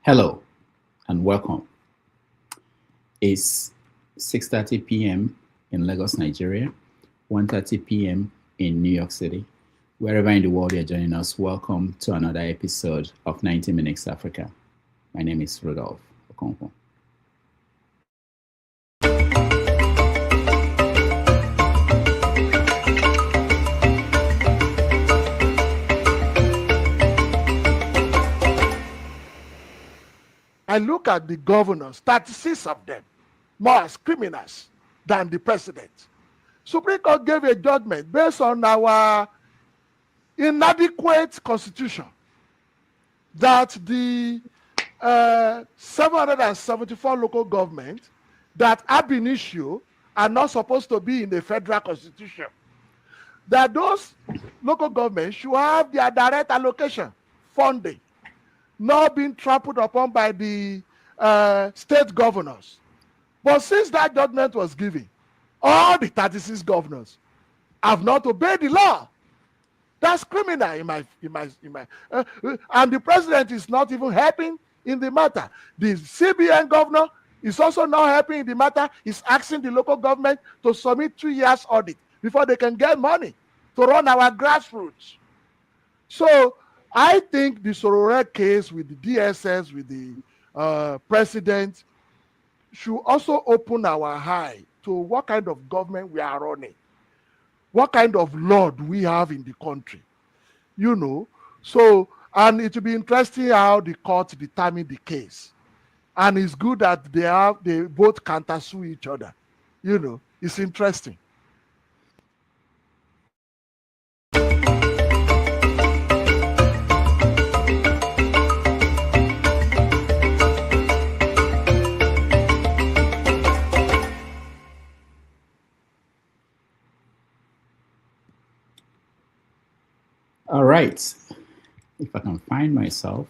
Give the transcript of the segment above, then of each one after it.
Hello and welcome. It's 6:30 p.m. in Lagos, Nigeria, 1:30 p.m. in New York City. Wherever in the world you're joining us, welcome to another episode of 90 Minutes Africa. My name is Rudolph Okonkwo. I look at the governors, 36 of them, more as criminals than the president. Supreme Court gave a judgment based on our inadequate constitution that the 774 local governments that ab initio are not supposed to be in the federal constitution, that those local governments should have their direct allocation funding not being trampled upon by the state governors. But since that judgment was given, all the 36 governors have not obeyed the law. That's criminal and the president is not even helping in the matter. The CBN governor is also not helping in the matter. He's asking the local government to submit 2 years audit before they can get money to run our grassroots. So I think the Sorore case with the DSS, with the president, should also open our eye to what kind of government we are running. What kind of law do we have in the country? So, and it will be interesting how the court determine the case. And it's good that they both countersue each other. It's interesting. All right. If I can find myself.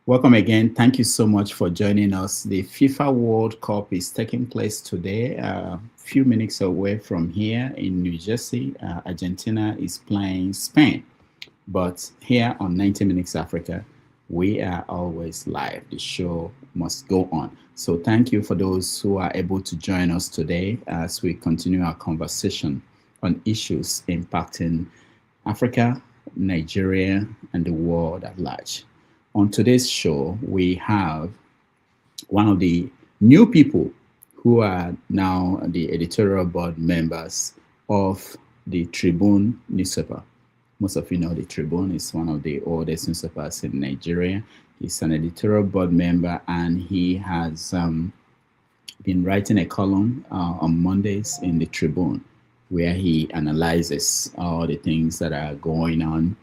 Welcome again. Thank you so much for joining us. The FIFA World Cup is taking place today, a few minutes away from here in New Jersey. Argentina is playing Spain. But here on 90 Minutes Africa, we are always live. The show must go on. So thank you for those who are able to join us today as we continue our conversation on issues impacting Africa, Nigeria, and the world at large. On today's show, we have one of the new people who are now the editorial board members of the Tribune newspaper. Most of you know the Tribune is one of the oldest newspapers in Nigeria. He's an editorial board member, and he has been writing a column on Mondays in the Tribune, where he analyzes all the things that are going on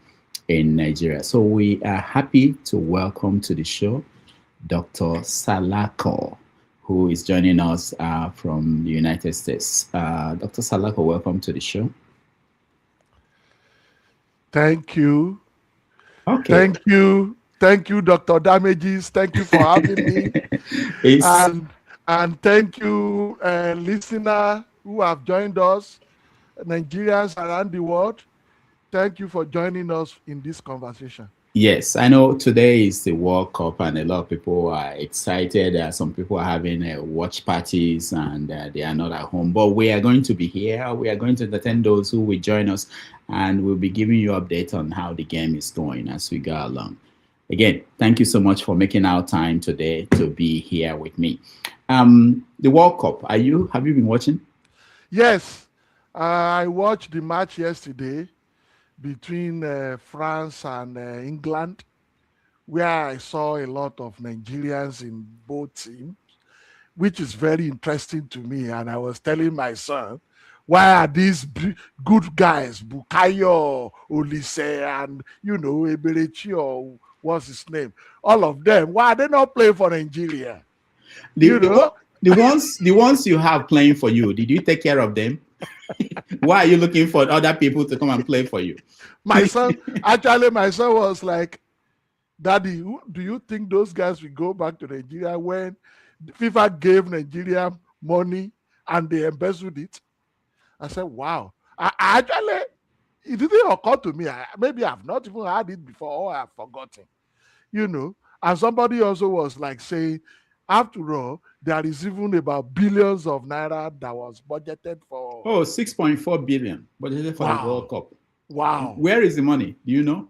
in Nigeria. So we are happy to welcome to the show Dr. Salako, who is joining us from the United States. Dr. Salako, welcome to the show. Thank you. Okay. Thank you, Dr. Damages. Thank you for having me. And thank you, listener who have joined us, Nigerians around the world. Thank you for joining us in this conversation. Yes, I know today is the World Cup and a lot of people are excited. Some people are having watch parties and they are not at home. But we are going to be here. We are going to entertain those who will join us, and we'll be giving you updates on how the game is going as we go along. Again, thank you so much for making our time today to be here with me. The World Cup, have you been watching? Yes, I watched the match yesterday between France and England, where I saw a lot of Nigerians in both teams, which is very interesting to me. And I was telling my son, why are these good guys, Bukayo, Olise, and, Eberechi, or what's his name? All of them, why are they not playing for Nigeria? The ones you have playing for you, did you take care of them? Why are you looking for other people to come and play for you? My son was like, Daddy, do you think those guys will go back to Nigeria when FIFA gave Nigeria money and they embezzled it? I said, wow. I it didn't occur to me. Maybe I've not even heard it before or I've forgotten. And somebody also was like saying, after all, there is even about billions of naira that was budgeted for. Oh, 6.4 billion budgeted for the Wow. World Cup. Wow. Where is the money? Do you know?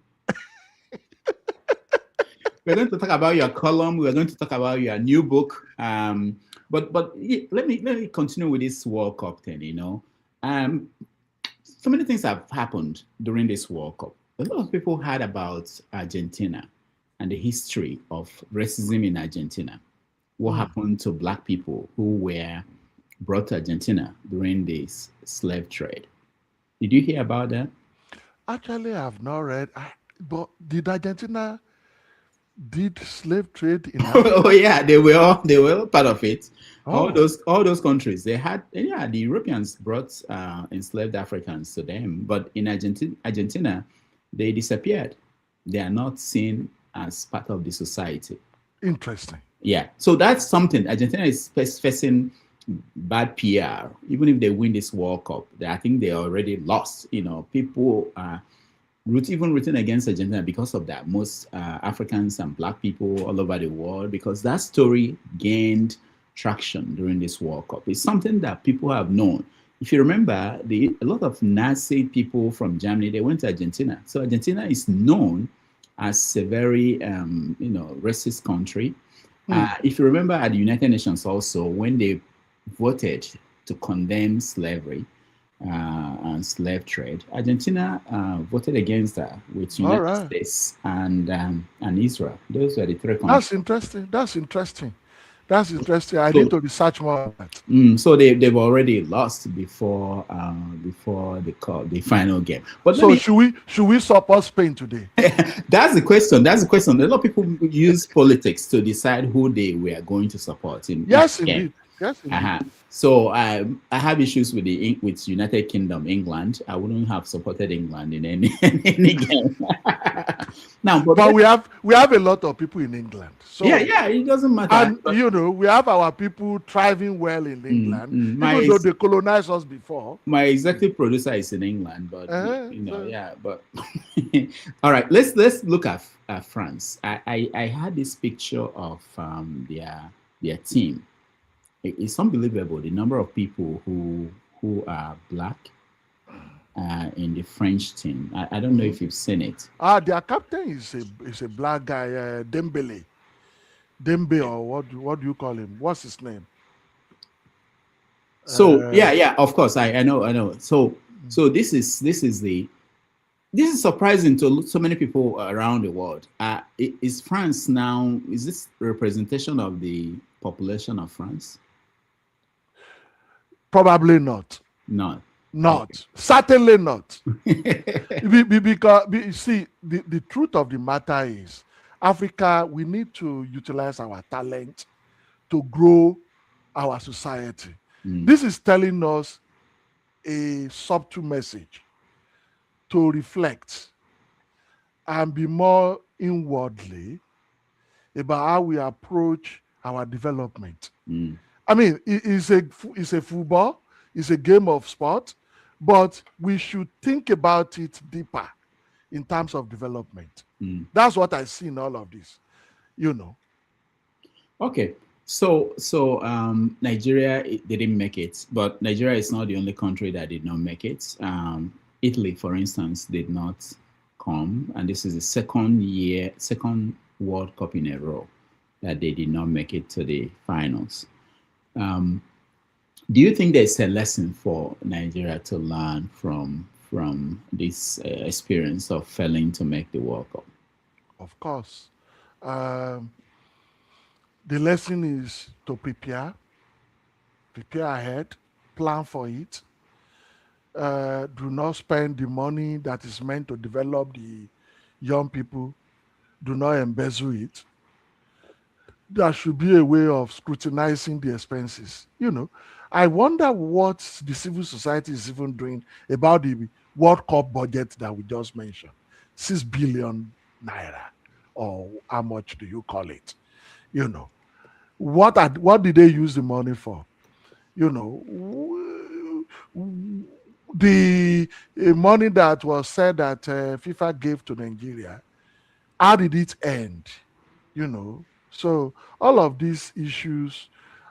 We're going to talk about your column. We're going to talk about your new book. But let me continue with this World Cup thing. So many things have happened during this World Cup. A lot of people heard about Argentina and the history of racism in Argentina. What happened to Black people who were brought to Argentina during this slave trade? Did you hear about that? Actually, I've not read. But did Argentina did slave trade in Africa? Oh yeah, they were all part of it. Oh. All those countries, they had, yeah, the Europeans brought enslaved Africans to them, but in Argentina, they disappeared. They are not seen as part of the society. Interesting. Yeah, so that's something. Argentina is facing bad PR. Even if they win this World Cup, I think they already lost. People even written against Argentina because of that. Most Africans and Black people all over the world, because that story gained traction during this World Cup. It's something that people have known. If you remember, a lot of Nazi people from Germany, they went to Argentina. So Argentina is known as a very, racist country. If you remember at the United Nations also, when they voted to condemn slavery and slave trade, Argentina voted against that with United States and Israel. Those were the three countries. That's interesting. I need to research more on that. So they've already lost before the final game. But so should we support Spain today? That's the question. A lot of people use politics to decide who they were going to support in. Yes, indeed. Yes, indeed. So I have issues with United Kingdom, England. I wouldn't have supported England in any game. Now, but we have a lot of people in England. So yeah, it doesn't matter. And we have our people thriving well in England, even though they colonized us before. My executive producer is in England, but yeah. But all right, let's look at France. I had this picture of their team. It's unbelievable the number of people who are Black in the French team. I don't know if you've seen it. Their captain is a Black guy, Dembele, or what do you call him? What's his name? So yeah, of course, I know. So this is surprising to so many people around the world. Is France now? Is this representation of the population of France? Probably not. Not. Okay. Certainly not. Because you see, the truth of the matter is, Africa, we need to utilize our talent to grow our society. This is telling us a subtle message to reflect and be more inwardly about how we approach our development. I mean, it's a football, it's a game of sport, but we should think about it deeper in terms of development. That's what I see in all of this, Okay, so Nigeria didn't make it, but Nigeria is not the only country that did not make it. Italy, for instance, did not come, and this is the second World Cup in a row that they did not make it to the finals. Do you think there's a lesson for Nigeria to learn from this experience of failing to make the World Cup? Of course. The lesson is to prepare ahead, plan for it. Do not spend the money that is meant to develop the young people. Do not embezzle it. There should be a way of scrutinizing the expenses. I wonder what the civil society is even doing about the World Cup budget that we just mentioned. 6 billion naira, or how much do you call it? What did they use the money for? the money that was said that FIFA gave to Nigeria, how did it end? You know, so all of these issues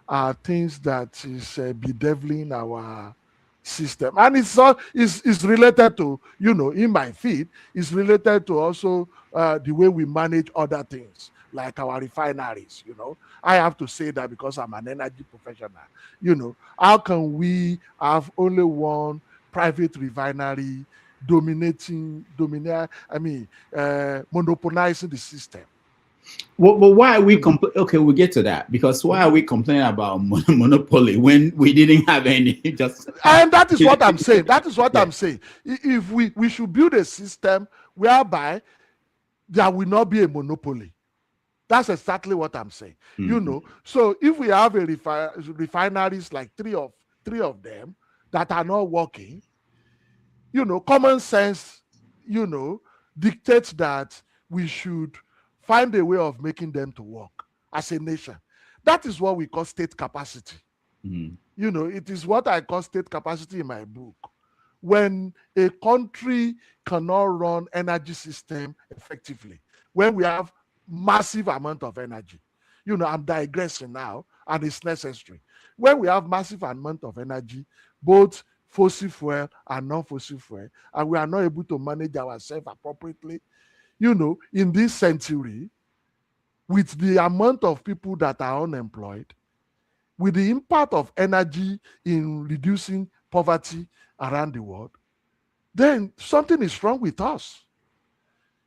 are things that is bedeviling our system, and it's all is related to, you know, in my feed, it's related to also the way we manage other things like our refineries. You know, I have to say that because I'm an energy professional. You know, how can we have only one private refinery monopolizing the system? Well, why are we okay, we'll get to that, because why are we complaining about monopoly when we didn't have any? Just And that is what I'm saying. That is what yeah. I'm saying. If we should build a system whereby there will not be a monopoly. That's exactly what I'm saying. You know, so if we have a refineries like three of them that are not working, you know, common sense, you know, dictates that we should find a way of making them to work as a nation. That is what we call state capacity. You know, it is what I call state capacity in my book. When a country cannot run energy system effectively, when we have massive amount of energy, you know, I'm digressing now, and it's necessary. When we have massive amount of energy, both fossil fuel and non-fossil fuel, and we are not able to manage ourselves appropriately, you know, in this century, with the amount of people that are unemployed, with the impact of energy in reducing poverty around the world, then something is wrong with us.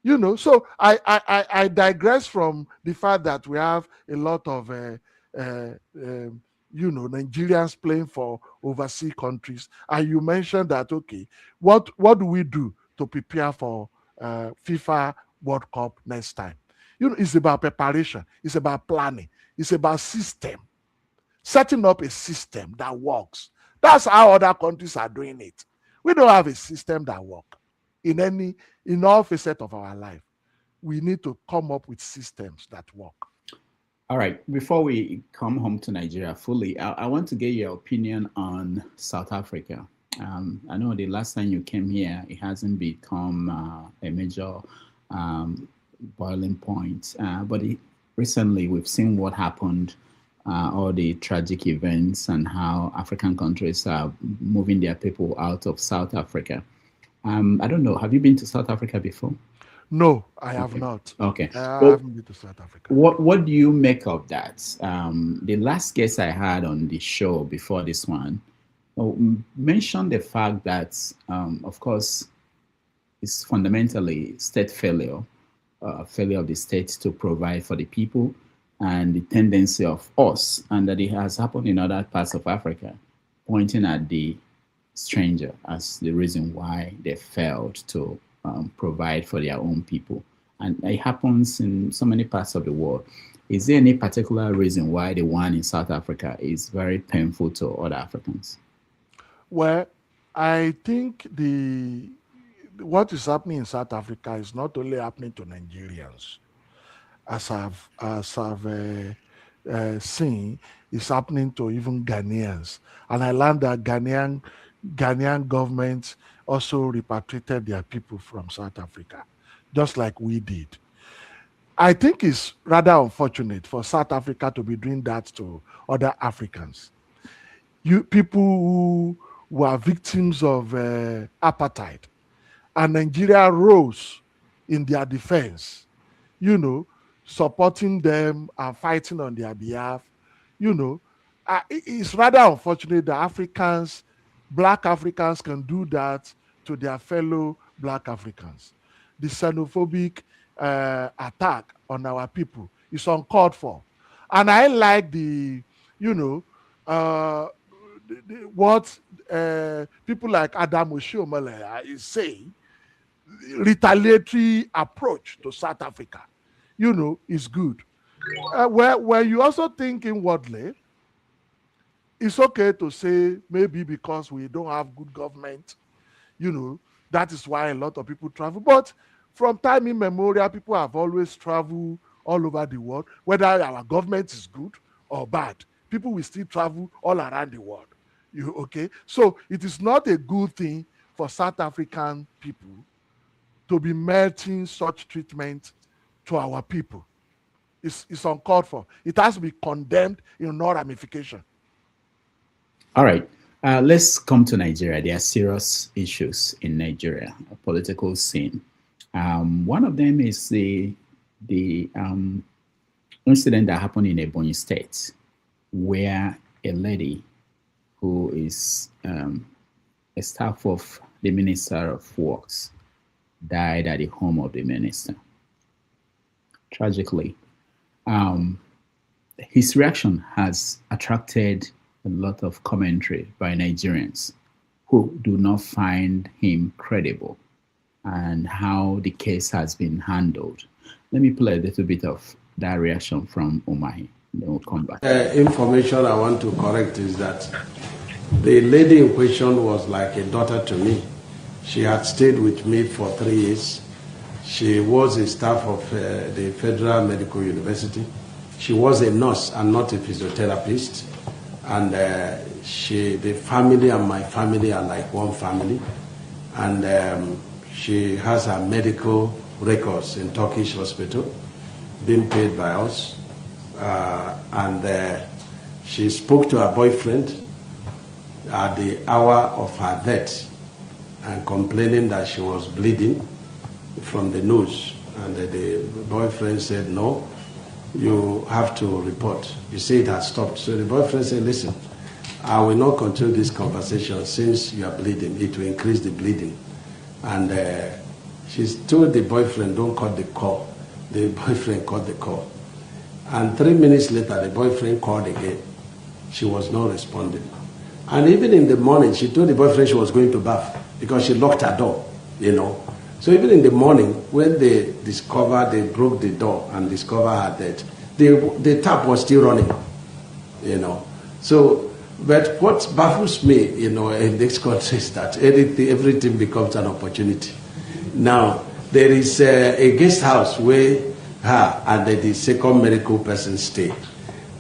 You know, so I digress from the fact that we have a lot of you know, Nigerians playing for overseas countries, and you mentioned that, okay, what do we do to prepare for FIFA World Cup next time? You know, it's about preparation, it's about planning, it's about system, setting up a system that works. That's how other countries are doing it. We don't have a system that works in all facets of our life. We need to come up with systems that work. All right. Before we come home to Nigeria fully, I want to get your opinion on South Africa. I know the last time you came here, it hasn't become a major boiling point, but recently we've seen what happened, all the tragic events, and how African countries are moving their people out of South Africa. I don't know. Have you been to South Africa before? No, I have not. Okay. I haven't been to South Africa. What do you make of that? The last guest I had on the show before this one mentioned the fact that, of course, it's fundamentally state failure, failure of the state to provide for the people, and the tendency of us, and that it has happened in other parts of Africa, pointing at the stranger as the reason why they failed to provide for their own people. And it happens in so many parts of the world. Is there any particular reason why the one in South Africa is very painful to other Africans? Well, I think what is happening in South Africa is not only happening to Nigerians, as I've seen, it's happening to even Ghanaians. And I learned that Ghanaian government also repatriated their people from South Africa, just like we did. I think it's rather unfortunate for South Africa to be doing that to other Africans. People who are victims of apartheid, and Nigeria rose in their defense, you know, supporting them and fighting on their behalf. You know, it's rather unfortunate that Black Africans can do that to their fellow Black Africans. The xenophobic attack on our people is uncalled for. And I like you know, what people like Adam Oshiomhole is saying, retaliatory approach to South Africa, you know, is good. Where you also think inwardly, it's okay to say maybe because we don't have good government, you know, that is why a lot of people travel. But from time immemorial, people have always traveled all over the world, whether our government is good or bad. People will still travel all around the world. Okay? So it is not a good thing for South African people to be melting such treatment to our people. It's uncalled for. It has to be condemned in all ramification. All right. Let's come to Nigeria. There are serious issues in Nigeria, a political scene. One of them is the incident that happened in Ebonyi State, where a lady who is a staff of the Minister of Works died at the home of the minister. Tragically, his reaction has attracted a lot of commentary by Nigerians who do not find him credible and how the case has been handled. Let me play a little bit of that reaction from Umahi, then we'll come back. Information I want to correct is that the lady in question was like a daughter to me. She had stayed with me for 3 years. She was a staff of the Federal Medical University. She was a nurse and not a physiotherapist. And the family and my family are like one family. And she has her medical records in Turkish hospital, being paid by us. And she spoke to her boyfriend at the hour of her death and complaining that she was bleeding from the nose. And the boyfriend said, no, you have to report. You say it has stopped. So the boyfriend said, listen, I will not continue this conversation since you are bleeding. It will increase the bleeding. And she told the boyfriend, don't cut the call. The boyfriend cut the call. And 3 minutes later, the boyfriend called again. She was not responding. And even in the morning, she told the boyfriend she was going to bath because she locked her door, you know. So even in the morning, when they broke the door and discovered her dead, the tap was still running, you know. So, but what baffles me, you know, in this country is that everything becomes an opportunity. Now, there is a guest house where her and the second medical person stay.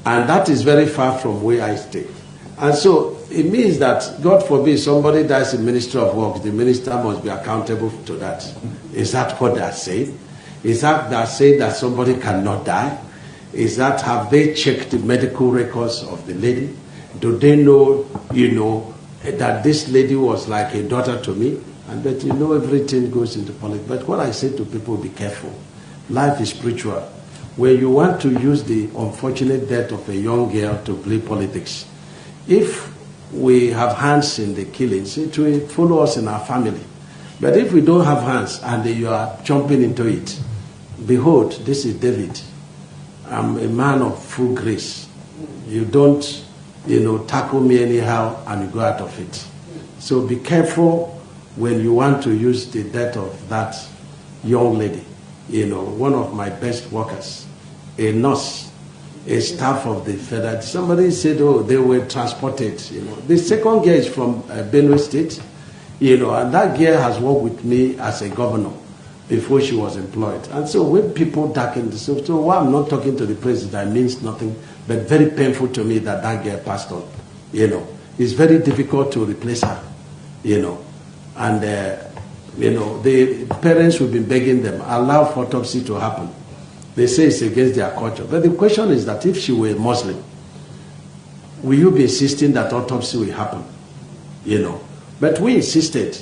And that is very far from where I stay. And so it means that, God forbid, somebody dies in Ministry of Works, the minister must be accountable to that. Is that what they are saying? Is that they are saying that somebody cannot die? Is that, have they checked the medical records of the lady? Do they know, you know, that this lady was like a daughter to me? And that, you know, everything goes into politics. But what I say to people, be careful. Life is spiritual. When you want to use the unfortunate death of a young girl to play politics, if we have hands in the killings, it will follow us in our family. But if we don't have hands and you are jumping into it, behold, this is David. I'm a man of full grace. You don't, you know, tackle me anyhow and you go out of it. So be careful when you want to use the death of that young lady. You know, one of my best workers, a nurse, a staff of the federal. Somebody said, oh, they were transported. You know, the second girl is from Benue State, you know, and that girl has worked with me as a governor before she was employed. And so when people darken the so while I'm not talking to the president, it means nothing, but very painful to me that that girl passed on. You know, it's very difficult to replace her. You know, and you know, the parents will be begging them, allow for autopsy to happen. They say it's against their culture. But the question is that if she were a Muslim, will you be insisting that autopsy will happen? You know. But we insisted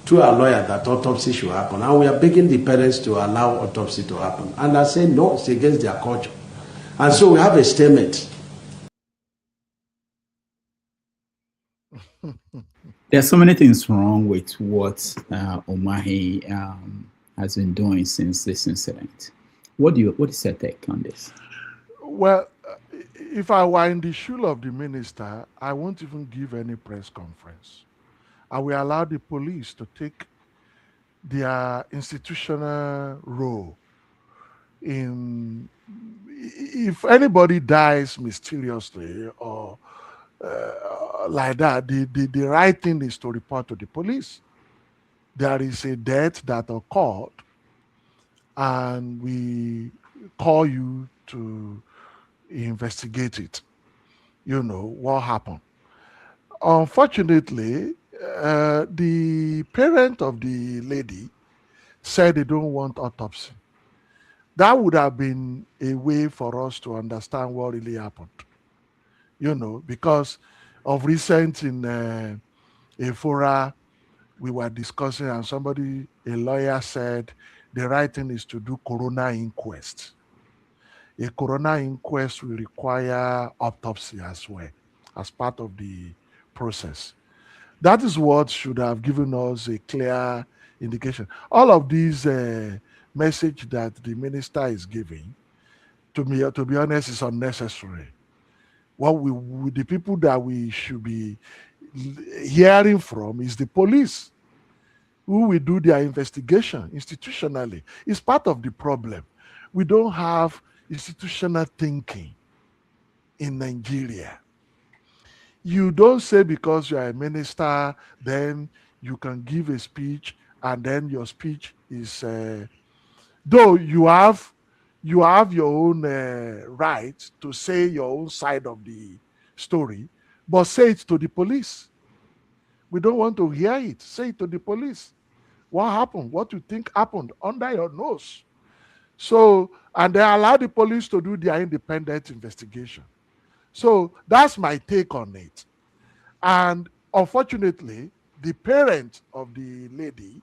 to our lawyer that autopsy should happen. And we are begging the parents to allow autopsy to happen. And I say no, it's against their culture. And so we have a statement. There are so many things wrong with what Umahi has been doing since this incident. What is your take on this? Well, if I were in the shoe of the minister, I won't even give any press conference. I will allow the police to take their institutional role in, if anybody dies mysteriously or like that, the right thing is to report to the police. There is a death that occurred, and we call you to investigate it. You know what happened. Unfortunately, the parent of the lady said they don't want autopsy. That would have been a way for us to understand what really happened, because of recent in a fora we were discussing, and a lawyer said the right thing is to do coroner inquest. A coroner inquest will require autopsy as well as part of the process. That is what should have given us a clear indication. All of these message that the minister is giving, to be honest, is unnecessary. The people that we should be hearing from is the police, who will do their investigation institutionally. It's part of the problem. We don't have institutional thinking in Nigeria. You don't say because you are a minister, then you can give a speech, and then your speech is, though you have your own right to say your own side of the story, but say it to the police. We don't want to hear it. Say it to the police. What happened? What you think happened under your nose? So, and they allow the police to do their independent investigation. So that's my take on it. And unfortunately, the parent of the lady,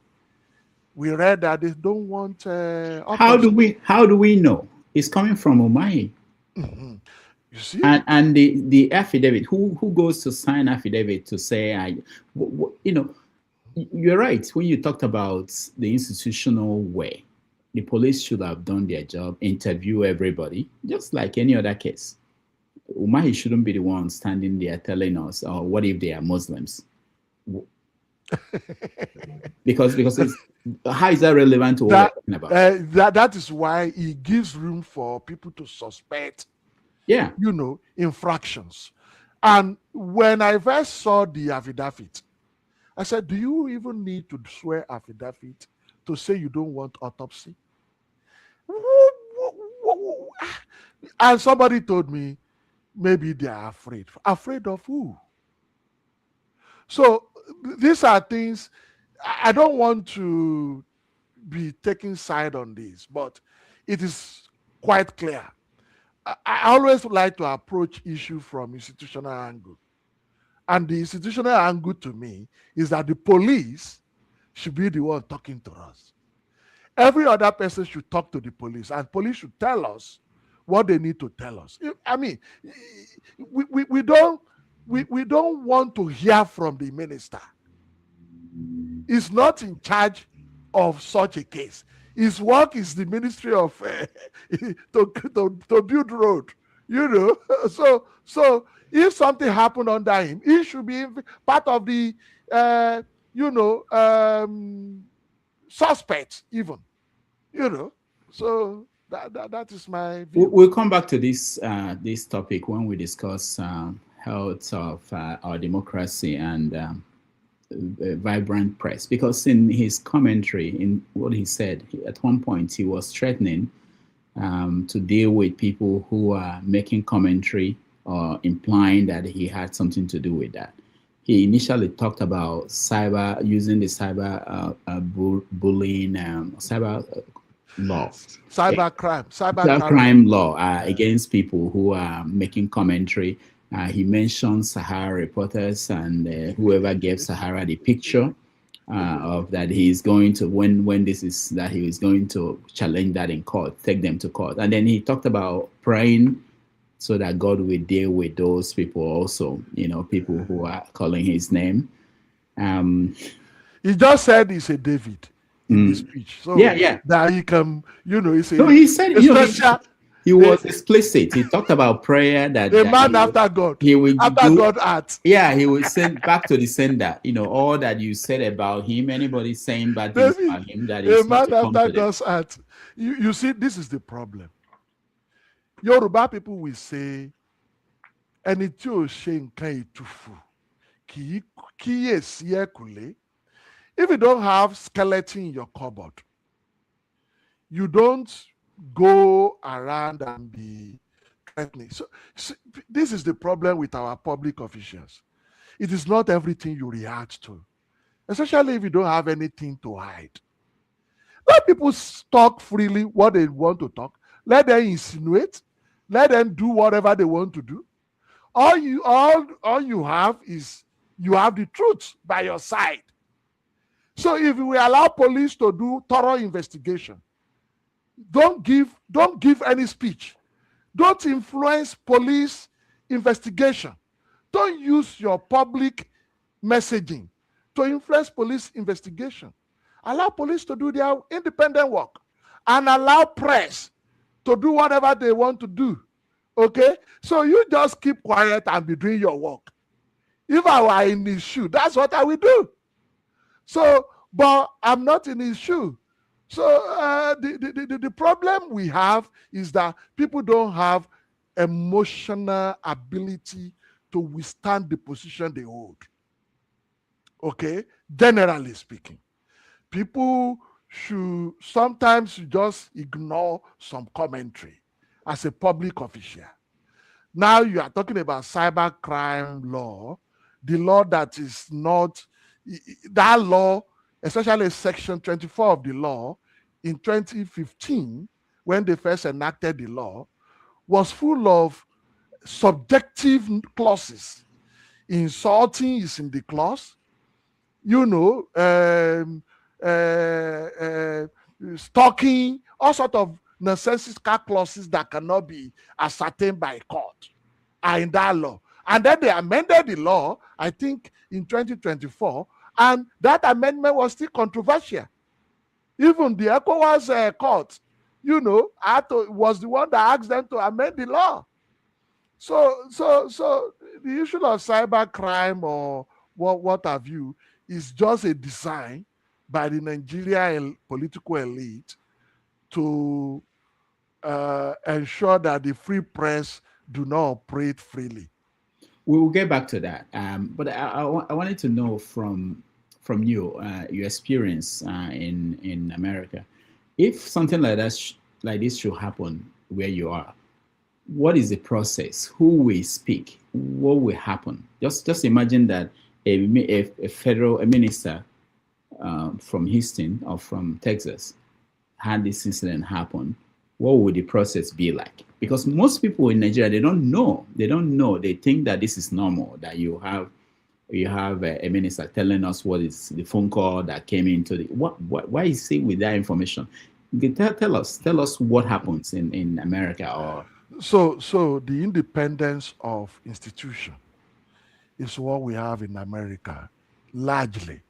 we read that they don't want How do autopsy. we know? It's coming from Umahi. Mm-hmm. You see? And the affidavit, who goes to sign affidavit to say, you're right. When you talked about the institutional way, the police should have done their job, interview everybody, just like any other case. Umahi shouldn't be the one standing there telling us, oh, what if they are Muslims? because how is that relevant to what we're talking about? That is why it gives room for people to suspect, infractions. And when I first saw the affidavit, I said, do you even need to swear affidavit to say you don't want autopsy? And somebody told me, maybe they are afraid. Afraid of who? So these are things, I don't want to be taking side on this, but it is quite clear. I always like to approach issue from institutional angle. And the institutional angle to me is that the police should be the one talking to us. Every other person should talk to the police, and police should tell us what they need to tell us. I mean, we don't want to hear from the minister. He's not in charge of such a case. His work is the ministry of to build road. So if something happened under him, he should be part of the suspects even. So that is my view. We'll come back to this topic when we discuss health of our democracy and vibrant press, because in his commentary, in what he said, at one point he was threatening to deal with people who are making commentary or implying that he had something to do with that. He initially talked about using the cyber bullying, cyber law, cybercrime law against people who are making commentary. He mentioned Sahara reporters and whoever gave Sahara the picture of that he's going to, when this is, that he is going to challenge that in court, take them to court. And then he talked about praying so that God will deal with those people also, people who are calling his name. He just said he's a David in his speech. So that he can, it's a, no, he said, he was explicit. He talked about prayer that a man after God. He will after God acts. Yeah, he will send back to the sender. All that you said about him. Anybody saying bad things about him, that is a man after God's act. You see, this is the problem. Yoruba people will say, "Ẹni tí ò ṣe nǹkan ìtùfù kì í kíyèsí ẹ̀kùlé." If you don't have skeleton in your cupboard, you don't go around and be threatening. So this is the problem with our public officials. it is not everything you react to, especially if you don't have anything to hide. Let people talk freely what they want to talk. Let them insinuate. Let them do whatever they want to do. All you have is you have the truth by your side. So if we allow police to do thorough investigation, don't give any speech. Don't influence police investigation. Don't use your public messaging to influence police investigation. Allow police to do their independent work and allow press to do whatever they want to do. Okay? So you just keep quiet and be doing your work. If I were in his shoe, that's what I will do. So, but I'm not in his shoe. So the problem we have is that people don't have emotional ability to withstand the position they hold. Okay? Generally speaking. People should sometimes just ignore some commentary as a public official. Now you are talking about cybercrime law, the law that is not, that law, especially section 24 of the law in 2015, when they first enacted the law, was full of subjective clauses. Insulting is in the clause, stalking, all sorts of nonsensical clauses that cannot be ascertained by court are in that law. And then they amended the law, I think, in 2024, and that amendment was still controversial. Even the ECOWAS court, was the one that asked them to amend the law. So the issue of cybercrime or what have you is just a design by the Nigerian political elite to ensure that the free press do not operate freely. We will get back to that. But I wanted to know from you, your experience in America, if something like that, like this should happen where you are, what is the process? Who will speak? What will happen? Just imagine that a minister from Houston or from Texas had this incident happen. What would the process be like? Because most people in Nigeria, they don't know. They think that this is normal, that you have a minister telling us what is the phone call that came into the why is he with that information? Tell us what happens in America. Or so the independence of institution is what we have in America largely.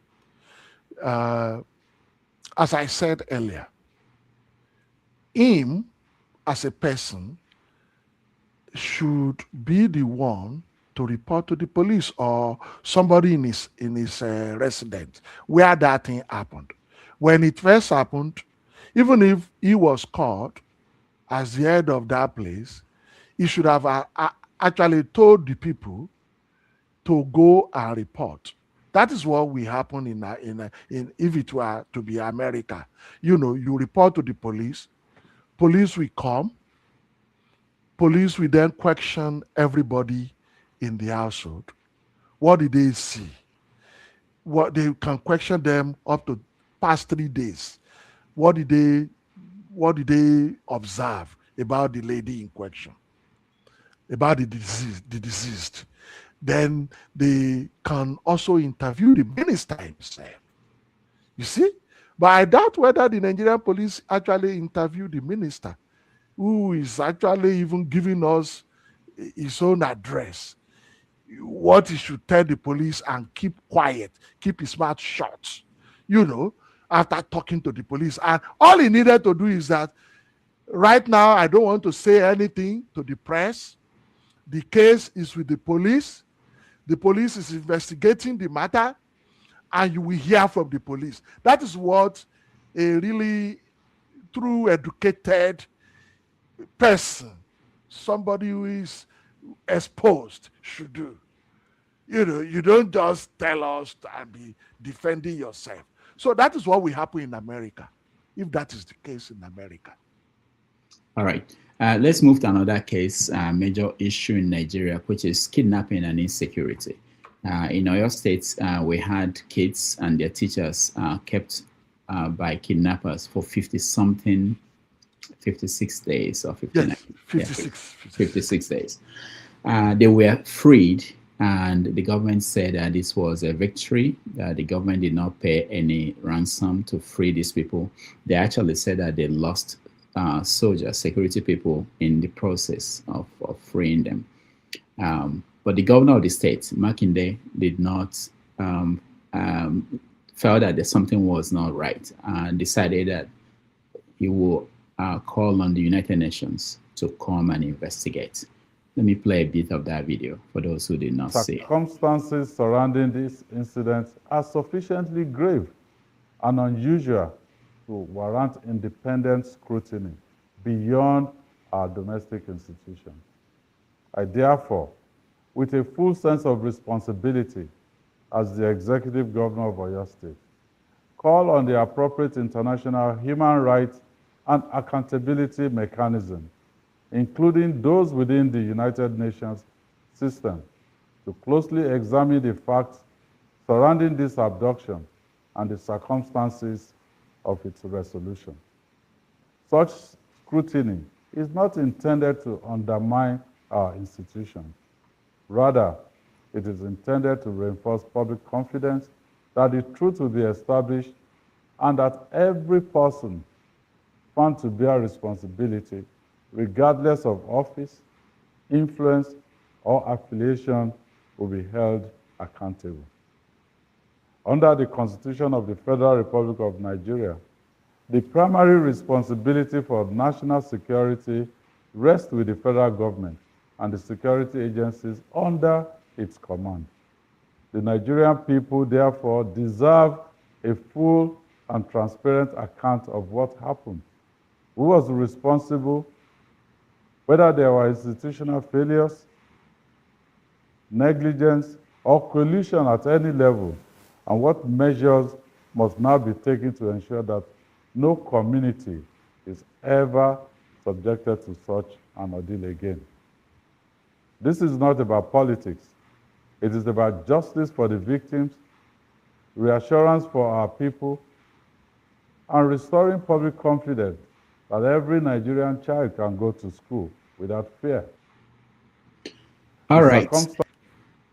As I said earlier, him as a person should be the one to report to the police or somebody in his residence where that thing happened. When it first happened, even if he was caught as the head of that place, he should have actually told the people to go and report. That is what will happen in if it were to be America. You report to the police. Police will come. Police will then question everybody in the household. What did they see? What they can question them up to past 3 days. What did they observe about the lady in question? About the deceased. Then they can also interview the minister himself. You see? But I doubt whether the Nigerian police actually interviewed the minister, who is actually even giving us his own address, what he should tell the police and keep quiet, keep his mouth shut, after talking to the police. And all he needed to do is that, right now, I don't want to say anything to the press. The case is with the police. The police is investigating the matter, and you will hear from the police. That is what a really true educated person, somebody who is exposed, should do. You don't just tell us and be defending yourself. So that is what will happen in America, if that is the case in America. All right. Let's move to another case, major issue in Nigeria, which is kidnapping and insecurity. In Oyo State, we had kids and their teachers kept by kidnappers for 50-something, 56 days or 59. Yes, 56. 56 days. They were freed, and the government said that this was a victory. The government did not pay any ransom to free these people. They actually said that they lost soldiers, security people, in the process of freeing them. But the governor of the state, Makinde, did not felt that something was not right and decided that he will call on the United Nations to come and investigate. Let me play a bit of that video for those who did not see it. Circumstances surrounding this incident are sufficiently grave and unusual to warrant independent scrutiny beyond our domestic institutions. I therefore, with a full sense of responsibility as the Executive Governor of Oyo State, call on the appropriate international human rights and accountability mechanisms, including those within the United Nations system, to closely examine the facts surrounding this abduction and the circumstances of its resolution. Such scrutiny is not intended to undermine our institutions. Rather, it is intended to reinforce public confidence that the truth will be established and that every person found to bear responsibility, regardless of office, influence, or affiliation, will be held accountable. Under the Constitution of the Federal Republic of Nigeria, the primary responsibility for national security rests with the federal government and the security agencies under its command. The Nigerian people, therefore, deserve a full and transparent account of what happened, who was responsible, whether there were institutional failures, negligence, or collusion at any level, and what measures must now be taken to ensure that no community is ever subjected to such an ordeal again. This is not about politics. It is about justice for the victims, reassurance for our people, and restoring public confidence that every Nigerian child can go to school without fear. All right.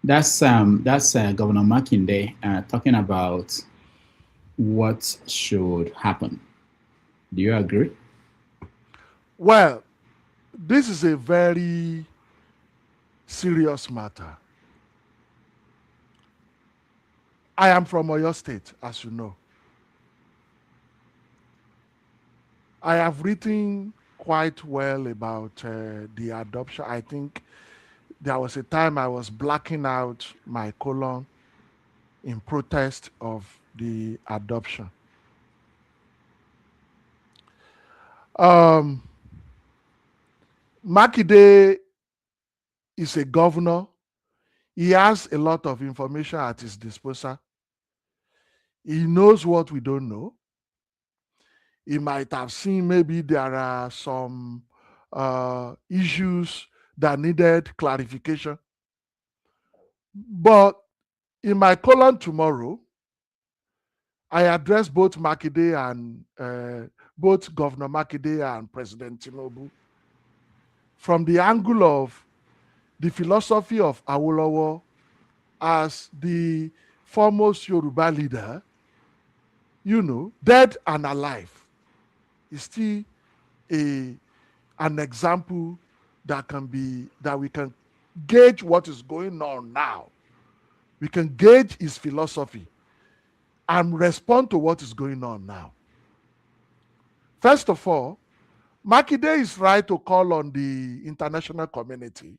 That's Governor Makinde talking about what should happen. Do you agree? Well, this is a very serious matter. I am from Oyo State, as you know. I have written quite well about the adoption. I think there was a time I was blacking out my colon in protest of the adoption. Makinde is a governor. He has a lot of information at his disposal. He knows what we don't know. He might have seen maybe there are some issues that needed clarification. But in my column tomorrow, I address both Makinde and both Governor Makinde and President Tinubu from the angle of the philosophy of Awolowo as the foremost Yoruba leader, you know, dead and alive, is still an example that we can gauge what is going on now. We can gauge his philosophy and respond to what is going on now. First of all, Makinde is right to call on the international community.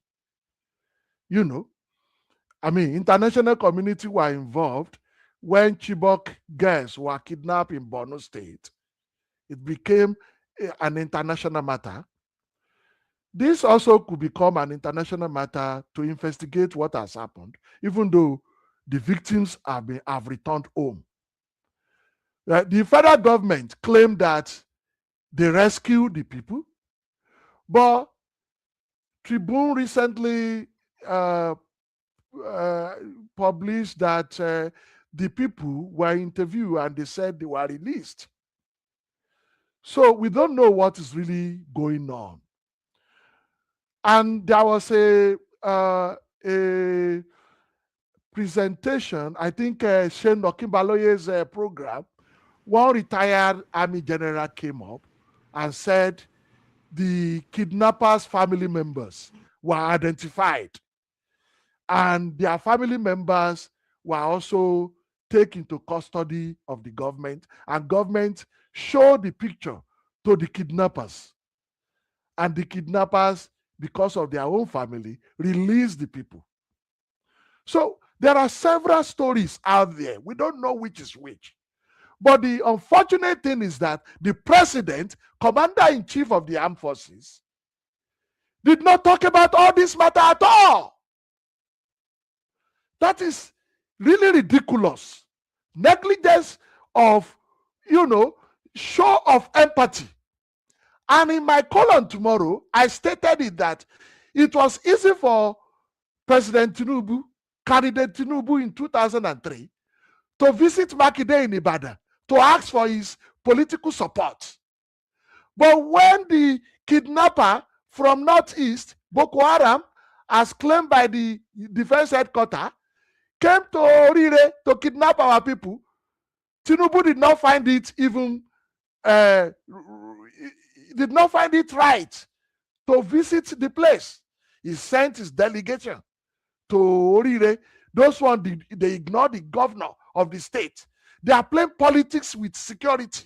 You know, I mean, international community were involved when Chibok girls were kidnapped in Borno State. It became an international matter. This also could become an international matter to investigate what has happened, even though the victims have returned home. The federal government claimed that they rescued the people, but Tribune recently published that the people were interviewed and they said they were released. So we don't know what is really going on. And there was a presentation, I think Shane Okimbaloye's program. One retired army general came up and said the kidnappers' family members were identified, and their family members were also taken to custody of the government, and government showed the picture to the kidnappers, and the kidnappers, because of their own family, released the people. So there are several stories out there. We don't know which is which. But the unfortunate thing is that the president, commander-in-chief of the armed forces, did not talk about all this matter at all. That is really ridiculous. Negligence of, show of empathy. And in my column tomorrow, I stated it that it was easy for President Tinubu, candidate Tinubu in 2003, to visit Makinde in Ibadan to ask for his political support. But when the kidnapper from Northeast, Boko Haram, as claimed by the defense headquarters, came to Olarinre to kidnap our people, Tinubu did not find it right to visit the place. He sent his delegation to Olarinre. Those ones, they ignored the governor of the state. They are playing politics with security.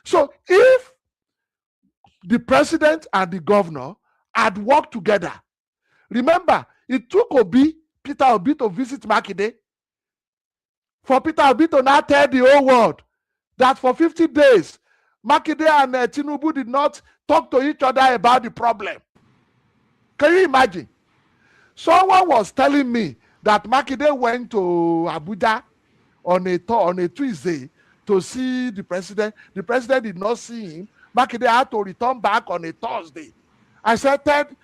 So if the president and the governor had worked together, remember, it took Peter Obi to visit Makinde, for Peter Obi to now tell the whole world that for 50 days, Makinde and Tinubu did not talk to each other about the problem. Can you imagine? Someone was telling me that Makinde went to Abuja on a Tuesday to see the president. The president did not see him. Makinde had to return back on a Thursday. I said,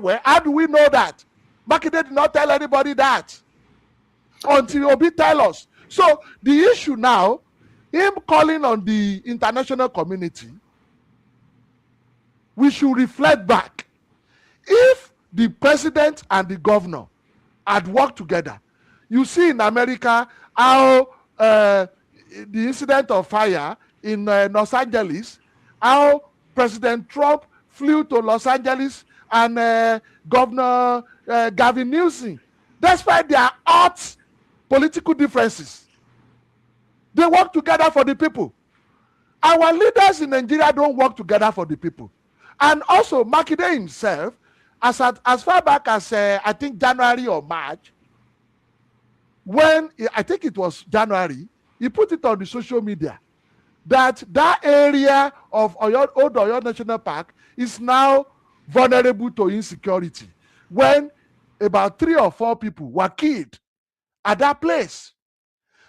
well, how do we know that? Makinde did not tell anybody that until Obi tell us. So the issue now, him calling on the international community, we should reflect back. If the president and the governor had worked together, you see in America how the incident of fire in Los Angeles, how President Trump flew to Los Angeles and Governor Gavin Newsom, despite their hot political differences, they work together for the people. Our leaders in Nigeria don't work together for the people. And also, Makinde himself, as far back as I think January or March, when I think it was January, he put it on the social media that area of Old Oyo National Park is now vulnerable to insecurity, when about 3 or 4 people were killed at that place.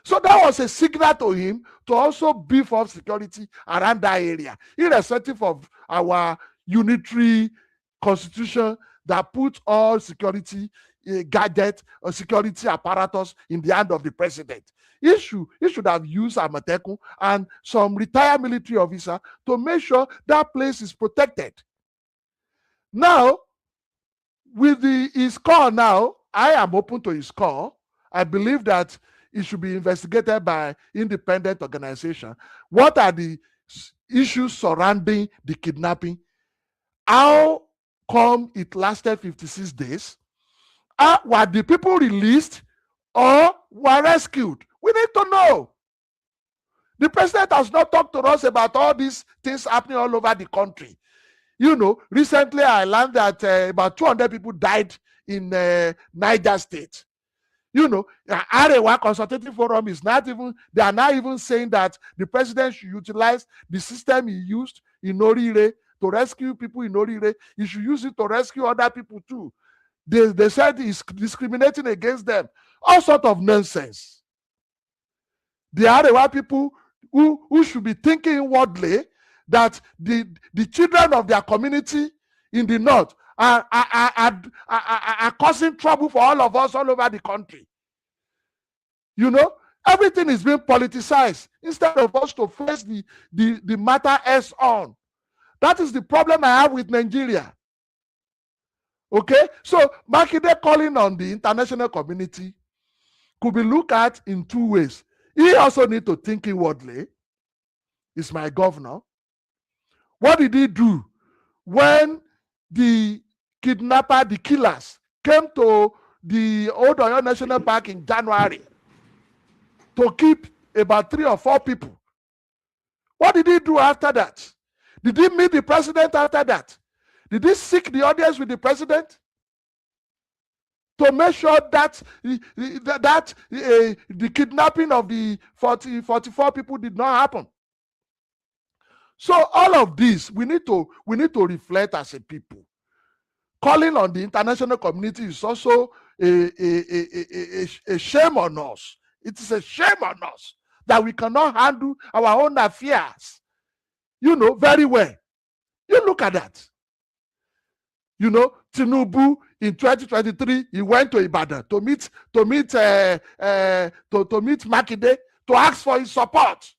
So that was a signal to him to also beef up security around that area, irrespective of our unitary constitution that puts all security gadgets or security apparatus in the hand of the president. He should have used Amateku and some retired military officer to make sure that place is protected. Now, with his call now, I am open to his call. I believe that it should be investigated by independent organization. What are the issues surrounding the kidnapping? How come it lasted 56 days? Were the people released or were rescued? We need to know. The president has not talked to us about all these things happening all over the country. Recently I learned that about 200 people died in Niger State. Arewa Consultative Forum they are not even saying that the president should utilize the system he used in Olarinre to rescue people in Olarinre. He should use it to rescue other people too. They said he's discriminating against them. All sorts of nonsense. The Arewa people who should be thinking inwardly that the children of their community in the north are causing trouble for all of us all over the country. Everything is being politicized instead of us to face the matter as on. That is the problem I have with Nigeria. Okay, so Makinde calling on the international community could be looked at in two ways. He also need to think inwardly. He's my governor. What did he do when the kidnapper, the killers, came to the Old Oyo National Park in January to keep about 3 or 4 people? What did he do after that? Did he meet the president after that? Did he seek the audience with the president to make sure that the kidnapping of the 44 people did not happen? So all of this, we need to reflect as a people. Calling on the international community is also a shame on us. It is a shame on us that we cannot handle our own affairs, very well. You look at that. Tinubu in 2023, he went to Ibadan to meet Makinde to ask for his support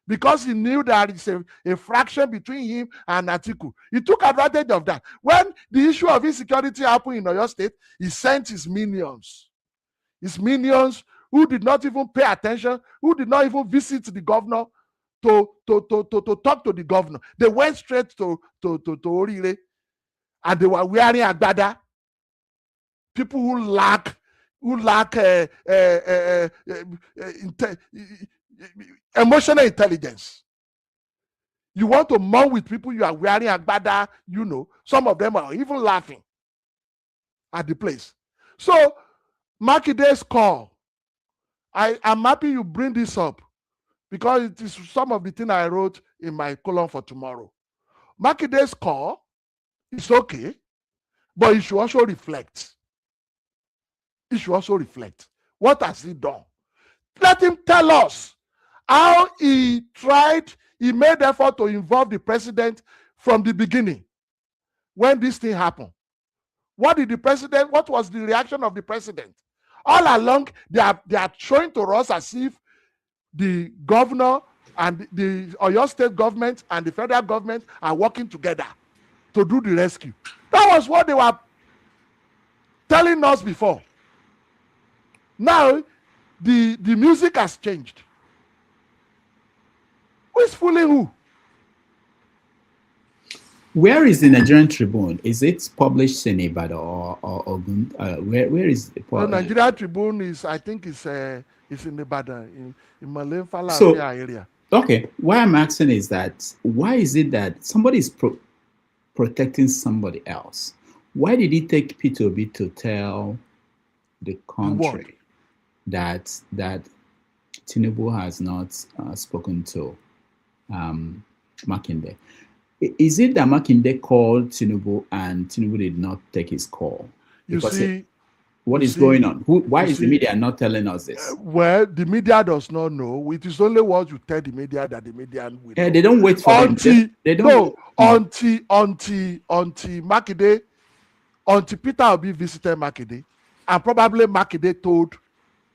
because he knew that it's a fraction between him and Atiku. He took advantage of that. When the issue of insecurity happened in Oyo State, he sent his minions who did not even pay attention, who did not even visit the governor to talk to the governor. They went straight to Olarinre, and they were wearing agbada. People who lack emotional intelligence. You want to mourn with people, you are wearing agbada, some of them are even laughing at the place. So Makide's call, I'm happy you bring this up because it is some of the things I wrote in my column for tomorrow. Makide's call is okay, but he should also reflect. What has he done? Let him tell us how he made effort to involve the president from the beginning when this thing happened. What was the reaction of the president? All along, they are showing to us as if the governor and the Oyo State government and the federal government are working together to do the rescue. That was what they were telling us before. Now, the music has changed. Who is fooling who? Where is the Nigerian Tribune? Is it published in Ibadan or Ogun? Where is it? The Nigerian Tribune is, I think, is in Ibadan, in Malenfala area. Okay, why I'm asking is that why is it that somebody is protecting somebody else? Why did it take P2B to tell the country that Tinubu has not spoken to Makinde? Is it that Makinde called Tinubu and Tinubu did not take his call? What is going on? Why is the media not telling us this? Well, the media does not know. It is only what you tell the media that the media will know. They don't wait for until Makinde, until Peter Obi visited Makinde, and probably Makinde told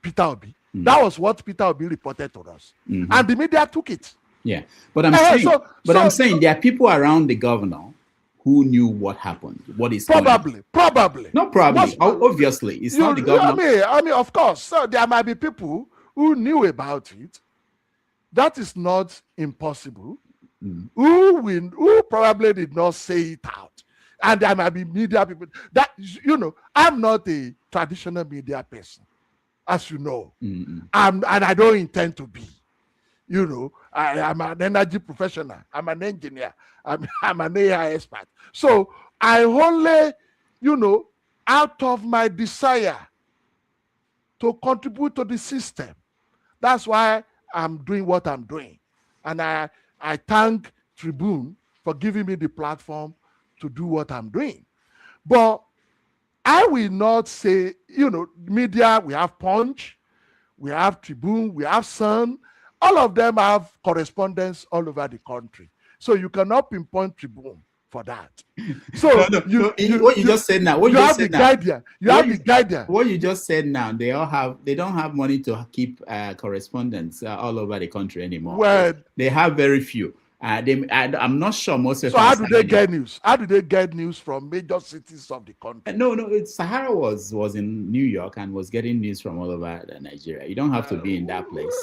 Peter Obi. That was what Peter Obi reported to us, and the media took it. Yeah, but I'm saying there are people around the governor who knew what happened, what is probably. No, probably. Obviously, it's not the governor. I mean, of course. So there might be people who knew about it. That is not impossible. Who probably did not say it out, and there might be media people that I'm not a traditional media person, as you know, and I don't intend to be. I'm an energy professional. I'm an engineer. I'm an AI expert. So I only, out of my desire to contribute to the system, that's why I'm doing what I'm doing. And I thank Tribune for giving me the platform to do what I'm doing. But I will not say, media, we have Punch, we have Tribune, we have Sun. All of them have correspondence all over the country. So you cannot pinpoint Tribune for that. So what you just said now. What you just have the said now. guardian. You have the guardian. What you just said now. They don't have money to keep correspondence all over the country anymore. Well, they have very few. I'm not sure most of. So how do they get news? How do they get news from major cities of the country? No. Sahara was in New York and was getting news from all over Nigeria. You don't have to be in that place.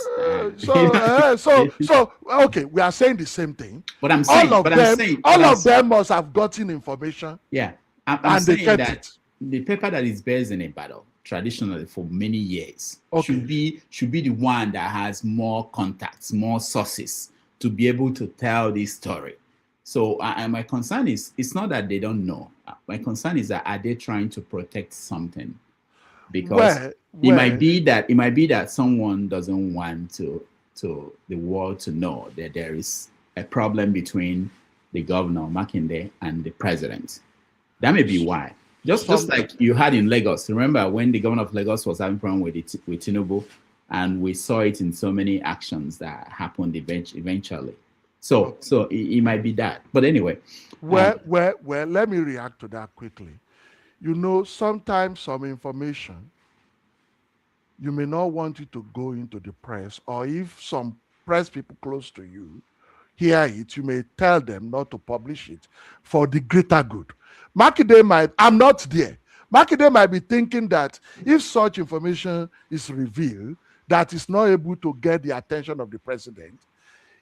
So okay, we are saying the same thing. But I'm saying all of them must have gotten information. Yeah, I'm saying that the paper that is based in a battle traditionally for many years should be the one that has more contacts, more sources to be able to tell this story. So my concern is, it's not that they don't know. My concern is that, are they trying to protect something? Because it might be that someone doesn't want to the world to know that there is a problem between the governor, Makinde, and the president. That may be why. Just like you had in Lagos. Remember when the governor of Lagos was having a problem with Tinubu? And we saw it in so many actions that happened eventually. So it might be that. But anyway. Well, let me react to that quickly. You know, sometimes some information, you may not want it to go into the press, or if some press people close to you hear it, you may tell them not to publish it for the greater good. Makinde I'm not there. Makinde might be thinking that if such information is revealed, that is not able to get the attention of the president,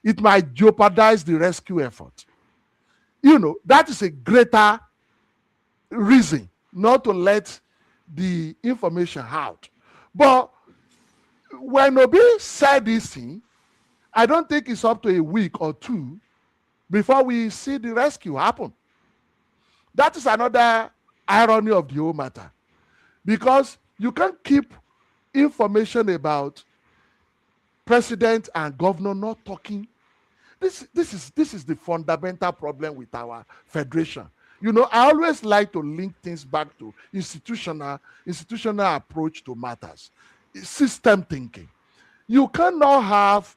it might jeopardize the rescue effort. You know, that is a greater reason not to let the information out. But when Obi said this thing, I don't think it's up to a week or two before we see the rescue happen. That is another irony of the whole matter. Because you can't keep information about president and governor not talking. This is the fundamental problem with our federation. You know, I always like to link things back to institutional approach to matters, system thinking. You cannot have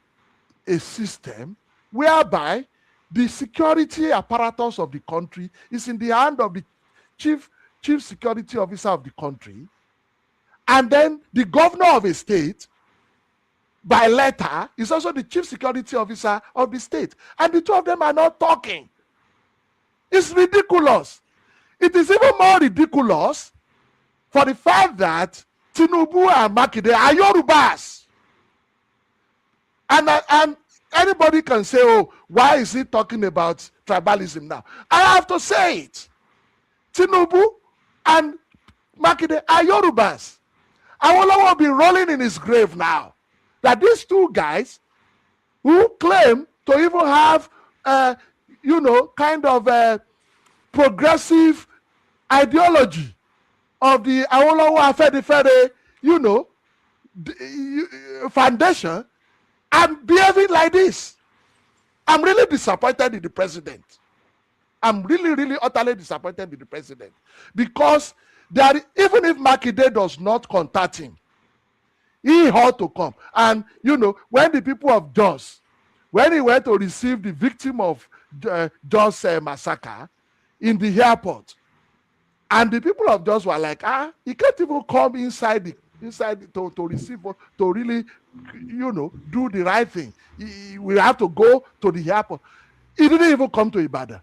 a system whereby the security apparatus of the country is in the hand of the chief security officer of the country, and then the governor of a state, by letter, is also the chief security officer of the state. And the two of them are not talking. It's ridiculous. It is even more ridiculous for the fact that Tinubu and Makinde are Yorubas. And anybody can say, oh, why is he talking about tribalism now? I have to say it. Tinubu and Makinde are Yorubas. Awolowo will be rolling in his grave now. That these two guys who claim to even have, kind of a progressive ideology of the Awolowo Afenifere, foundation, and behaving like this. I'm really disappointed in the president. I'm really, really utterly disappointed in the president. Because even if Makinde does not contact him, he ought to come. And, when the people of Jos, when he went to receive the victim of Jos massacre in the airport, and the people of Jos were like, he can't even come inside to receive, to really, do the right thing. We have to go to the airport. He didn't even come to Ibadan.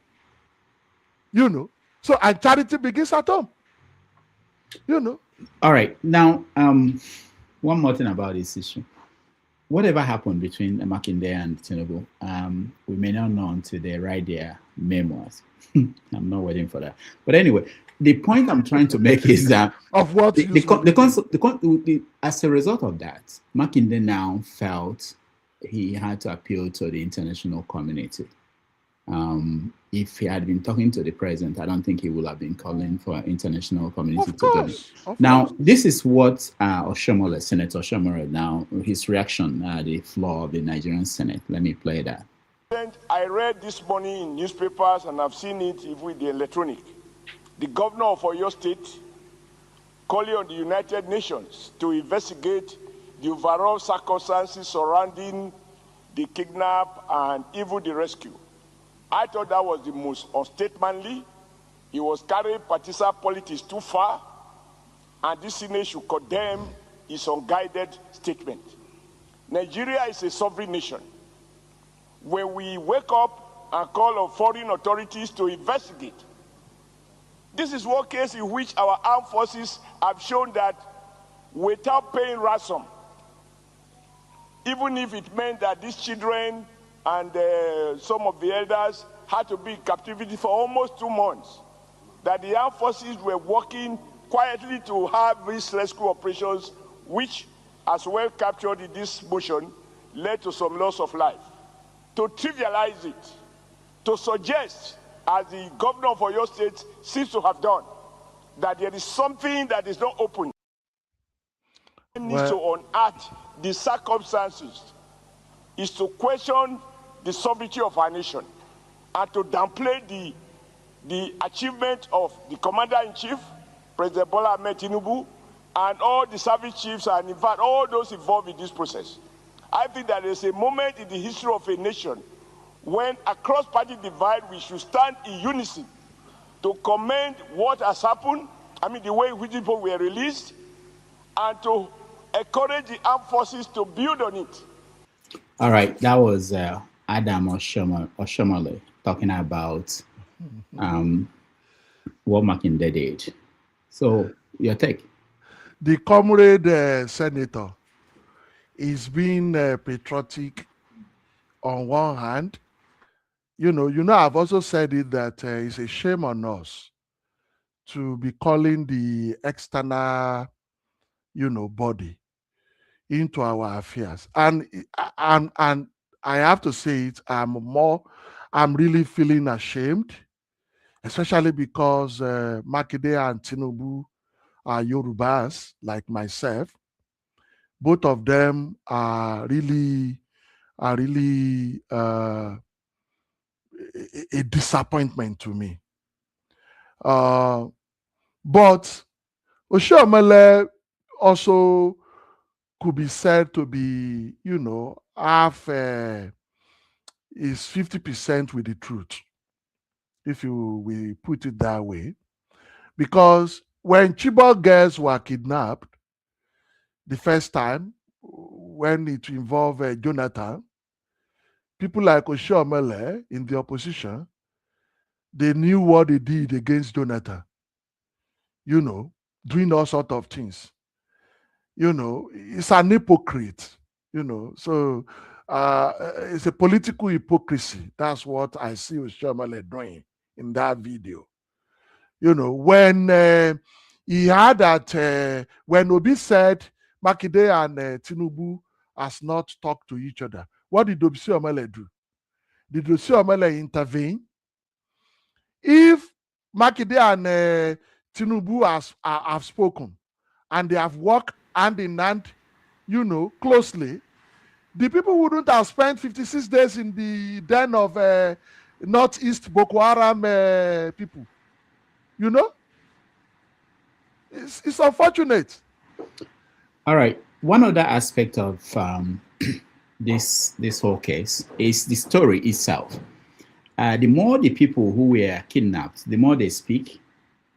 So, and charity begins at home. All right. Now, one more thing about this issue. Whatever happened between Makinde and Tinubu, we may not know until they write their memoirs. I'm not waiting for that. But anyway, the point I'm trying to make is that of what as a result of that, Makinde now felt he had to appeal to the international community. If he had been talking to the president, I don't think he would have been calling for international community to do it. Now, this is what Oshomole, Senator Oshomole, now his reaction at the floor of the Nigerian Senate. Let me play that. I read this morning in newspapers, and I've seen it with the electronic. The governor of Oyo State calling on the United Nations to investigate the overall circumstances surrounding the kidnap and even the rescue. I thought that was the most unstatesmanly. He was carrying partisan politics too far, and this Senate should condemn his unguided statement. Nigeria is a sovereign nation. When we wake up and call on foreign authorities to investigate, this is one case in which our armed forces have shown that without paying ransom, even if it meant that these children and some of the elders had to be in captivity for almost 2 months, that the armed forces were working quietly to have these rescue operations, which, as well captured in this motion, led to some loss of life. To trivialize it, to suggest, as the governor of Oyo State seems to have done, that there is something that is not open, needs to unearth the circumstances, is to question the sovereignty of our nation and to downplay the achievement of the commander-in-chief, President Bola Ahmed Tinubu, and all the service chiefs, and in fact all those involved in this process. I think that there's a moment in the history of a nation when, across party divide, we should stand in unison to commend what has happened, the way in which people were released, and to encourage the armed forces to build on it. All right, that was Adam Oshomole talking about what Makinde did. So, your take? The comrade senator is being patriotic on one hand. I've also said it that it's a shame on us to be calling the external, body into our affairs. And I have to say it, I'm really feeling ashamed, especially because Makinde and Tinubu are Yorubas like myself. Both of them are really a disappointment to me. But Oshomole also could be said to be, half is 50% with the truth, if we put it that way. Because when Chibok girls were kidnapped the first time, when it involved Jonathan, people like Oshomole in the opposition, they knew what they did against Jonathan, doing all sorts of things. It's an hypocrite, so it's a political hypocrisy. That's what I see Oshomole doing in that video. When he had that, when Obi said Makinde and Tinubu has not talked to each other, what did Oshomole do? Did Oshomole intervene? If Makinde and Tinubu have spoken and they have worked hand in hand, closely, the people wouldn't have spent 56 days in the den of Northeast Boko Haram people. It's unfortunate. All right. One other aspect of this whole case is the story itself. The more the people who were kidnapped, the more they speak,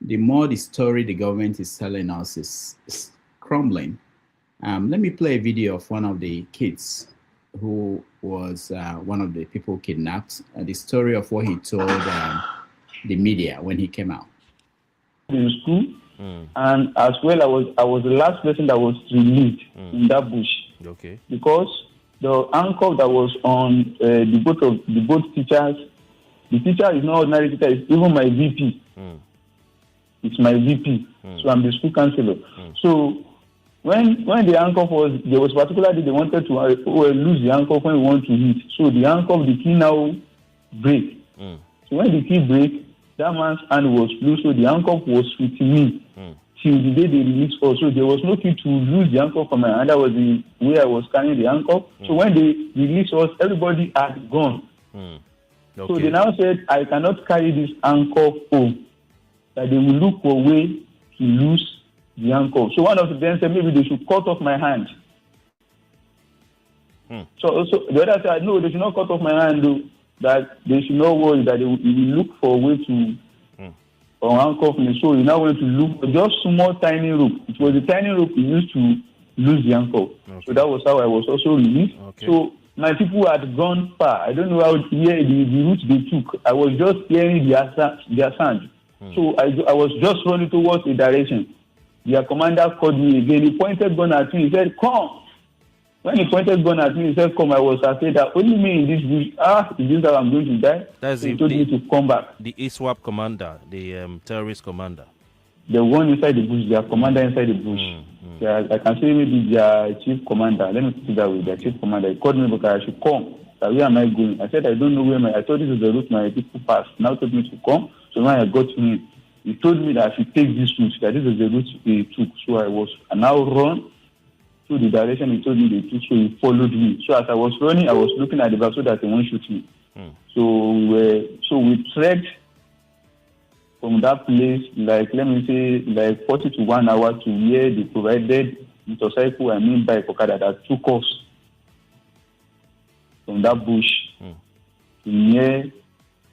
the more the story the government is telling us is crumbling. Let me play a video of one of the kids who was one of the people kidnapped, the story of what he told the media when he came out. In school, and as well, I was the last person that was released in that bush. Okay. Because the anchor that was on the boat teachers, the teacher is not ordinary teacher, it's even my VP. It's my VP. So I'm the school counselor. So when the anchor there was particularly they wanted to lose the anchor when we want to hit. So the anchor, the key now break. So when the key break, that man's hand was loose, so the anchor was with me till the day they released us. So there was no key to lose the anchor from my hand. That was the way I was carrying the anchor. So when they released us, everybody had gone. Okay. So they now said, I cannot carry this anchor home. That they will look for a way to lose the anchor. So one of them said, maybe they should cut off my hand. So the other said, no, they should not cut off my hand, though. that they should not worry, that he will look for a way to handcuff me. So he now went to look for just small tiny rope. It was a tiny rope he used to lose the handcuff. Okay. So that was how I was also released. Okay. So my people had gone far. I don't know where the route they took. I was just hearing their sound. So I was just running towards a direction. Their commander called me again. He pointed gun at me. He said, "Come." When he pointed gun at me, he said, "Come." I was afraid that only me in this bush. Is this how I'm going to die? That's so he told me to come back. The ISWAP commander, the terrorist commander. The one inside the bush, their commander inside the bush. I can say maybe their chief commander. Let me put it that way. Their chief commander. He called me because I should come. So where am I going? I said, I don't know where I thought this is the route my people passed. Now told me to come. So when I got to him, he told me that I should take this route, that this is the route he took. So I now run through the direction he told me they took, so he followed me. So as I was running, I was looking at the back so that he won't shoot me. So we trekked from that place, like 40 to 1 hour to where they provided motorcycle, bike Okada that took us from that bush to near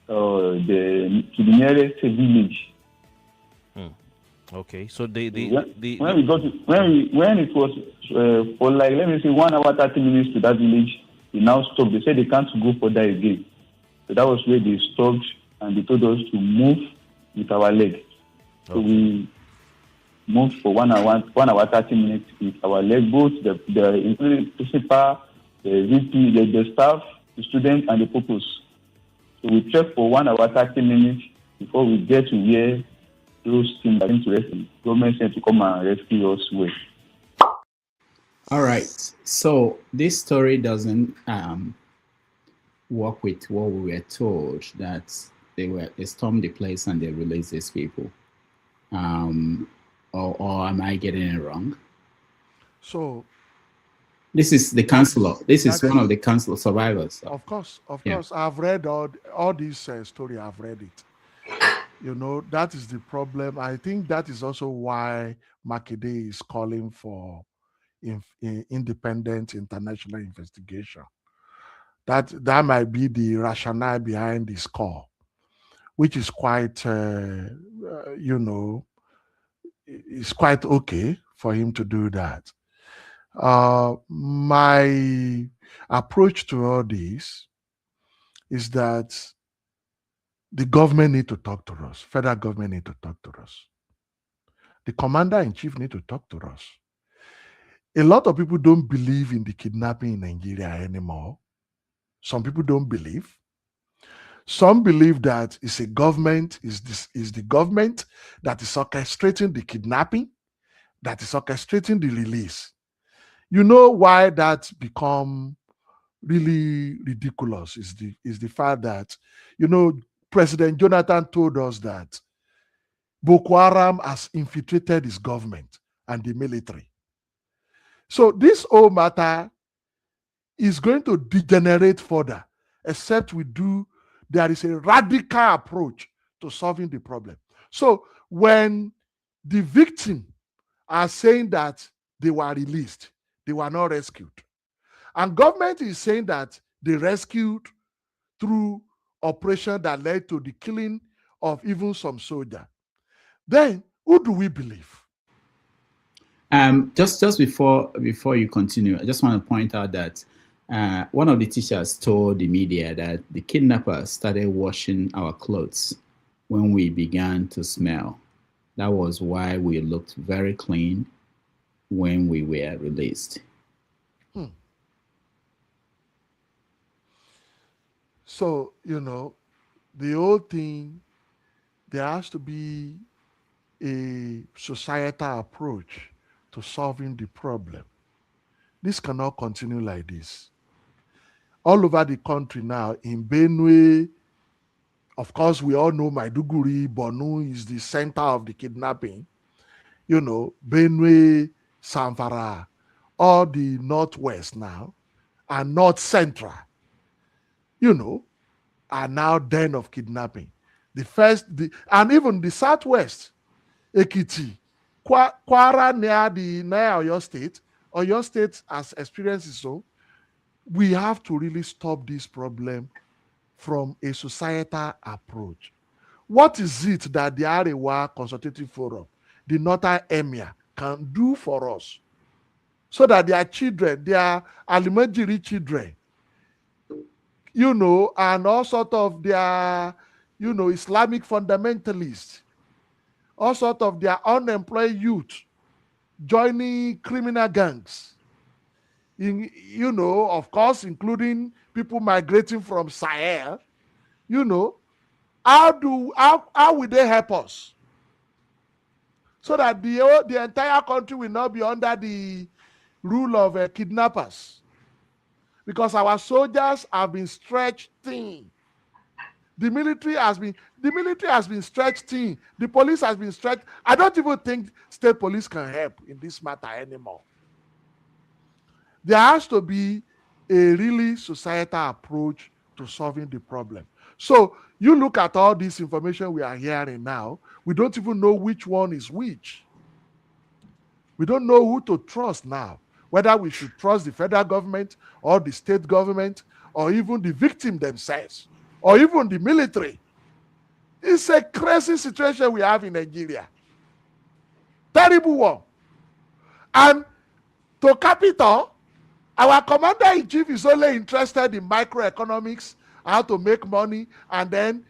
the nearest village. Okay, so when it was for like 1 hour 30 minutes to that village, they now stopped. They said they can't go further again. So that was where they stopped and they told us to move with our leg. Okay. So we moved for 1 hour 30 minutes with our leg, both the principal, the VP, the staff, the students, and the purpose. So we trekked for 1 hour 30 minutes before we get to where those things are going to rescue. Government sent to come and rescue us with. All right. So this story doesn't work with what we were told, that they stormed the place and they released these people. Or am I getting it wrong? So this is the counselor. This is one of the counselor survivors. So. Of course. I've read all these story. I've read it. You know, that is the problem. I think that is also why Makinde is calling for independent international investigation. That might be the rationale behind this call, which is quite, it's quite okay for him to do that. My approach to all this is that the government need to talk to us. Federal government need to talk to us. The commander-in-chief need to talk to us. A lot of people don't believe in the kidnapping in Nigeria anymore. Some people don't believe. Some believe that it's a government, is the government that is orchestrating the kidnapping, that is orchestrating the release. You know why that become really ridiculous is the fact that, President Jonathan told us that Boko Haram has infiltrated his government and the military. So this whole matter is going to degenerate further, except there is a radical approach to solving the problem. So when the victim are saying that they were released, they were not rescued, and government is saying that they rescued through operation that led to the killing of even some soldiers, then who do we believe? Just before you continue, I just want to point out that one of the teachers told the media that the kidnappers started washing our clothes when we began to smell. That was why we looked very clean when we were released. So, the whole thing, there has to be a societal approach to solving the problem. This cannot continue like this. All over the country now, in Benue, of course, we all know Maiduguri, Borno is the center of the kidnapping. Benue, Zamfara, all the northwest now, and north central, are now den of kidnapping. And even the southwest, Ekiti, Kwara near Oyo State. Oyo State has experienced it. So we have to really stop this problem from a societal approach. What is it that the Arewa Consultative Forum, the Northern Emir, can do for us so that their children, their elementary children, and all sort of their, Islamic fundamentalists, all sort of their unemployed youth joining criminal gangs, of course, including people migrating from Sahel, how will they help us so that the entire country will not be under the rule of kidnappers? Because our soldiers have been stretched thin. The military has been stretched thin. The police has been stretched. I don't even think state police can help in this matter anymore. There has to be a really societal approach to solving the problem. So you look at all this information we are hearing now, we don't even know which one is which. We don't know who to trust now, whether we should trust the federal government or the state government or even the victim themselves or even the military. It's a crazy situation we have in Nigeria. Terrible one. And to cap it all, our commander-in-chief is only interested in microeconomics, how to make money, and then,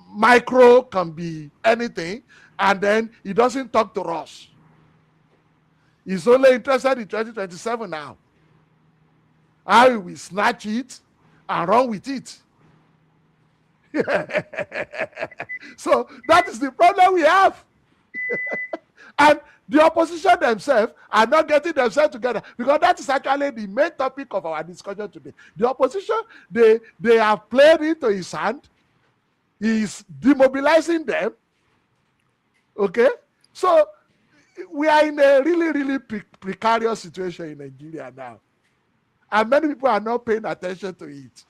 micro can be anything, and then he doesn't talk to us. He's only interested in 2027 now. How we snatch it and run with it. So that is the problem we have. And the opposition themselves are not getting themselves together, because that is actually the main topic of our discussion today. The opposition, they have played into his hand. He is demobilizing them. Okay? So we are in a really, really precarious situation in Nigeria now. And many people are not paying attention to it.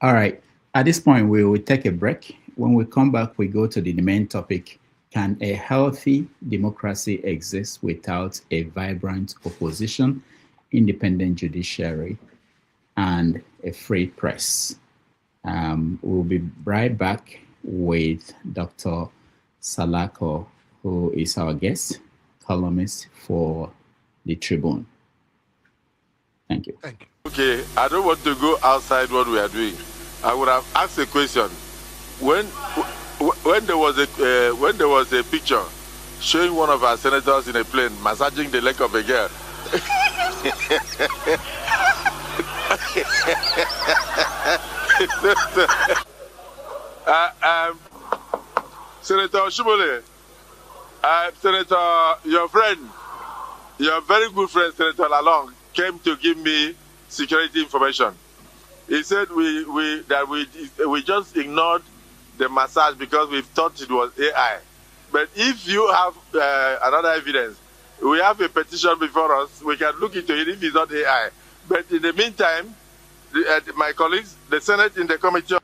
All right. At this point, we will take a break. When we come back, we go to the main topic. Can a healthy democracy exist without a vibrant opposition, independent judiciary, and a free press? We'll be right back with Dr. Salako, who is our guest, columnist for the Tribune. Thank you. Thank you. Okay, I don't want to go outside what we are doing. I would have asked a question. When there was a picture showing one of our senators in a plane massaging the leg of a girl. Senator Shibole, Senator, your very good friend, Senator Lalong, came to give me security information. He said we just ignored the massage because we thought it was AI. But if you have another evidence, we have a petition before us. We can look into it if it's not AI. But in the meantime, my colleagues, the Senate in the committee.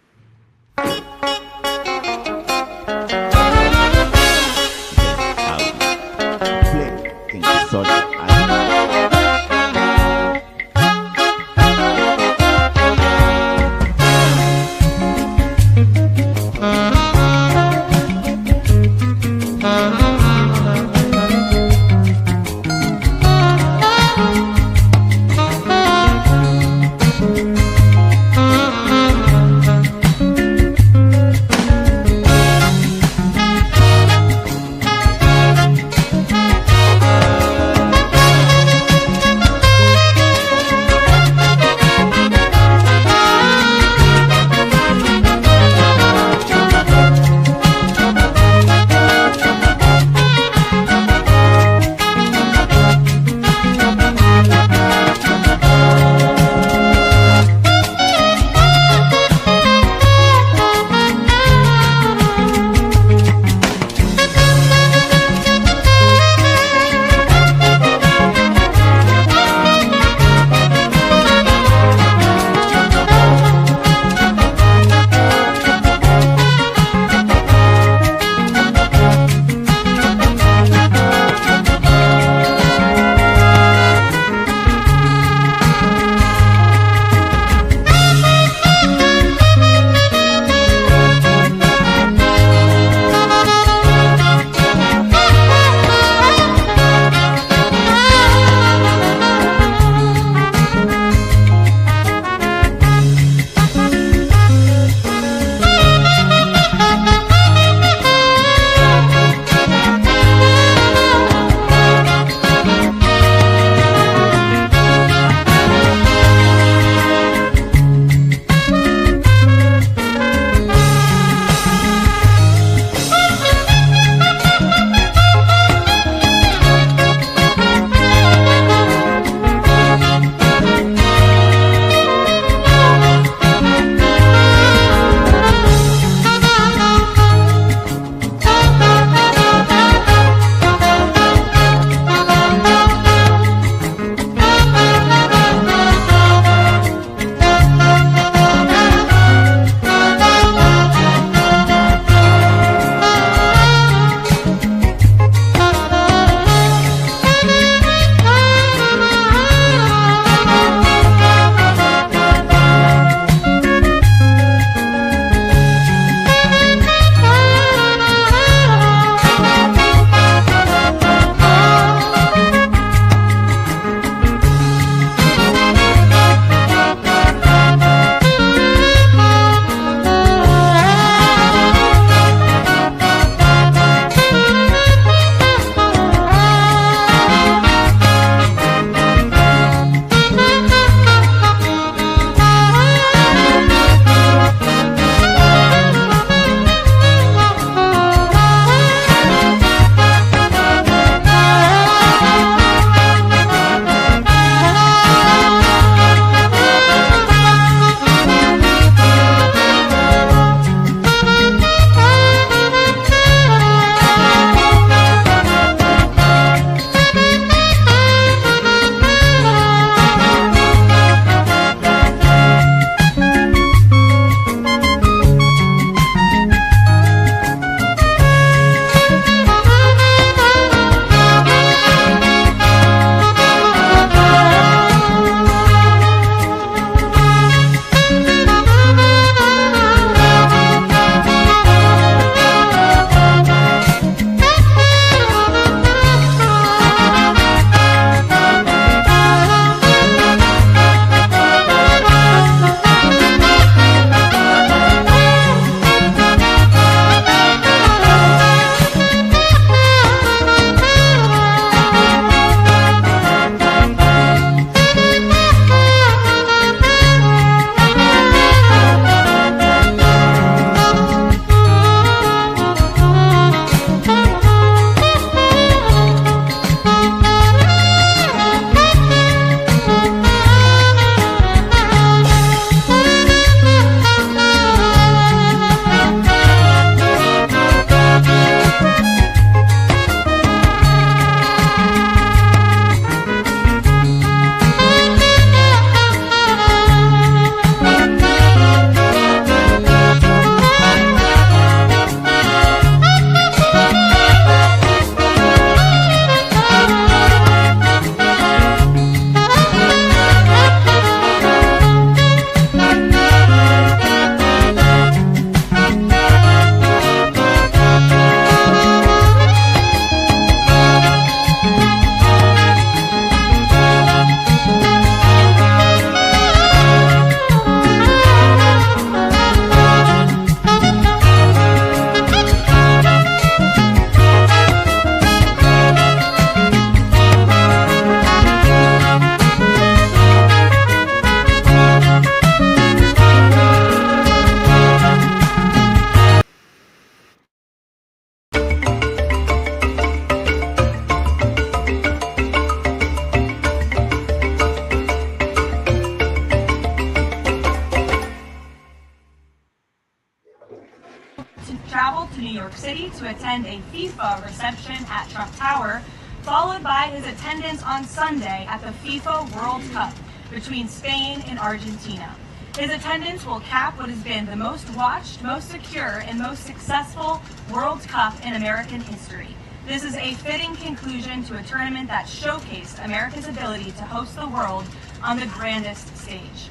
to travel to New York City to attend a FIFA reception at Trump Tower, followed by his attendance on Sunday at the FIFA World Cup between Spain and Argentina. His attendance will cap what has been the most watched, most secure, and most successful World Cup in American history. This is a fitting conclusion to a tournament that showcased America's ability to host the world on the grandest stage.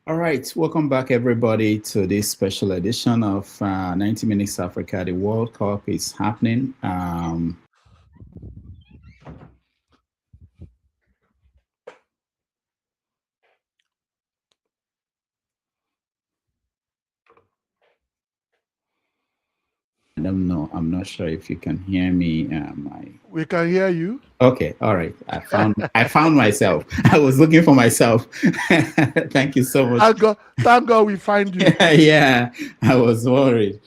All right, welcome back everybody to this special edition of 90 Minutes Africa. The World Cup is happening. I don't know. I'm not sure if you can hear me. We can hear you. Okay, all right. I found myself. I was looking for myself. Thank you so much. Thank God we find you. Yeah, I was worried.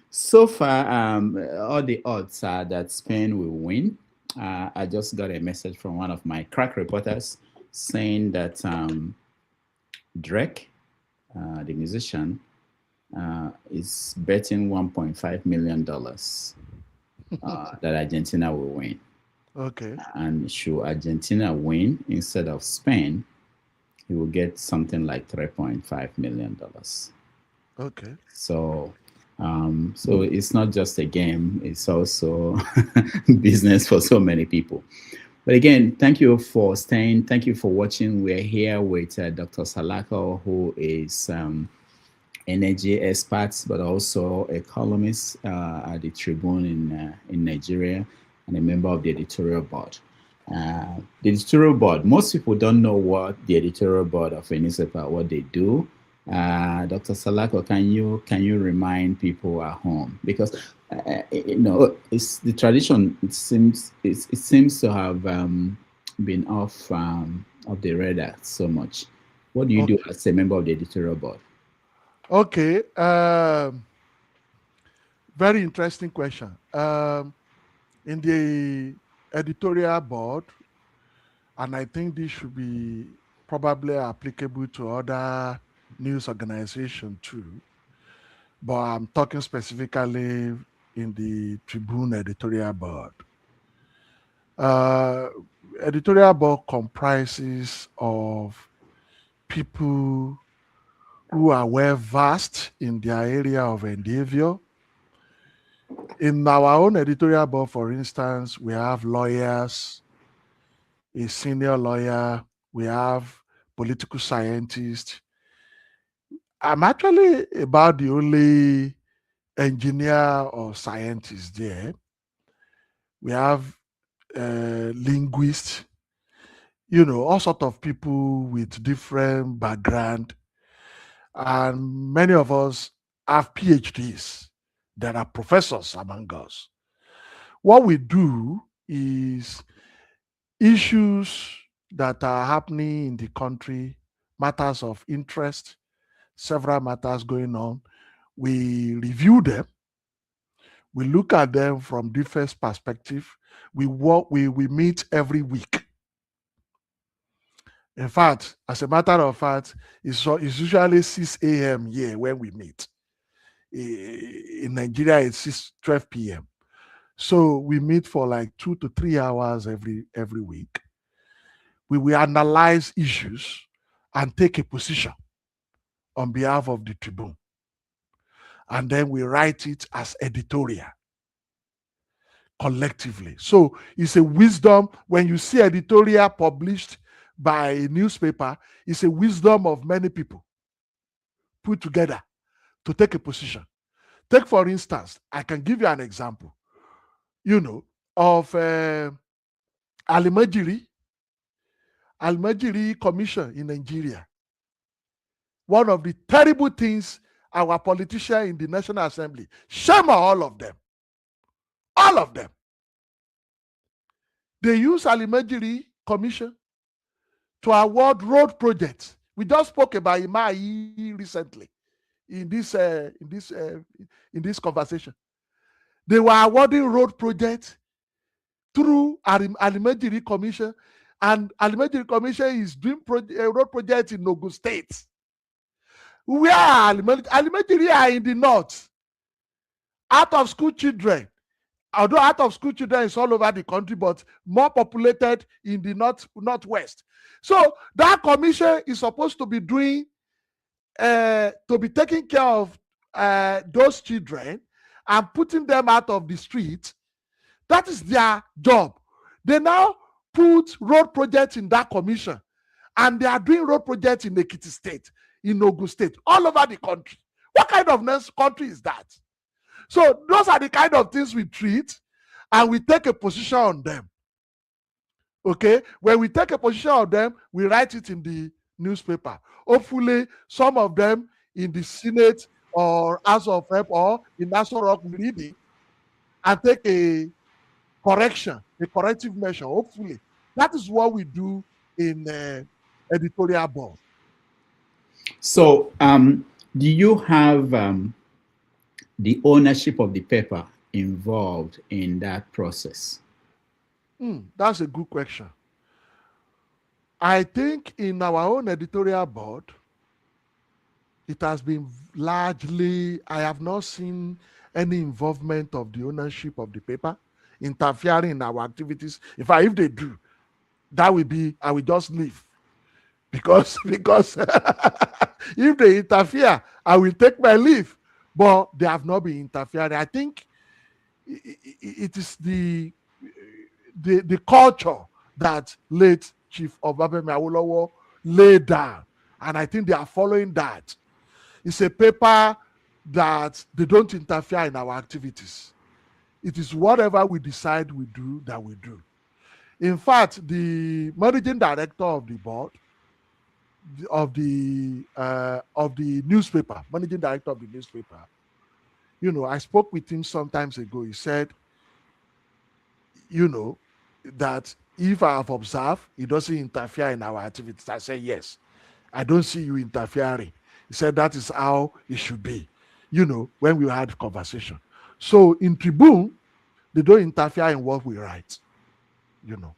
So far, all the odds are that Spain will win. I just got a message from one of my crack reporters saying that Drake, the musician, is betting $1.5 million that Argentina will win. Okay. And should Argentina win instead of Spain, he will get something like $3.5 million. Okay. So it's not just a game; it's also business for so many people. But again, thank you for staying. Thank you for watching. We're here with Dr. Salako, who is energy experts, but also a columnist at the Tribune in Nigeria and a member of the editorial board. The editorial board, most people don't know what the editorial board of a newspaper, what they do. Dr. Salako, can you remind people at home? Because it's the tradition. It seems to have been off the radar so much. What do you do as a member of the editorial board? Okay, very interesting question. In the editorial board, and I think this should be probably applicable to other news organizations too, but I'm talking specifically in the Tribune editorial board. Editorial board comprises of people who are well versed in their area of endeavor. In our own editorial board, for instance, we have lawyers, a senior lawyer, we have political scientists. I'm actually about the only engineer or scientist there. We have linguists, all sorts of people with different background. And many of us have PhDs. There are professors among us. What we do is issues that are happening in the country, matters of interest, several matters going on. We review them. We look at them from different perspectives. We meet every week. In fact, as a matter of fact, it's usually 6 a.m. here when we meet. In Nigeria, it's 12 p.m. So we meet for like 2 to 3 hours every week. We will analyze issues and take a position on behalf of the Tribune. And then we write it as editorial collectively. So it's a wisdom. When you see editorial published by a newspaper, it's a wisdom of many people put together to take a position. Take, for instance, I can give you an example, of Al-Majiri Commission in Nigeria. One of the terrible things our politicians in the National Assembly, shame on all of them. All of them. They use Al-Majiri Commission to award road projects. We just spoke about Imai recently in this conversation. They were awarding road projects through Al-Majiri Commission, and Al-Majiri Commission is doing road projects in Ogun State. Where are elementary are in the north. Out of school children, although out of school children is all over the country, but more populated in the northwest. So that commission is supposed to be doing, to be taking care of those children and putting them out of the street. That is their job. They now put road projects in that commission, and they are doing road projects in Ekiti State, in Ogun State, all over the country. What kind of country is that? So those are the kind of things we treat, and we take a position on them. Okay? When we take a position on them, we write it in the newspaper. Hopefully, some of them in the Senate or House of Rep or in National Rock will read it and take a correction, a corrective measure, hopefully. That is what we do in editorial board. So, do you have the ownership of the paper involved in that process? That's a good question. I think in our own editorial board, it has been largely, I have not seen any involvement of the ownership of the paper interfering in our activities. In fact, if they do, that will be, I will just leave. Because if they interfere, I will take my leave. But they have not been interfering. I think it is the culture that late Chief Obafemi Awolowo laid down. And I think they are following that. It's a paper that they don't interfere in our activities. It is whatever we decide we do that we do. In fact, the managing director of the board, of the newspaper, managing director of the newspaper, you know, I spoke with him some times ago. He said, you know, that if I have observed, he doesn't interfere in our activities. I said, yes, I don't see you interfering. He said, that is how it should be, you know, when we had conversation. So in Tribune, they don't interfere in what we write, you know.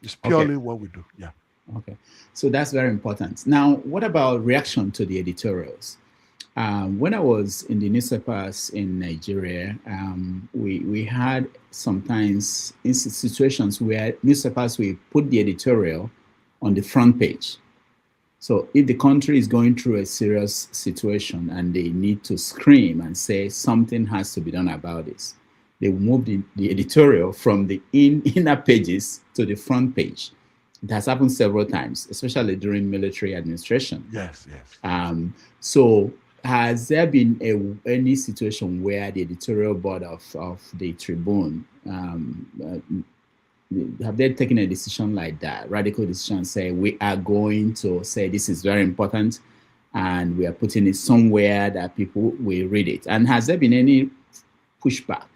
It's purely what we do, yeah. Okay, so that's very important. Now, what about reaction to the editorials? When I was in the newspapers in Nigeria, we had sometimes in situations where newspapers will put the editorial on the front page. So if the country is going through a serious situation and they need to scream and say something has to be done about this, they will move the editorial from the inner pages to the front page. It has happened several times, especially during military administration. Yes, yes. So has there been any situation where the editorial board of the Tribune, have they taken a decision like that, radical decision, say we are going to say this is very important and we are putting it somewhere that people will read it? And has there been any pushback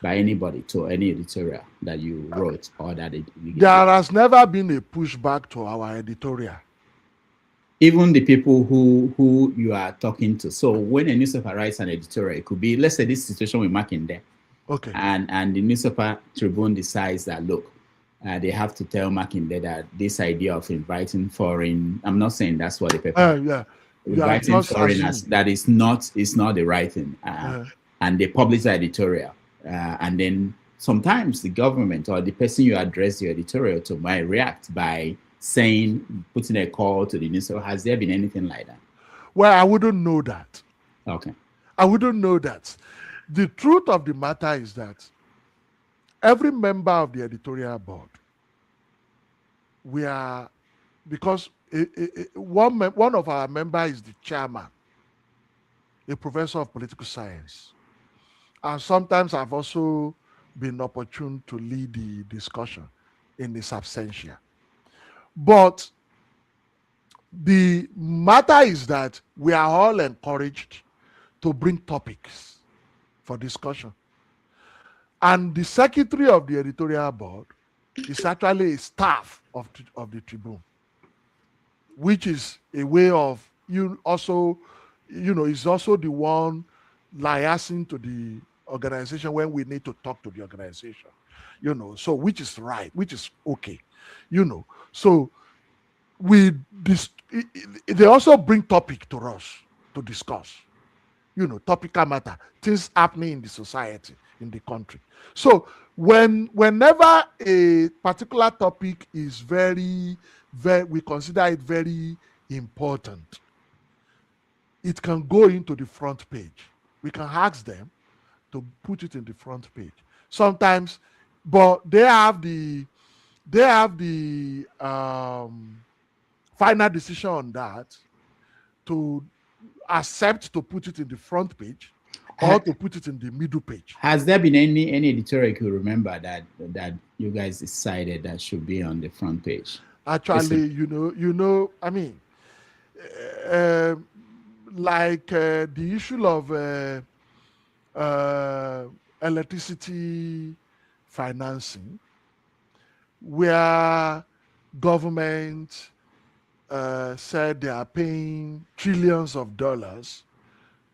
by anybody to any editorial that you wrote or that there has never been a pushback to our editorial? Even the people who you are talking to. So when a newspaper writes an editorial, it could be, let's say this situation with Makinde. Okay. And the newspaper Tribune decides that, look, they have to tell Makinde that this idea of inviting foreign, I'm not saying that's what the paper, inviting foreigners, that is not the right thing. And they publish the editorial. And then sometimes the government or the person you address your editorial to might react by saying, putting a call to the newspaper. Has there been anything like that? Well, I wouldn't know that. Okay. I wouldn't know that. The truth of the matter is that every member of the editorial board, we are, because one of our members is the chairman, a professor of political science. And sometimes I've also been opportune to lead the discussion in his absentia. But the matter is that we are all encouraged to bring topics for discussion. And the secretary of the editorial board is actually a staff of the Tribune, which is a way of, is also the one liaising to the organization when we need to talk to the organization, so which is right, which is okay, so they also bring topic to us, to discuss. Topical matter, things happening in the society, in the country. So whenever a particular topic is very, we consider it very important, it can go into the front page. We can ask them to put it in the front page. Sometimes, but they have the final decision on that, to accept to put it in the front page or to put it in the middle page. Has there been any editorial you remember that you guys decided that should be on the front page? Actually, I mean, like the issue of electricity financing, where government said they are paying trillions of dollars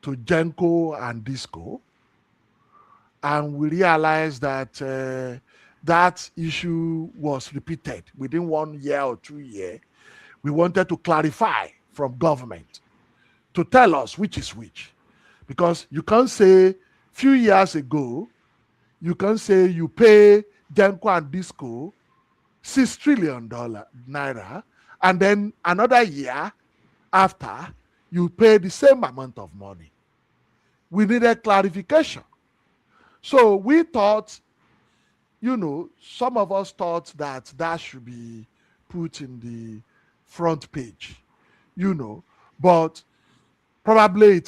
to Genco and Disco, and we realized that that issue was repeated within 1 year or 2 years. We wanted to clarify from government to tell us which is which, because you can't say few years ago, you can say you pay Genco and Disco $6 trillion naira, and then another year after, you pay the same amount of money. We needed clarification. So we thought, some of us thought that should be put in the front page, but probably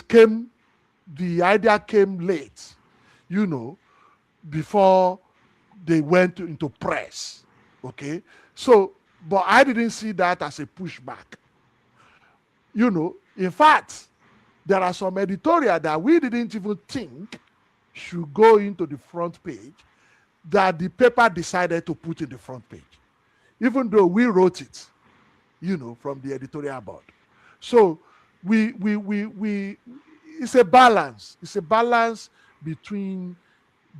the idea came late, before they went into press. Okay, so, but I didn't see that as a pushback. In fact, there are some editorial that we didn't even think should go into the front page, that the paper decided to put in the front page, even though we wrote it, from the editorial board. So it's a balance. It's a balance between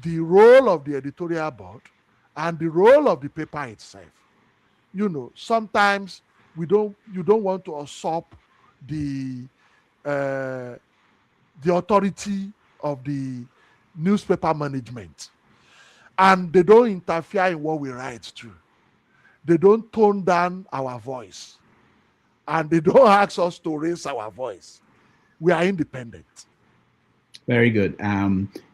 the role of the editorial board and the role of the paper itself. Sometimes you don't want to usurp the authority of the newspaper management, and they don't interfere in what we write too. They don't tone down our voice, and they don't ask us to raise our voice. We are independent. Very good.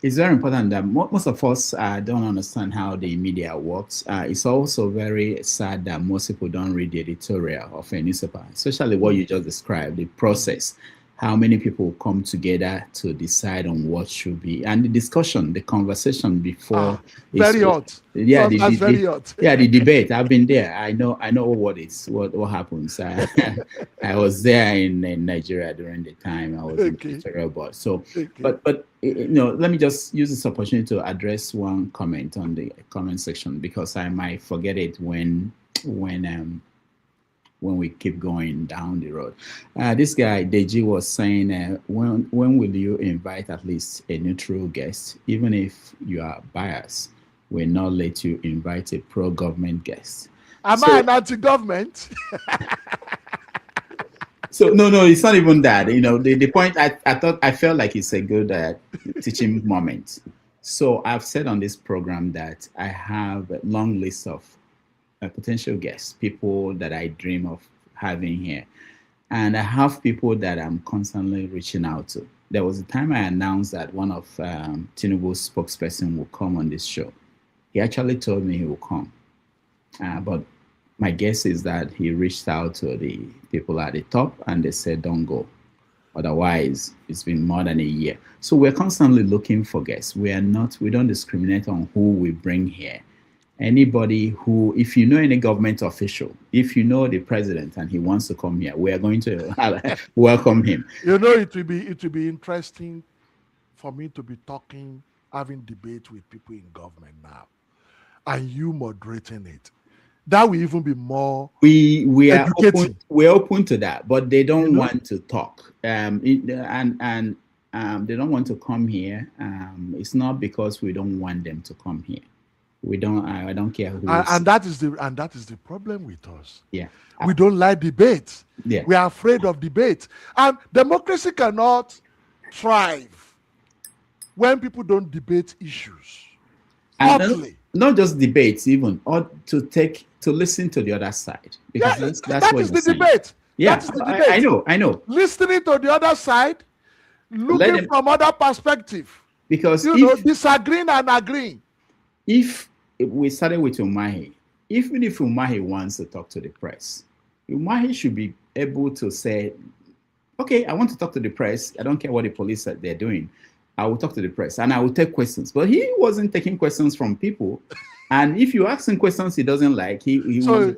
It's very important that most of us don't understand how the media works. It's also very sad that most people don't read the editorial of a newspaper, especially what you just described, the process, how many people come together to decide on what should be, and the discussion, the conversation before. Very hot. Yeah, very hot. Yeah, the debate. I've been there. I know what happens. I was there in Nigeria during the time I was in the editorial board. So, but let me just use this opportunity to address one comment on the comment section, because I might forget it when we keep going down the road. This guy, Deji, was saying, when will you invite at least a neutral guest? Even if you are biased, we'll not let you invite a pro-government guest. Am I an anti-government? So, no, it's not even that. The point, I felt like it's a good teaching moment. So I've said on this program that I have a long list of potential guests, people that I dream of having here. And I have people that I'm constantly reaching out to. There was a time I announced that one of Tinubu's spokesperson will come on this show. He actually told me he will come. But my guess is that he reached out to the people at the top and they said, don't go. Otherwise, it's been more than a year. So we're constantly looking for guests. We don't discriminate on who we bring here. Anybody who, if you know any government official, if you know the president and he wants to come here, we are going to welcome him. It will be interesting for me to be having debate with people in government now, and you moderating it. That will even be more. We are we're open to that, but they don't want to talk. And they don't want to come here. It's not because we don't want them to come here. We don't. I don't care who. And that is the problem with us. Yeah. We don't like debate. Yeah. We are afraid of debate. And democracy cannot thrive when people don't debate issues. And not just debates, even, or to listen to the other side. Because that's what is the saying. debate. Yeah, that is the debate. I know. Listening to the other side, looking from other perspective. Because disagreeing and agreeing. If we started with Umahi, even if Umahi wants to talk to the press, Umahi should be able to say, okay, I want to talk to the press. I don't care what the police said they're doing. I will talk to the press and I will take questions. But he wasn't taking questions from people. And if you ask him questions he doesn't like, he will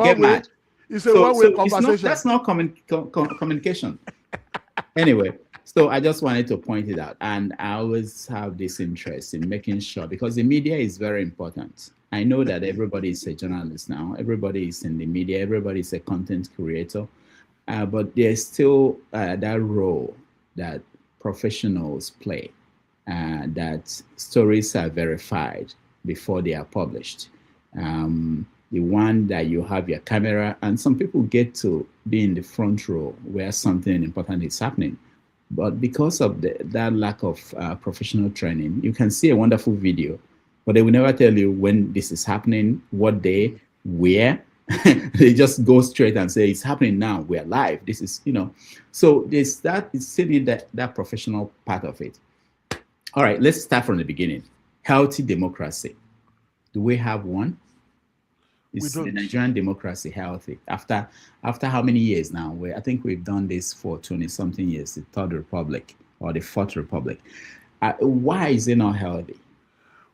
get mad. It's a one-way conversation. That's not communication. Anyway, so I just wanted to point it out. And I always have this interest in making sure, because the media is very important. I know that everybody is a journalist now. Everybody is in the media. Everybody is a content creator. But there's still that role that professionals play, that stories are verified before they are published. The one that you have your camera, and some people get to be in the front row where something important is happening. But because of that lack of professional training, you can see a wonderful video, but they will never tell you when this is happening, what day, where. They just go straight and say, it's happening now, we're live. This is, so there's that, it's still that professional part of it. All right, let's start from the beginning. Healthy democracy. Do we have one? Is the Nigerian democracy healthy? After how many years now? I think we've done this for 20-something years, the Third Republic or the Fourth Republic. Why is it not healthy?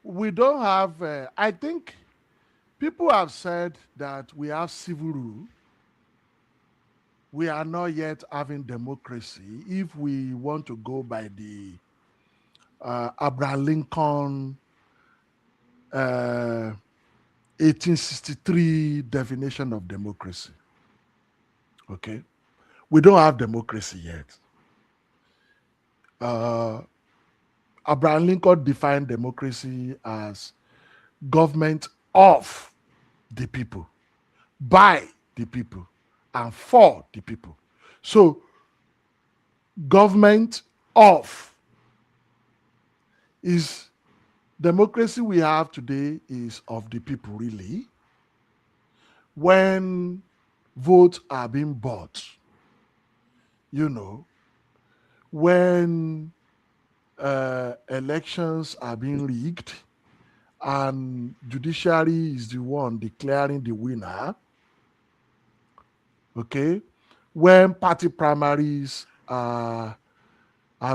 We don't have, I think people have said that we have civil rule. We are not yet having democracy if we want to go by the Abraham Lincoln 1863 definition of democracy. Okay? We don't have democracy yet. Abraham Lincoln defined democracy as government of the people, by the people, and for the people. So, government of is democracy we have today is of the people, really. When votes are being bought, when elections are being rigged, and judiciary is the one declaring the winner, okay, when party primaries are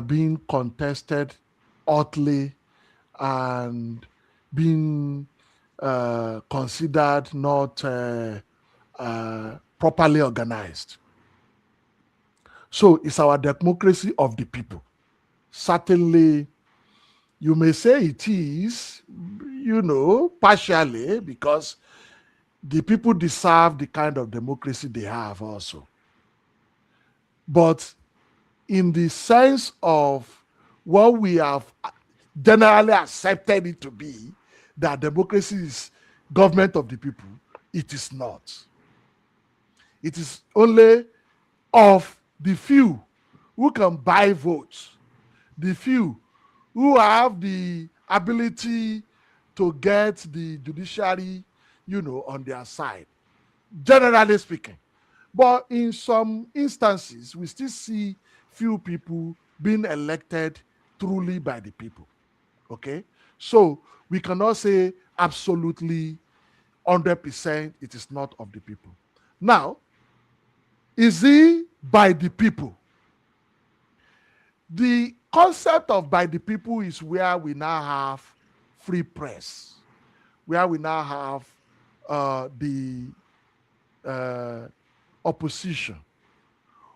being contested hotly and being considered not properly organized. So it's our democracy of the people. Certainly, you may say it is, partially, because the people deserve the kind of democracy they have also. But in the sense of what we have generally accepted it to be, that democracy is government of the people, it is not. It is only of the few who can buy votes, the few who have the ability to get the judiciary, on their side, generally speaking. But in some instances, we still see few people being elected truly by the people. Okay? So we cannot say absolutely 100% it is not of the people. Now, is it by the people? The concept of by the people is where we now have free press, where we now have the opposition,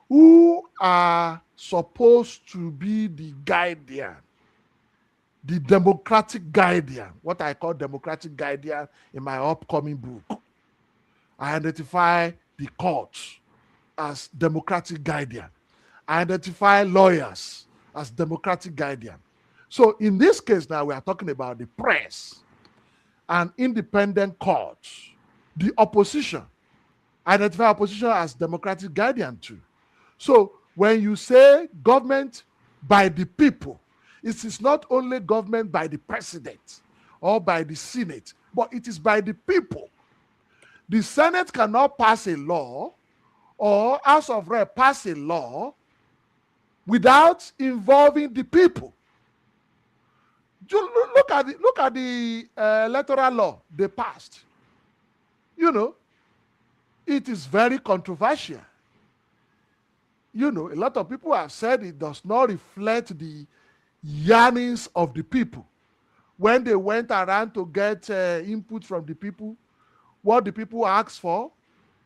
who are supposed to be the guardian, the democratic guardian, what I call democratic guardian in my upcoming book. I identify the courts as democratic guardian. I identify lawyers as democratic guardian. So in this case now, we are talking about the press. and independent courts. The opposition, identify opposition as democratic guardian too. So when you say government by the people, it is not only government by the president or by the Senate, but it is by the people. The Senate cannot pass a law or House of Rep pass a law without involving the people. Look at the electoral law they passed. You know, it is very controversial. You know, a lot of people have said it does not reflect the yearnings of the people. When they went around to get input from the people, what the people asked for,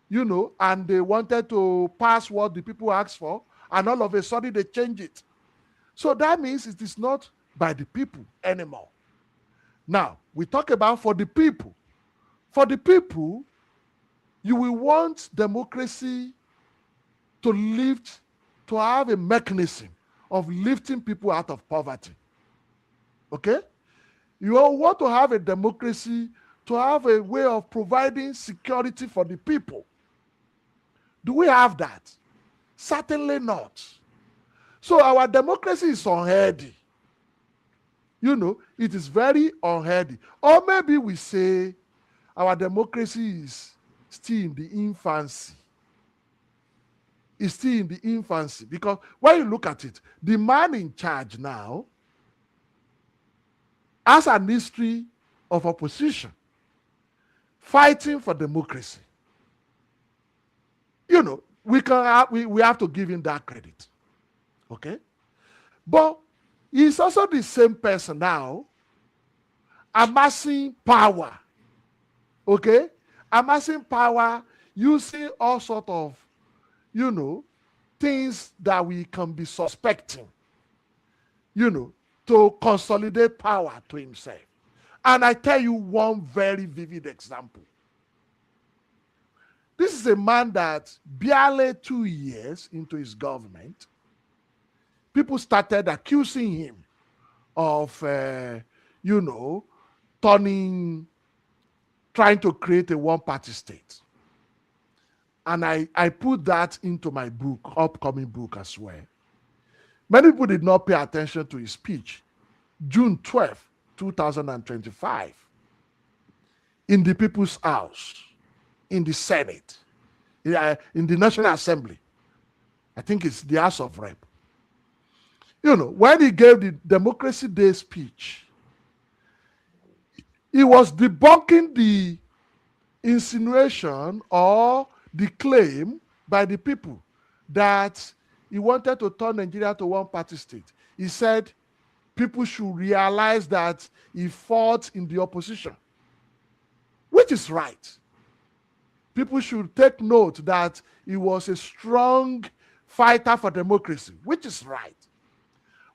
you know, and they wanted to pass what the people asked for, and all of a sudden they change it. So that means it is not by the people anymore. Now, we talk about for the people. For the people, you will want democracy to lift, to have a mechanism of lifting people out of poverty. Okay? You want to have a democracy to have a way of providing security for the people. Do we have that? Certainly not. So our democracy is unhealthy. You know, it is very unhealthy. Or maybe we say our democracy is still in the infancy. It's still in the infancy, because when you look at it, the man in charge now has an history of opposition, fighting for democracy. You know, we have to give him that credit. Okay? But he's also the same person now amassing power. Okay? Amassing power using all sort of, you know, things that we can be suspecting, you know, to consolidate power to himself. And I tell you one very vivid example. This is a man that barely 2 years into his government, people started accusing him of, you know, trying to create a one-party state. And I put that into my book, upcoming book as well. Many people did not pay attention to his speech, June 12, 2025, in the People's House, in the Senate, in the National Assembly. I think it's the House of Rep. You know, when he gave the Democracy Day speech, he was debunking the insinuation or the claim by the people that he wanted to turn Nigeria to one-party state. He said people should realize that he fought in the opposition, which is right. People should take note that he was a strong fighter for democracy, which is right.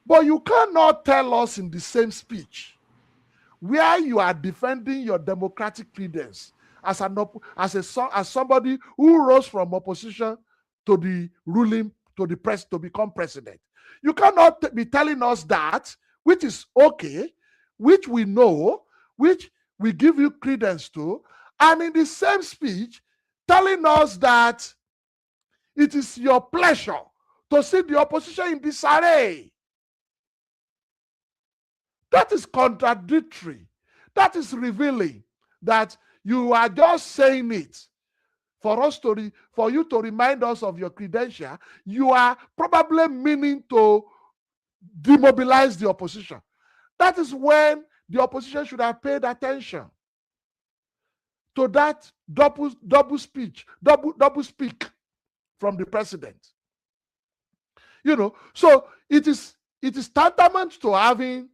But you cannot tell us in the same speech where you are defending your democratic credence as somebody who rose from opposition to the ruling, to become president. You cannot be telling us that, which is okay, which we know, which we give you credence to, and in the same speech, telling us that it is your pleasure to see the opposition in disarray. That is contradictory. That is revealing that you are just saying it for you to remind us of your credential. You are probably meaning to demobilize the opposition. That is when the opposition should have paid attention to that double speak from the president. You know, so it is tantamount to having,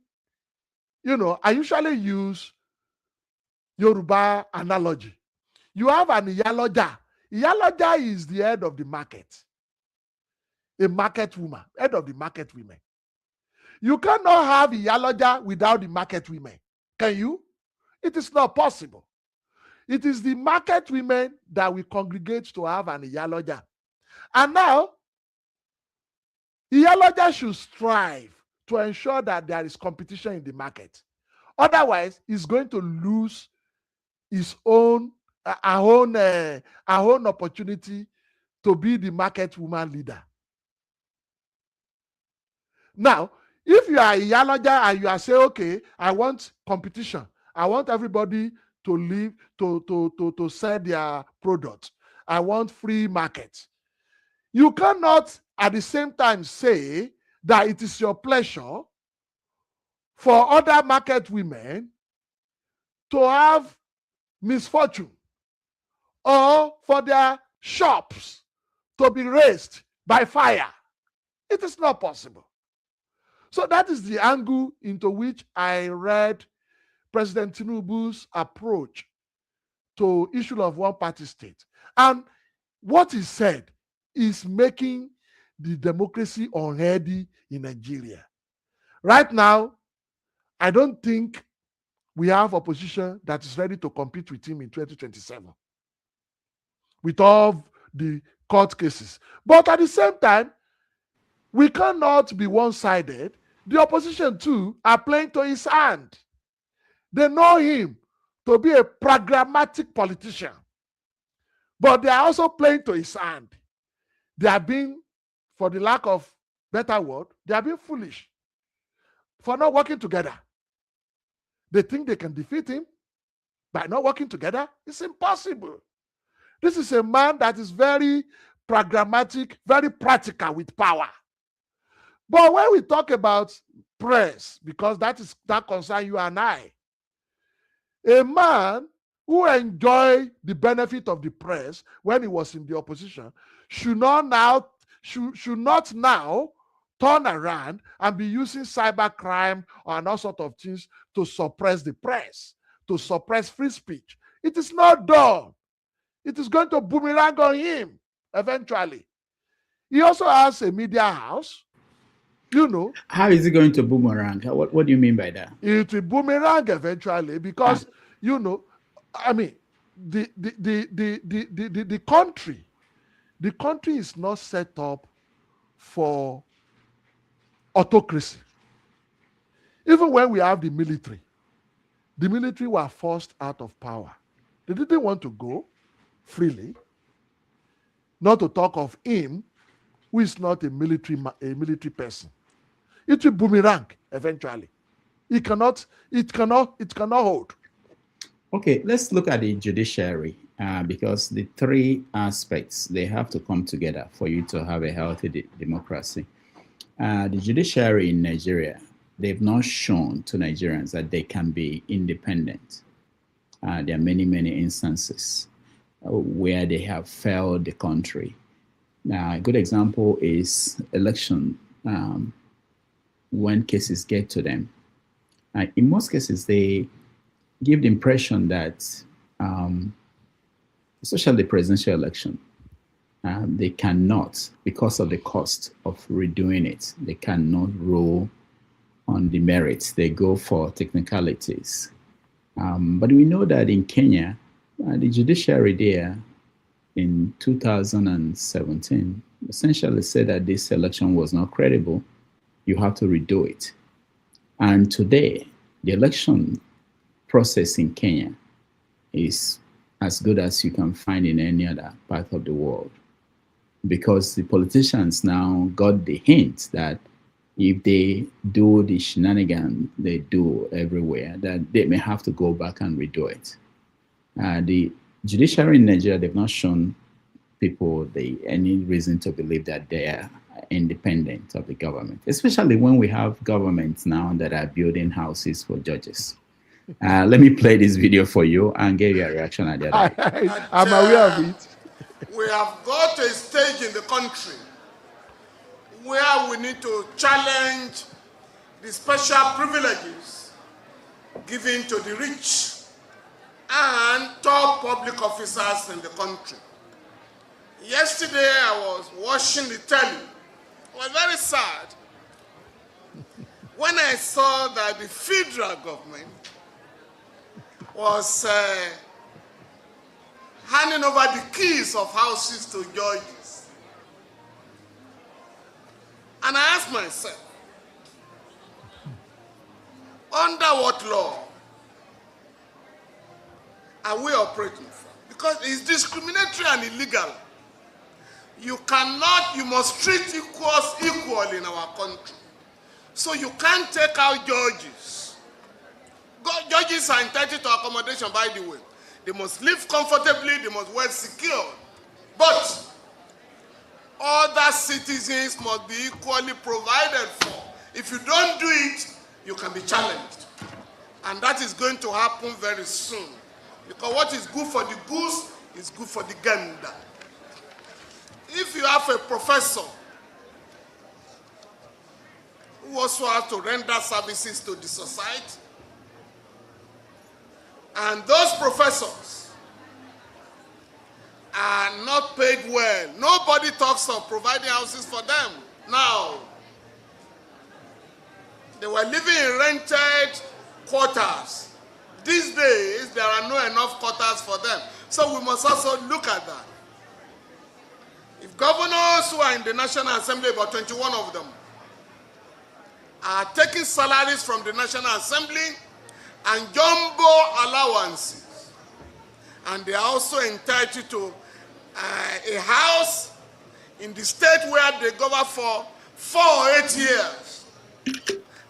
you know, I usually use Yoruba analogy. You have an Iyaloja. Iyaloja is the head of the market. A market woman, head of the market women. You cannot have Iyaloja without the market women. Can you? It is not possible. It is the market women that we congregate to have an Iyaloja. And now, Iyaloja should strive to ensure that there is competition in the market. Otherwise, he's going to lose her own opportunity to be the market woman leader. Now, if you are a Iyaloja and you are saying, okay, I want competition, I want everybody to live, to sell their product, I want free market. You cannot at the same time say that it is your pleasure for other market women to have misfortune or for their shops to be razed by fire. It is not possible. So that is the angle into which I read President Tinubu's approach to issue of one-party state. And what he said is making the democracy unhealthy in Nigeria. Right now, I don't think we have opposition that is ready to compete with him in 2027 with all the court cases. But at the same time, we cannot be one-sided. The opposition too are playing to his hand. They know him to be a pragmatic politician, but they are also playing to his hand. They are being, for the lack of better word, they are being foolish for not working together. They think they can defeat him by not working together. It's impossible. This is a man that is very pragmatic, very practical with power. But when we talk about press, because that concerns you and I, a man who enjoyed the benefit of the press when he was in the opposition should not now turn around and be using cybercrime and all sorts of things to suppress the press, to suppress free speech. It is not done. It is going to boomerang on him eventually. He also has a media house. You know. How is it going to boomerang? What do you mean by that? It will boomerang eventually because, you know, I mean, the country is not set up for autocracy. Even when we have the military were forced out of power. They didn't want to go freely. Not to talk of him, who is not a military person. It will boomerang eventually. It cannot hold. Okay, let's look at the judiciary because the three aspects, they have to come together for you to have a healthy democracy. The judiciary in Nigeria, they've not shown to Nigerians that they can be independent. There are many, many instances where they have failed the country. Now, a good example is election. When cases get to them, in most cases, they give the impression that, especially the presidential election, they cannot, because of the cost of redoing it, they cannot rule on the merits. They go for technicalities. But we know that in Kenya, the judiciary there in 2017 essentially said that this election was not credible. You have to redo it. And today, the election process in Kenya is as good as you can find in any other part of the world, because the politicians now got the hint that if they do the shenanigans they do everywhere, that they may have to go back and redo it. The judiciary in Nigeria, they've not shown people any reason to believe that they are independent of the government, especially when we have governments now that are building houses for judges. Let me play this video for you and give you a reaction at the other. I'm aware of it. We have got to a stage in the country where we need to challenge the special privileges given to the rich and top public officers in the country. Yesterday, I was watching the telly. I was very sad when I saw that the federal government was handing over the keys of houses to judges. And I asked myself, under what law are we operating from? Because it's discriminatory and illegal. You must treat equals equal in our country. So you can't take out judges. Judges are entitled to accommodation, by the way. They must live comfortably, they must well secured. But other citizens must be equally provided for. If you don't do it, you can be challenged. And that is going to happen very soon. Because what is good for the goose is good for the gander. If you have a professor who also has to render services to the society, and those professors are not paid well, nobody talks of providing houses for them. Now, they were living in rented quarters. These days, there are not enough quarters for them. So we must also look at that. If governors who are in the National Assembly, about 21 of them, are taking salaries from the National Assembly and jumbo allowances, and they are also entitled to a house in the state where they govern for 4 or 8 years,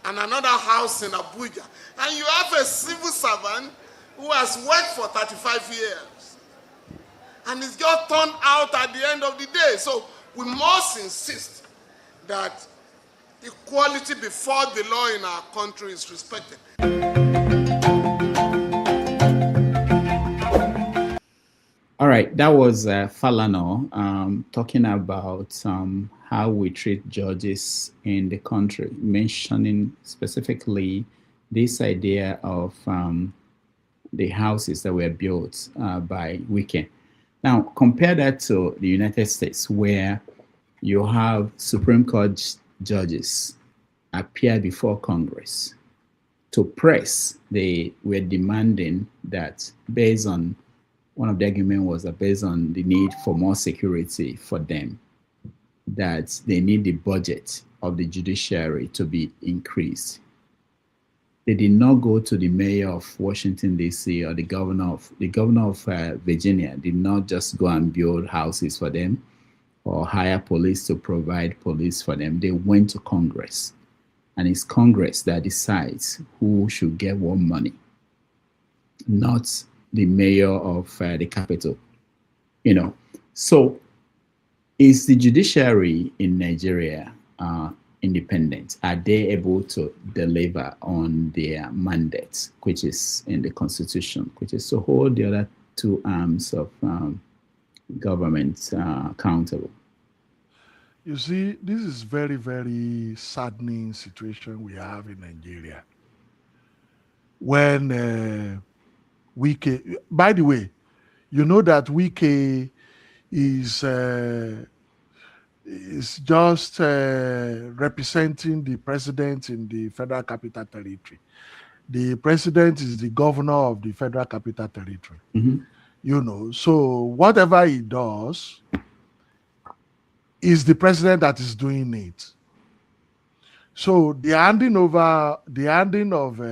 and another house in Abuja, and you have a civil servant who has worked for 35 years, and it's just turned out at the end of the day. So we must insist that equality before the law in our country is respected. All right, that was Falano talking about how we treat judges in the country, mentioning specifically this idea of the houses that were built by Wike. Now, compare that to the United States, where you have Supreme Court judges appear before Congress to press. They were demanding that, based on one of the arguments was that based on the need for more security for them, that they need the budget of the judiciary to be increased. They did not go to the mayor of Washington, D.C. or the governor of Virginia did not just go and build houses for them or hire police to provide police for them. They went to Congress, and it's Congress that decides who should get what money, not the mayor of the capital. So is the judiciary in Nigeria independent? Are they able to deliver on their mandate, which is in the Constitution, which is to hold the other two arms of government accountable? You see, this is very, very saddening situation we have in Nigeria. When Wike, by the way, you know that Wike is just representing the president in the Federal Capital Territory. The president is the governor of the Federal Capital Territory. Mm-hmm. So whatever he does is the president that is doing it. So the handing of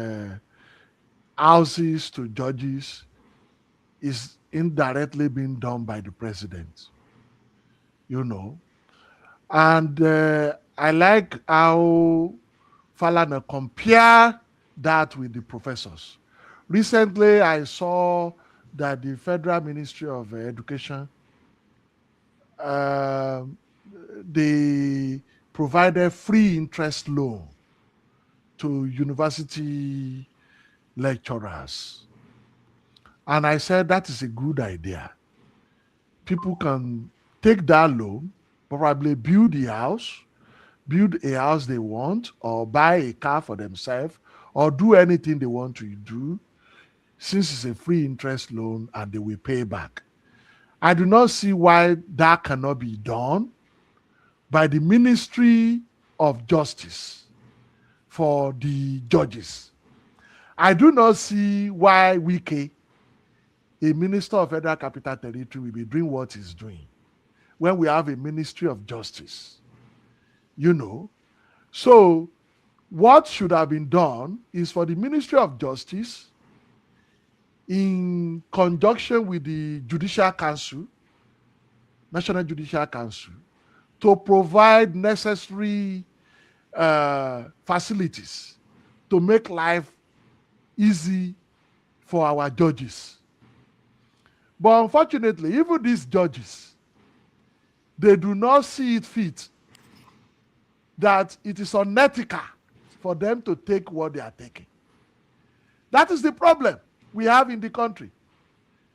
houses to judges is indirectly being done by the president. And I like how Falana compare that with the professors. Recently, I saw that the Federal Ministry of Education, they provided free interest loan to university lecturers. And I said, that is a good idea. People can take that loan, probably build a house they want, or buy a car for themselves, or do anything they want to do, since it's a free interest loan and they will pay back. I do not see why that cannot be done by the Ministry of Justice for the judges. I do not see why Wike, a minister of Federal Capital Territory, will be doing what he's doing when we have a Ministry of Justice. So what should have been done is for the Ministry of Justice, in conjunction with the Judicial Council, National Judicial Council, to provide necessary facilities to make life easy for our judges. But unfortunately, even these judges, they do not see it fit that it is unethical for them to take what they are taking. That is the problem we have in the country.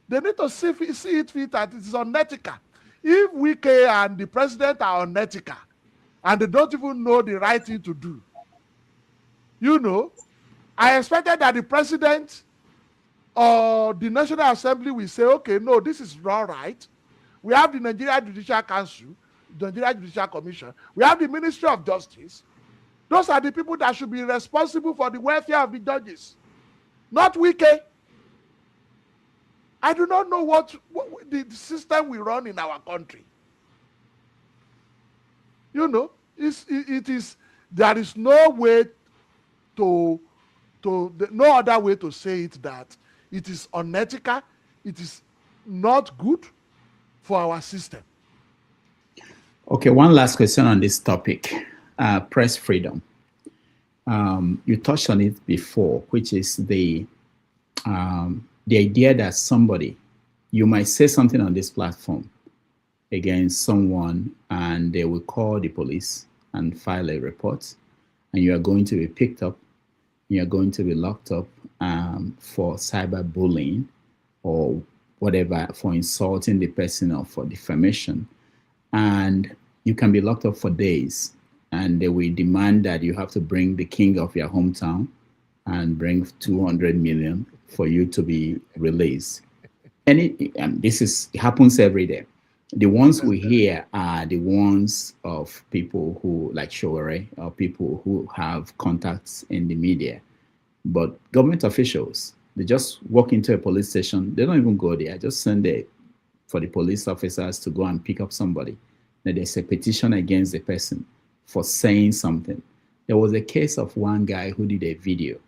They need to see it fit that it is unethical. If Wike and the president are unethical and they don't even know the right thing to do, you know, I expected that the president or the National Assembly will say, okay, no, this is not right. We have the Nigerian Judicial Council, the Nigerian Judicial Commission. We have the Ministry of Justice. Those are the people that should be responsible for the welfare of the judges, not Wike. I do not know what the system we run in our country. You know, there is no way no other way to say it that it is unethical, it is not good for our system. Okay, one last question on this topic, press freedom. You touched on it before, which is the idea that you might say something on this platform against someone and they will call the police and file a report, and you are going to be picked up, you are going to be locked up for cyberbullying or whatever, for insulting the person or for defamation. And you can be locked up for days, and they will demand that you have to bring the king of your hometown and bring 200 million for you to be released. And it happens every day. The ones we hear are the ones of people who, like Showere, or people who have contacts in the media. But government officials, they just walk into a police station. They don't even go there. Just send for the police officers to go and pick up somebody. Then there's a petition against the person for saying something. There was a case of one guy who did a video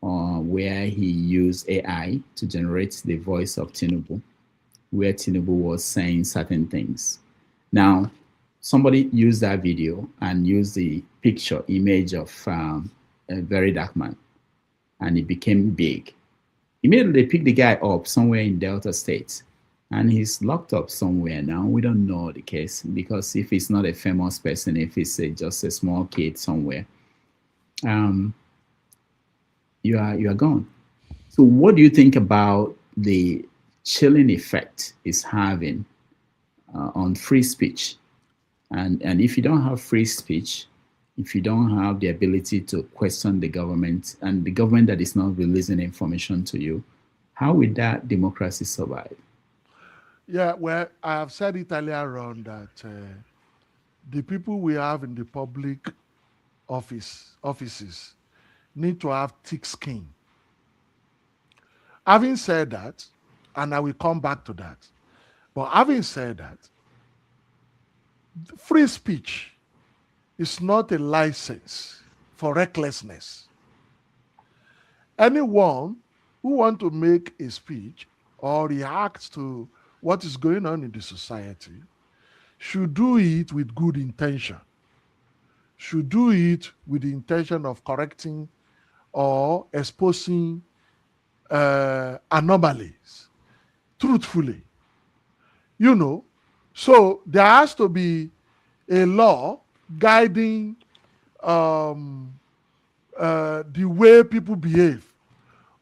where he used AI to generate the voice of Tinubu, where Tinubu was saying certain things. Now, somebody used that video and used the image of a very dark man, and it became big. Immediately, they picked the guy up somewhere in Delta State, and he's locked up somewhere now. We don't know the case, because if it's not a famous person, if it's just a small kid somewhere, you are gone. So what do you think about the chilling effect it's having on free speech? And if you don't have free speech, if you don't have the ability to question the government, and the government that is not releasing information to you, how will that democracy survive? Yeah, well, I have said it earlier on that the people we have in the public offices need to have thick skin. Having said that, and I will come back to that, but having said that, free speech is not a license for recklessness. Anyone who wants to make a speech or react to what is going on in the society should do it with good intention, should do it with the intention of correcting or exposing anomalies truthfully. You know, so there has to be a law guiding the way people behave.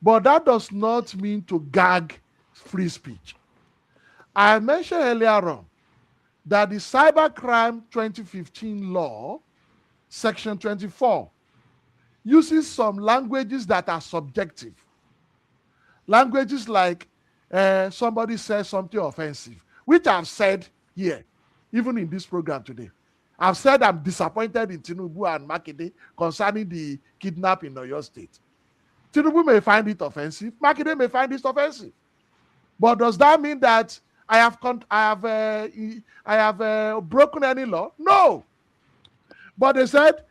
But that does not mean to gag free speech. I mentioned earlier on that the Cybercrime 2015 law, section 24, uses some languages that are subjective. Languages like somebody says something offensive, which I've said here, even in this program today. I've said I'm disappointed in Tinubu and Makinde concerning the kidnapping in Oyo State. Tinubu may find it offensive, Makinde may find it offensive. But does that mean that I have broken any law? No. But they said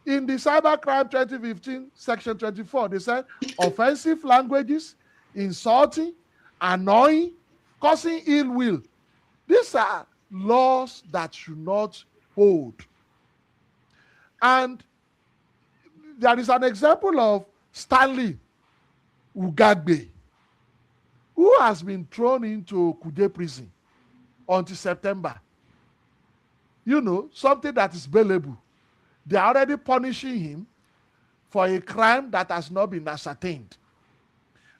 in the Cybercrime 2015, section 24, they said offensive languages, insulting, annoying, causing ill will. These are laws that should not hold. And there is an example of Stanley Ugagbe, who has been thrown into Kuje prison until September. You know, something that is bailable. They are already punishing him for a crime that has not been ascertained.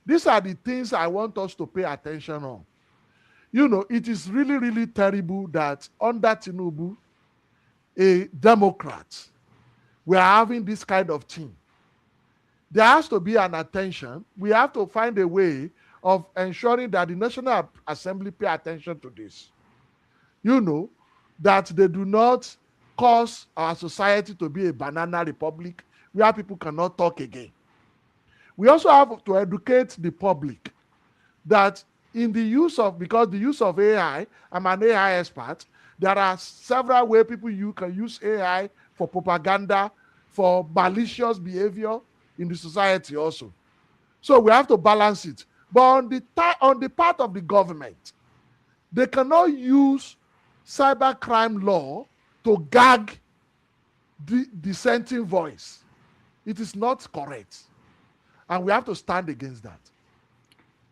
These are the things I want us to pay attention on. You know, it is really, really terrible that under Tinubu, a Democrat, we are having this kind of thing. There has to be an attention. We have to find a way of ensuring that the National Assembly pay attention to this. You know, that they do not cause our society to be a banana republic where people cannot talk again. We also have to educate the public that in the use of, because the use of AI, I'm an AI expert, there are several ways you can use AI for propaganda, for malicious behavior in the society also. So we have to balance it. But on the part of the government, they cannot use cybercrime law to gag the dissenting voice. It is not correct. And we have to stand against that.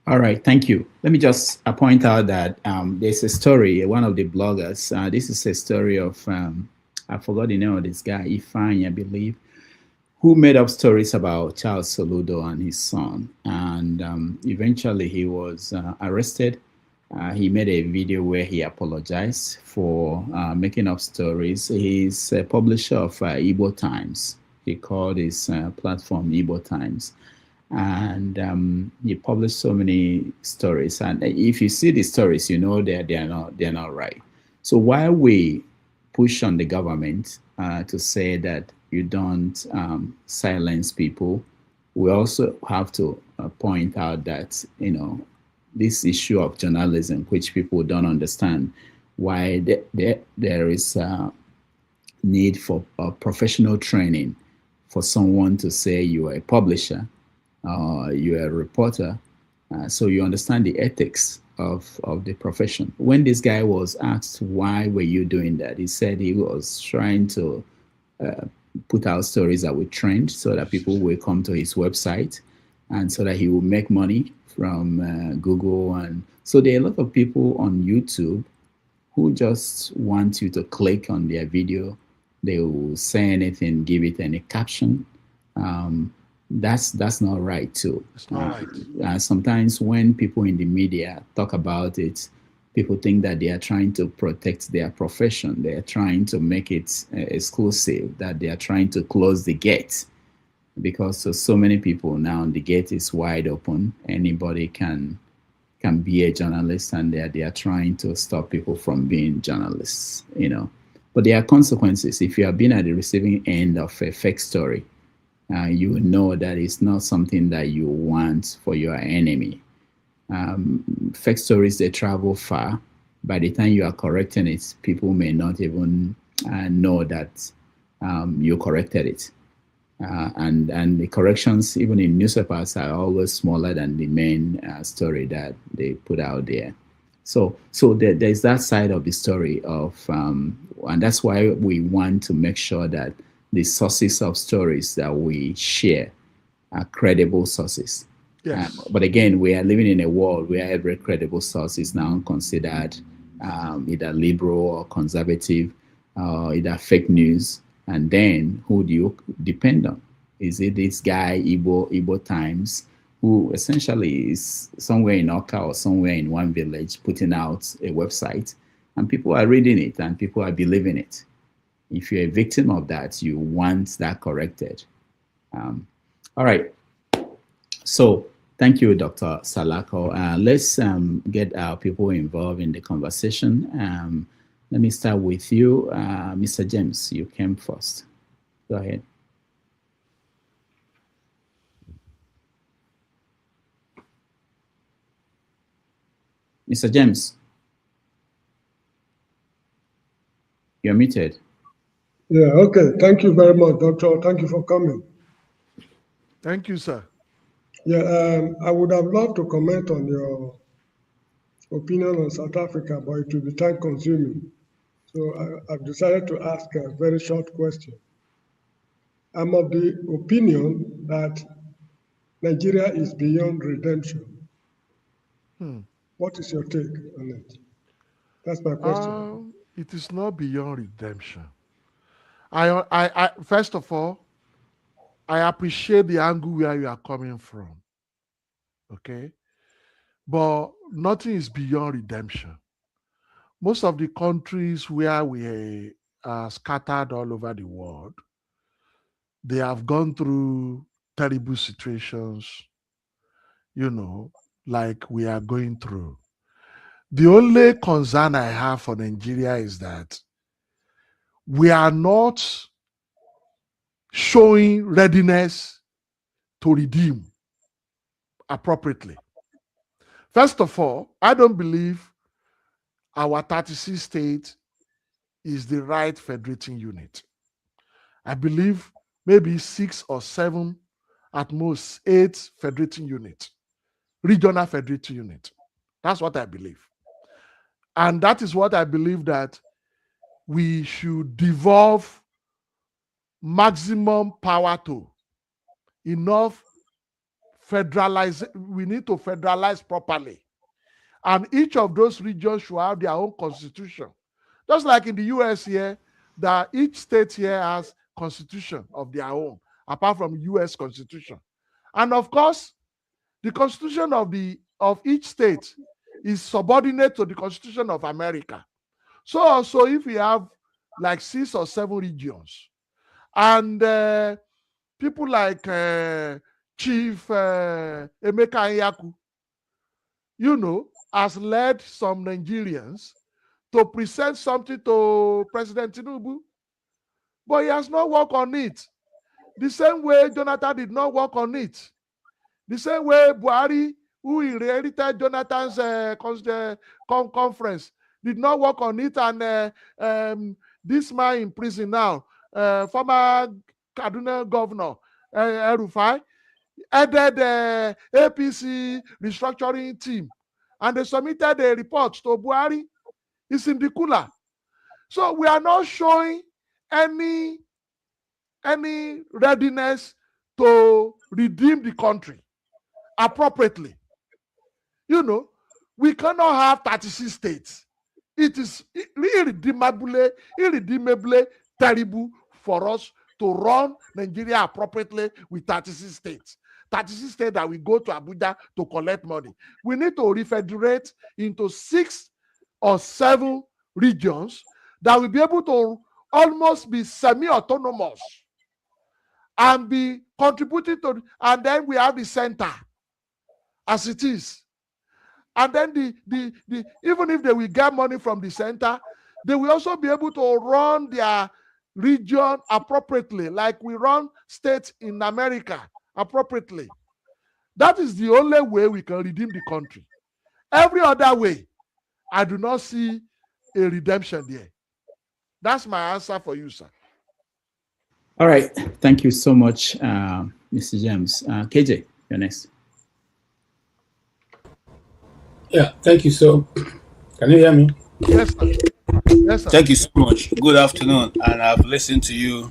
All right, thank you. Let me just point out that there's a story, one of the bloggers, this is a story of, I forgot the name of this guy, Ifeanyi, I believe, who made up stories about Charles Soludo and his son. And eventually he was arrested. He made a video where he apologized for making up stories. He's a publisher of Igbo Times. He called his platform Igbo Times. And he published so many stories. And if you see the stories, you know they're not right. So while we push on the government to say that you don't silence people, we also have to point out that, you know, this issue of journalism, which people don't understand, why there is a need for professional training for someone to say you are a publisher, you're a reporter, so you understand the ethics of the profession. When this guy was asked, why were you doing that? He said he was trying to put out stories that would trend so that people will come to his website and so that he will make money from Google. And so there are a lot of people on YouTube who just want you to click on their video. They will say anything, give it any caption. That's not right too. It's not right. Sometimes when people in the media talk about it, people think that they are trying to protect their profession. They are trying to make it exclusive, that they are trying to close the gate. Because so many people now, the gate is wide open. Anybody can be a journalist, and they are trying to stop people from being journalists, you know. But there are consequences. If you have been at the receiving end of a fake story, you will know that it's not something that you want for your enemy. Fake stories, they travel far. By the time you are correcting it, people may not even know that you corrected it. And the corrections, even in newspapers, are always smaller than the main story that they put out there. So there's that side of the story of, and that's why we want to make sure that the sources of stories that we share are credible sources. Yes. But again, we are living in a world where every credible source is now considered either liberal or conservative, either fake news. And then who do you depend on? Is it this guy, Igbo Times, who essentially is somewhere in Oka or somewhere in one village putting out a website, and people are reading it and people are believing it? If you're a victim of that, you want that corrected. All right. So thank you, Dr. Salako. Let's get our people involved in the conversation. Let me start with you, Mr. James. You came first. Go ahead. Mr. James, you're muted. Yeah, okay. Thank you very much, Doctor. Thank you for coming. Thank you, sir. Yeah, I would have loved to comment on your opinion on South Africa, but it will be time consuming. So I've decided to ask a very short question. I'm of the opinion that Nigeria is beyond redemption. What is your take on it? That's my question. It is not beyond redemption. I first of all, I appreciate the angle where you are coming from. Okay, but nothing is beyond redemption. Most of the countries where we are scattered all over the world, they have gone through terrible situations, like we are going through. The only concern I have for Nigeria is that we are not showing readiness to redeem appropriately. First of all, I don't believe our 36 state is the right federating unit. I believe maybe 6 or 7, at most 8 federating units, regional federating unit. That's what I believe. And that is what I believe that we should devolve maximum power to. Enough federalize. We need to federalize properly. And each of those regions should have their own constitution. Just like in the US here, that each state here has constitution of their own, apart from US constitution. And of course, the constitution of each state is subordinate to the Constitution of America. So also if we have like 6 or 7 regions, and people like Chief Emeka Anyaku, has led some Nigerians to present something to President Tinubu, but he has not worked on it. The same way Jonathan did not work on it. The same way Buhari, who inherited Jonathan's conference, did not work on it, and this man in prison now, former Kaduna governor, El-Rufai, headed the APC restructuring team, and they submitted a report to Buhari. It's in the cooler. So we are not showing any readiness to redeem the country appropriately. We cannot have 36 states. It is irredeemably terrible for us to run Nigeria appropriately with 36 states. 36 states that we go to Abuja to collect money. We need to refederate into 6 or 7 regions that will be able to almost be semi-autonomous and be contributing to, and then we have the center as it is. And then even if they will get money from the center, they will also be able to run their region appropriately, like we run states in America appropriately. That is the only way we can redeem the country. Every other way, I do not see a redemption there. That's my answer for you, sir. All right. Thank you so much, Mr. James. KJ, you're next. Yeah, thank you. So, can you hear me? Yes, sir. Yes, sir. Thank you so much. Good afternoon. And I've listened to you,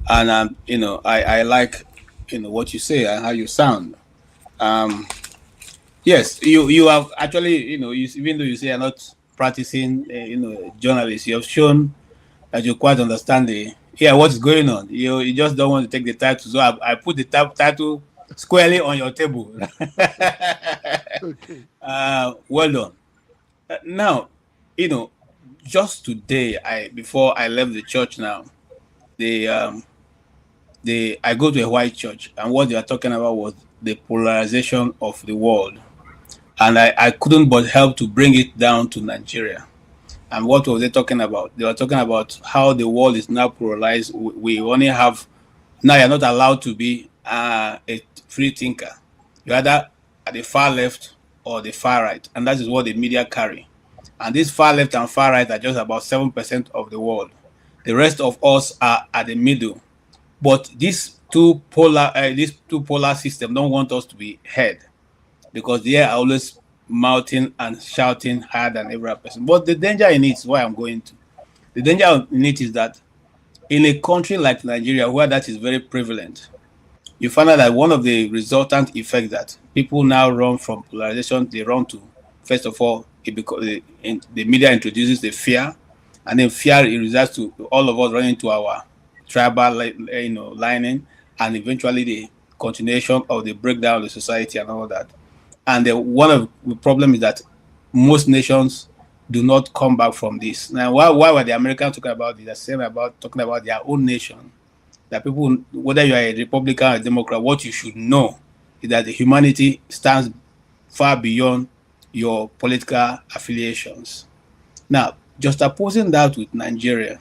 and I like what you say and how you sound. Yes, you have actually, even though you say you're not practicing, journalist, you have shown that you quite understand what's going on. You just don't want to take the title. So I put the title squarely on your table. Okay. Well done. Now, just today, before I left the church now, I go to a white church, and what they are talking about was the polarization of the world. And I couldn't but help to bring it down to Nigeria. And what were they talking about? They were talking about how the world is now polarized. We only have, now you're not allowed to be a free thinker. You're either at the far left or the far right. And that is what the media carry. And this far left and far right are just about 7% of the world. The rest of us are at the middle. But this this two polar system don't want us to be heard, because they are always mouthing and shouting higher than every other person. But the danger in it is why I'm going to. The danger in it is that in a country like Nigeria, where that is very prevalent, you find out that one of the resultant effects that people now run from polarization, they run to, first of all, the media introduces the fear, and then fear results to all of us running into our tribal lining, and eventually the continuation of the breakdown of the society and all that. And one of the problem is that most nations do not come back from this. Now, why were the Americans talking about this? They're saying about talking about their own nation. That people, whether you are a Republican or a Democrat, what you should know is that the humanity stands far beyond your political affiliations. Now, just opposing that with Nigeria,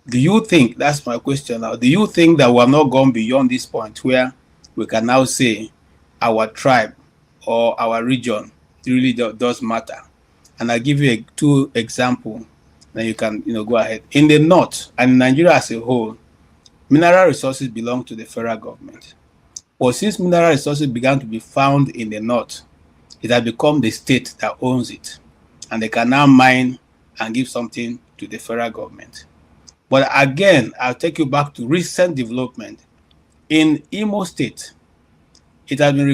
do you think, that's my question now, do you think that we have not gone beyond this point where we can now say our tribe or our region really does matter? And I'll give you two examples, then you can go ahead. In the north and Nigeria as a whole, mineral resources belong to the federal government. But since mineral resources began to be found in the north, it has become the state that owns it. And they can now mine and give something to the federal government. But again, I'll take you back to recent development. In Imo State, it has been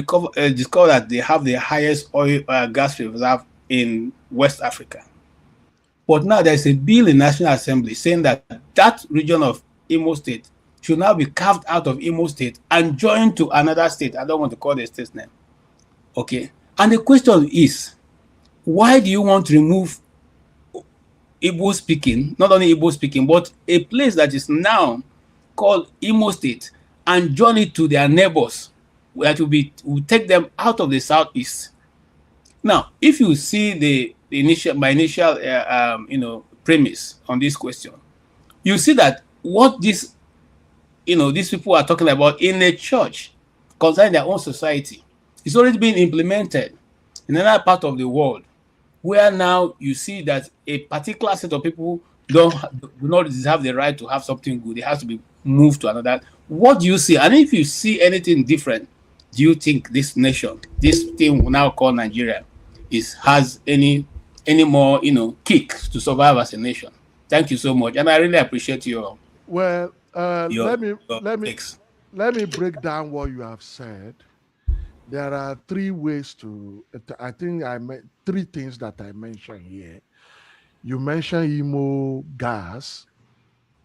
discovered that they have the highest oil gas reserve in West Africa. But now there's a bill in National Assembly saying that that region of Imo State should now be carved out of Imo State and joined to another state. I don't want to call the state's name. Okay. And the question is, why do you want to remove Igbo speaking, not only Igbo speaking, but a place that is now called Imo State, and join it to their neighbors, where will take them out of the southeast? Now, if you see my initial premise on this question, you see that what these people are talking about in a church concerning their own society is already being implemented in another part of the world, where now you see that a particular set of people do not have the right to have something good. It has to be moved to another. What do you see? And if you see anything different, do you think this nation, this thing we now call Nigeria, has any more kick to survive as a nation? Thank you so much, and I really appreciate your. Well, your let me break down what you have said. There are three ways to. I think three things that I mentioned here. You mentioned Imo gas,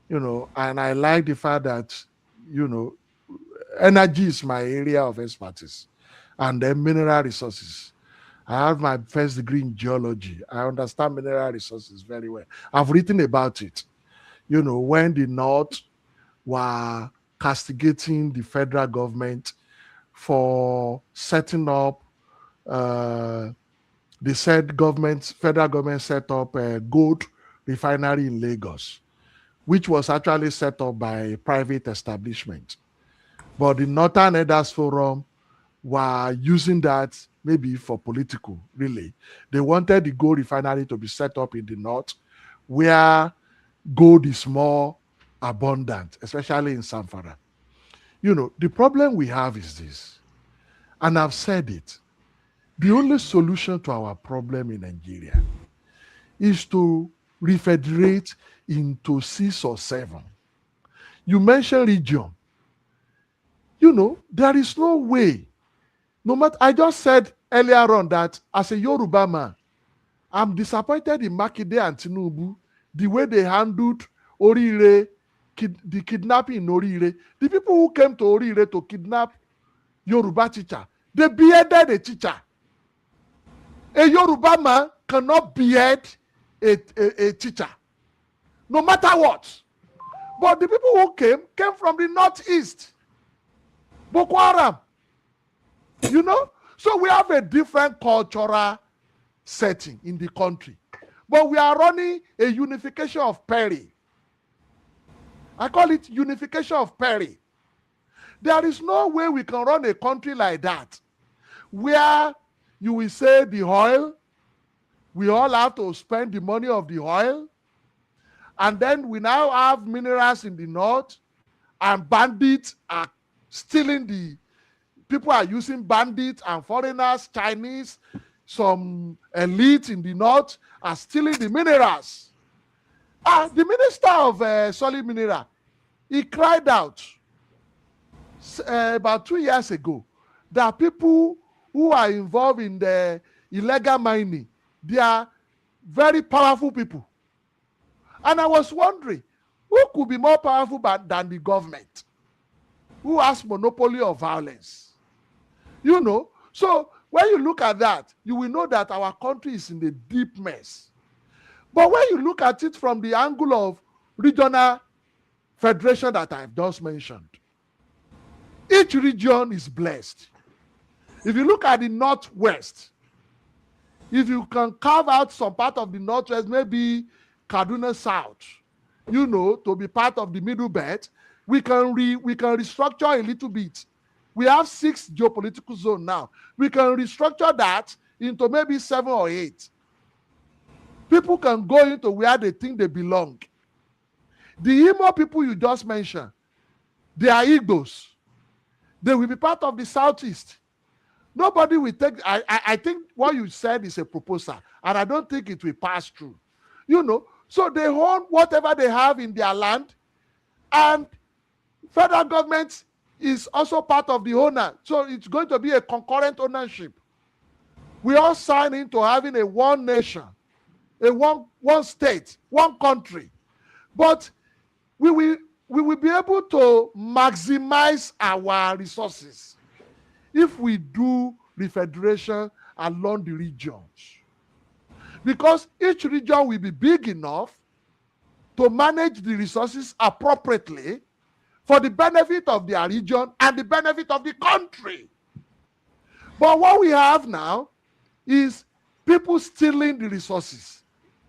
and I like the fact that energy is my area of expertise, and then mineral resources. I have my first degree in geology. I understand mineral resources very well. I've written about it. When the North were castigating the federal government for setting up, federal government set up a gold refinery in Lagos, which was actually set up by a private establishment. But the Northern Elders Forum were using that maybe for political, really. They wanted the gold refinery to be set up in the north, where gold is more abundant, especially in Zamfara. The problem we have is this, and I've said it. The only solution to our problem in Nigeria is to refederate into 6 or 7. You mentioned region. There is no way. No matter, I just said earlier on that as a Yoruba man, I'm disappointed in Makinde and Tinubu, the way they handled Orire, the kidnapping in Orire. The people who came to Orire to kidnap Yoruba teacher, they beheaded a teacher. A Yoruba man cannot behead a teacher, no matter what. But the people who came from the northeast, Boko Haram. So we have a different cultural setting in the country, but we are running a unification of Perry. I call it unification of Perry. There is no way we can run a country like that, where you will say the oil, we all have to spend the money of the oil, and then we now have minerals in the north, and bandits are stealing the, people are using bandits and foreigners, Chinese, some elite in the north are stealing the minerals. The minister of solid mineral, he cried out about 2 years ago that people who are involved in the illegal mining, they are very powerful people. And I was wondering, who could be more powerful than the government, who has monopoly of violence? You know, so when you look at that, you will know that our country is in a deep mess. But when you look at it from the angle of regional federation that I've just mentioned, each region is blessed. If you look at the Northwest, if you can carve out some part of the Northwest, maybe Kaduna South, you know, to be part of the Middle Belt, we can restructure a little bit. We have 6 geopolitical zones now. We can restructure that into maybe 7 or 8. People can go into where they think they belong. The Imo people you just mentioned, they are Igbos. They will be part of the Southeast. Nobody will take, I think what you said is a proposal, and I don't think it will pass through. You know, so they own whatever they have in their land, and federal government is also part of the owner. So it's going to be a concurrent ownership. We all sign into having a one nation, a one state, one country. But we will be able to maximize our resources if we do the federation along the regions. Because each region will be big enough to manage the resources appropriately for the benefit of their region and the benefit of the country. But what we have now is people stealing the resources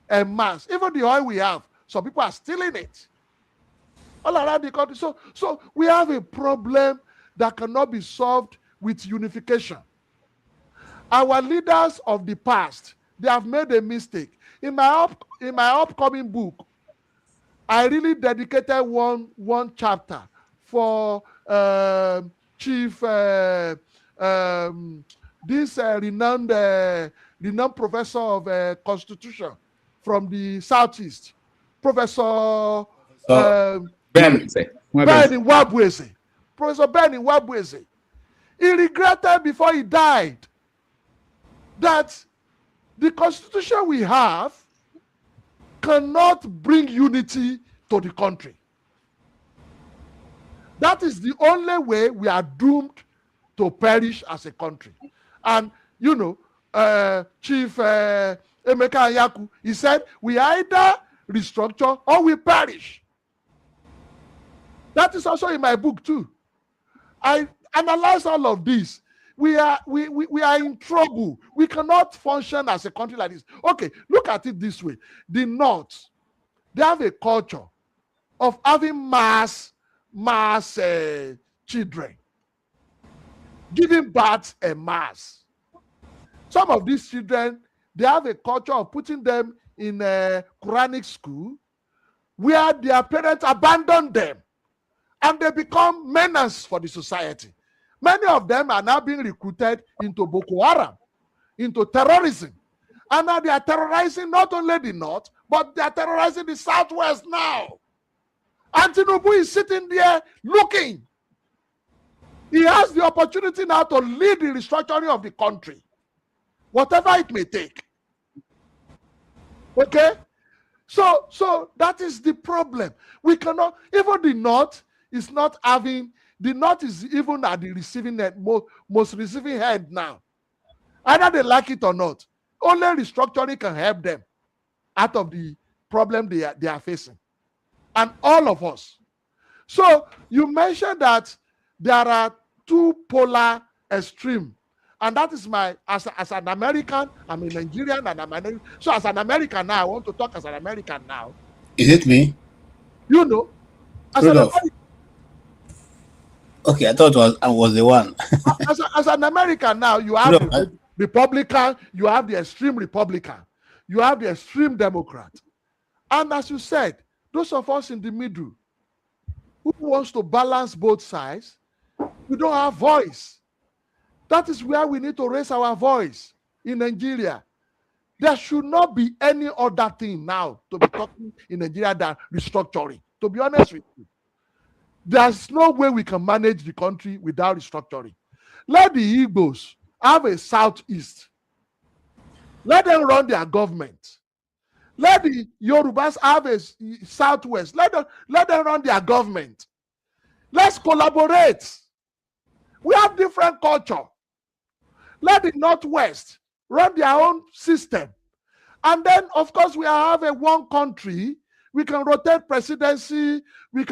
en masse. Even the oil we have, some people are stealing it all around the country. So we have a problem that cannot be solved with unification. Our leaders of the past, they have made a mistake. In my upcoming book, I really dedicated one chapter for Chief renowned professor of Constitution from the Southeast, Professor Ben Nwabweze. Professor Ben Nwabweze. He regretted before he died that the Constitution we have cannot bring unity to the country. That is the only way we are doomed to perish as a country. And, you know, Chief Emeka Anyaku, he said, we either restructure or we perish. That is also in my book too. I analyze all of this. We are in trouble. We cannot function as a country like this. Okay, look at it this way. The North, they have a culture of having mass children, giving birth en mass. Some of these children, they have a culture of putting them in a Quranic school where their parents abandon them and they become menace for the society. Many of them are now being recruited into Boko Haram, into terrorism. And now they are terrorizing not only the North, but they are terrorizing the Southwest now. And Tinubu is sitting there looking. He has the opportunity now to lead the restructuring of the country, whatever it may take. Okay? So that is the problem. We cannot, even the North is not having, the North is even at the receiving end, most receiving end now. Either they like it or not. Only restructuring can help them out of the problem they are facing. And all of us. So you mentioned that there are two polar extremes. And that is as an American, I'm a Nigerian and I'm an, so as an American now, I want to talk as an American now. Is it me? You know, as an American, okay, I thought I was the one. as an American now, you have the Republican, you have the extreme Republican, you have the extreme Democrat. And as you said, those of us in the middle, who wants to balance both sides, we don't have voice. That is where we need to raise our voice in Nigeria. There should not be any other thing now to be talking in Nigeria than restructuring. To be honest with you, there's no way we can manage the country without restructuring. Let the Igbos have a southeast. Let them run their government. Let the Yorubas have a southwest. Let them run their government. Let's collaborate. We have different culture. Let the northwest run their own system. And then, of course, we have a one country. We can rotate presidency. We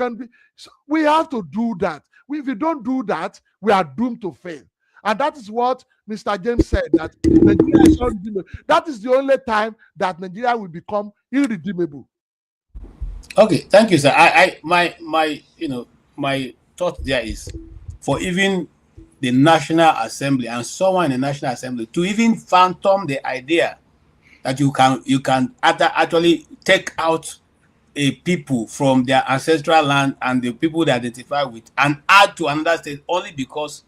have to do that. If we don't do that, we are doomed to fail. And that is what Mr. James said, that Nigeria is unredeemable. That is the only time that Nigeria will become irredeemable. Okay, thank you, sir. My thought there is for even the National Assembly and someone in the National Assembly to even phantom the idea that you can actually take out a people from their ancestral land and the people they identify with and add to another state only because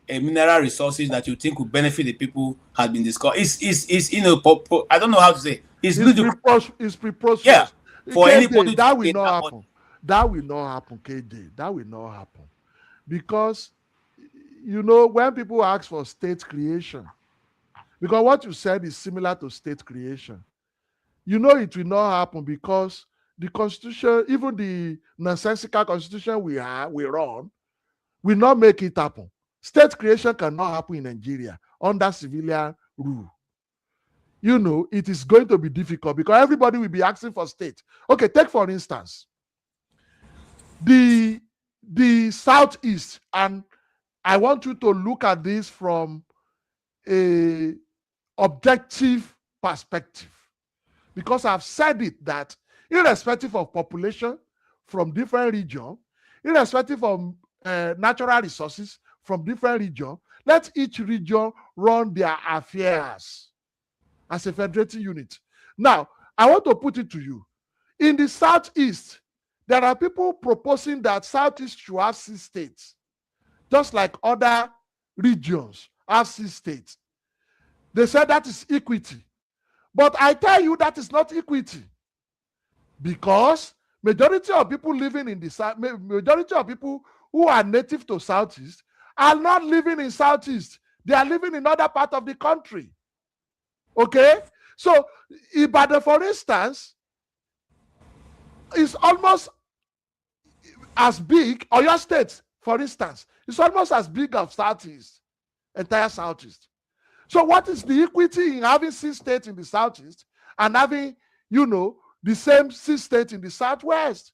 a mineral resources that you think will benefit the people has been discovered. I don't know how to say. It's preposterous. Yeah. For KJ, anybody that will not happen. That will not happen, KJ. That will not happen. Because, when people ask for state creation, because what you said is similar to state creation, it will not happen because the constitution, even the nonsensical constitution we run, will not make it happen. State creation cannot happen in Nigeria under civilian rule. It is going to be difficult because everybody will be asking for state. Okay, take for instance, the Southeast, and I want you to look at this from a objective perspective, because I've said it that irrespective of population from different regions, irrespective of natural resources from different regions, let each region run their affairs as a federating unit. Now, I want to put it to you. In the Southeast, there are people proposing that Southeast should have 6 states, just like other regions have 6 states. They said that is equity. But I tell you that is not equity. Because majority of people living in the South, majority of people who are native to Southeast are not living in Southeast. They are living in other part of the country. Okay? So, Ibadan, for instance, is almost as big, or your state, for instance, is almost as big as Southeast, entire Southeast. So what is the equity in having 6 states in the Southeast and having, the same 6 states in the Southwest?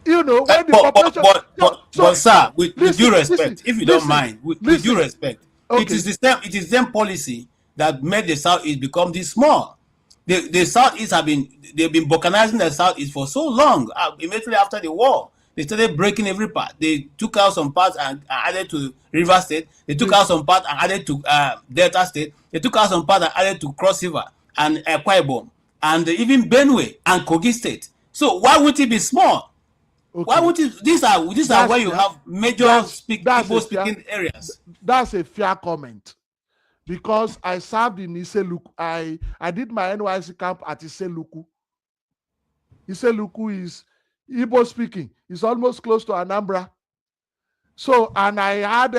When the population... But sir, with due respect, if you don't mind, with due respect, okay. It is the same policy that made the Southeast become this small. The Southeast they've been balkanizing the Southeast for so long. Immediately after the war, they started breaking every part. They took out some parts and added to River State. They took out some parts and added to Delta State. They took out some parts and added to Cross River and Akwa Ibom and even Benue and Kogi State. So why would it be small? Okay. Why would it? These are where you have major people speaking areas. That's a fair comment. Because I served in Iseluku. I did my NYC camp at Iseluku. Iseluku is Igbo speaking. It's almost close to Anambra. So, and I had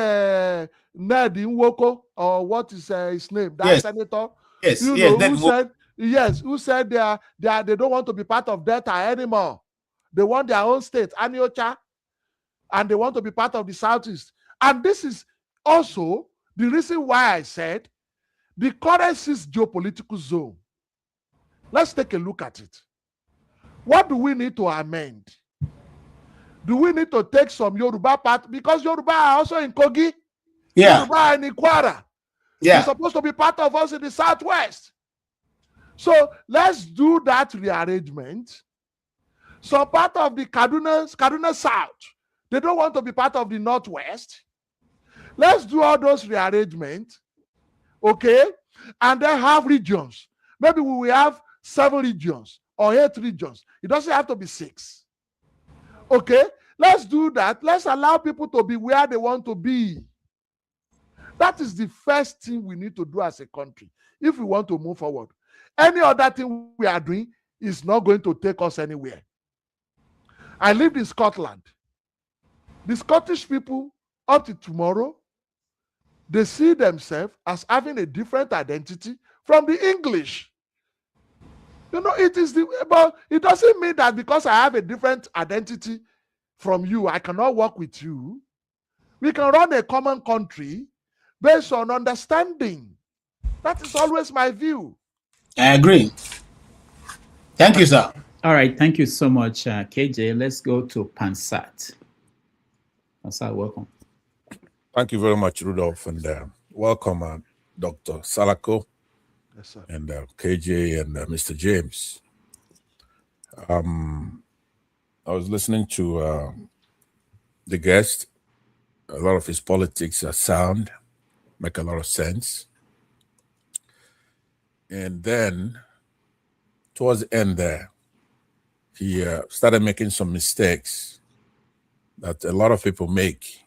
Ned Nwoko, or what is his name? That senator. Yes, who said they don't want to be part of Delta anymore. They want their own state, Aniocha, and they want to be part of the Southeast. And this is also the reason why I said the current geopolitical zone. Let's take a look at it. What do we need to amend? Do we need to take some Yoruba part? Because Yoruba are also in Kogi. Yeah. Yoruba are in Ikwara. Yeah. They're supposed to be part of us in the Southwest. So let's do that rearrangement. So part of the Kaduna South, they don't want to be part of the Northwest. Let's do all those rearrangements, okay? And then have regions. Maybe we will have 7 regions or 8 regions. It doesn't have to be 6. Okay, let's do that. Let's allow people to be where they want to be. That is the first thing we need to do as a country if we want to move forward. Any other thing we are doing is not going to take us anywhere. I lived in Scotland. The Scottish people, up to tomorrow, they see themselves as having a different identity from the English. You know, but it doesn't mean that because I have a different identity from you, I cannot work with you. We can run a common country based on understanding. That is always my view. I agree. Thank you, sir. All right, thank you so much, KJ. Let's go to Pansat. Pansat, welcome. Thank you very much, Rudolph, and welcome, Dr. Salako, yes, sir. And KJ and Mr. James. I was listening to the guest. A lot of his politics are sound, make a lot of sense. And then, towards the end there, he started making some mistakes that a lot of people make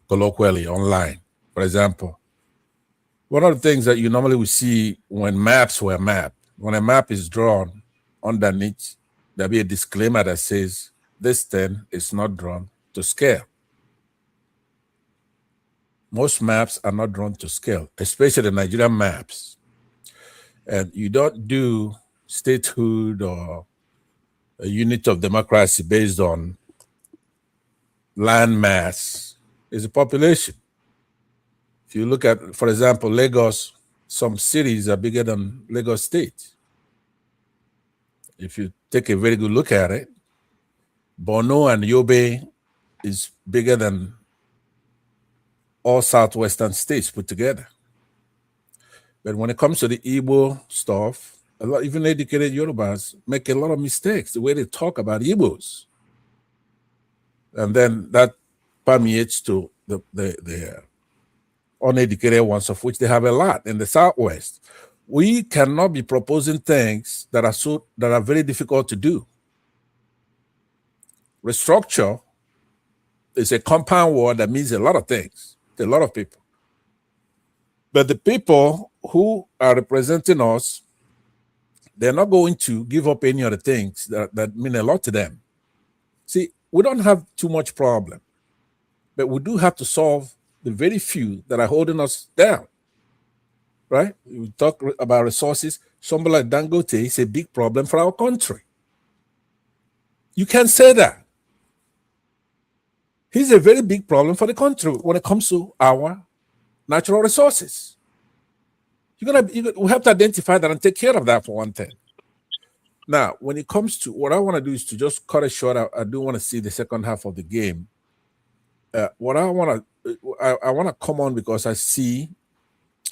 colloquially online. For example, one of the things that you normally would see when maps were mapped, when a map is drawn, underneath, there'll be a disclaimer that says, this thing is not drawn to scale. Most maps are not drawn to scale, especially the Nigerian maps. And you don't do statehood or a unit of democracy based on land mass. It's a population. If you look at, for example, Lagos, some cities are bigger than Lagos State. If you take a very good look at it, Borno and Yobe is bigger than all southwestern states put together. But when it comes to the Igbo stuff, even educated Yorubas make a lot of mistakes, the way they talk about Igbos. And then that permeates to the uneducated ones, of which they have a lot in the Southwest. We cannot be proposing things that are very difficult to do. Restructure is a compound word that means a lot of things to a lot of people. But the people who are representing us, they're not going to give up any of the things that mean a lot to them. See, we don't have too much problem, but we do have to solve the very few that are holding us down, right? We talk about resources. Somebody like Dangote is a big problem for our country. You can't say that. He's a very big problem for the country when it comes to our natural resources. We have to identify that and take care of that for one thing. Now, when it comes to what I want to do is to just cut it short. I do want to see the second half of the game. What I want to come on because I see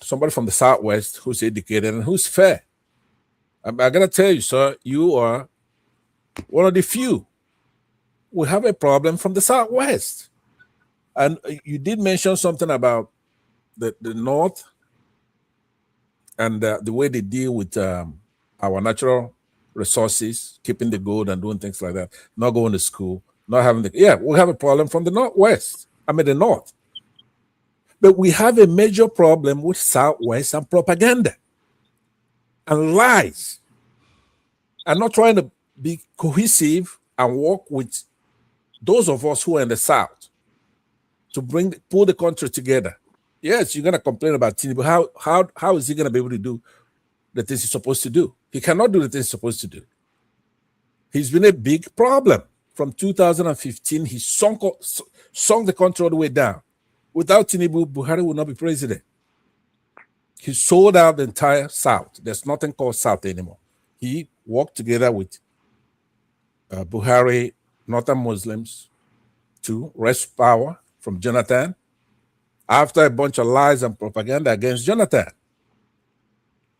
somebody from the Southwest who's educated and who's fair. I gotta tell you, sir, you are one of the few. We have a problem from the Southwest. And you did mention something about the North and the way they deal with our natural resources, keeping the gold and doing things like that, not going to school, not having we have a problem from the the North. But we have a major problem with Southwest and propaganda and lies and not trying to be cohesive and work with those of us who are in the South to pull the country together. Yes, you're going to complain about Tinubu. How is he going to be able to do the things he's supposed to do? He cannot do the things he's supposed to do. He's been a big problem. From 2015, he sunk the country all the way down. Without Tinubu, Buhari would not be president. He sold out the entire South. There's nothing called South anymore. He worked together with Buhari, Northern Muslims, to wrest power from Jonathan after a bunch of lies and propaganda against Jonathan.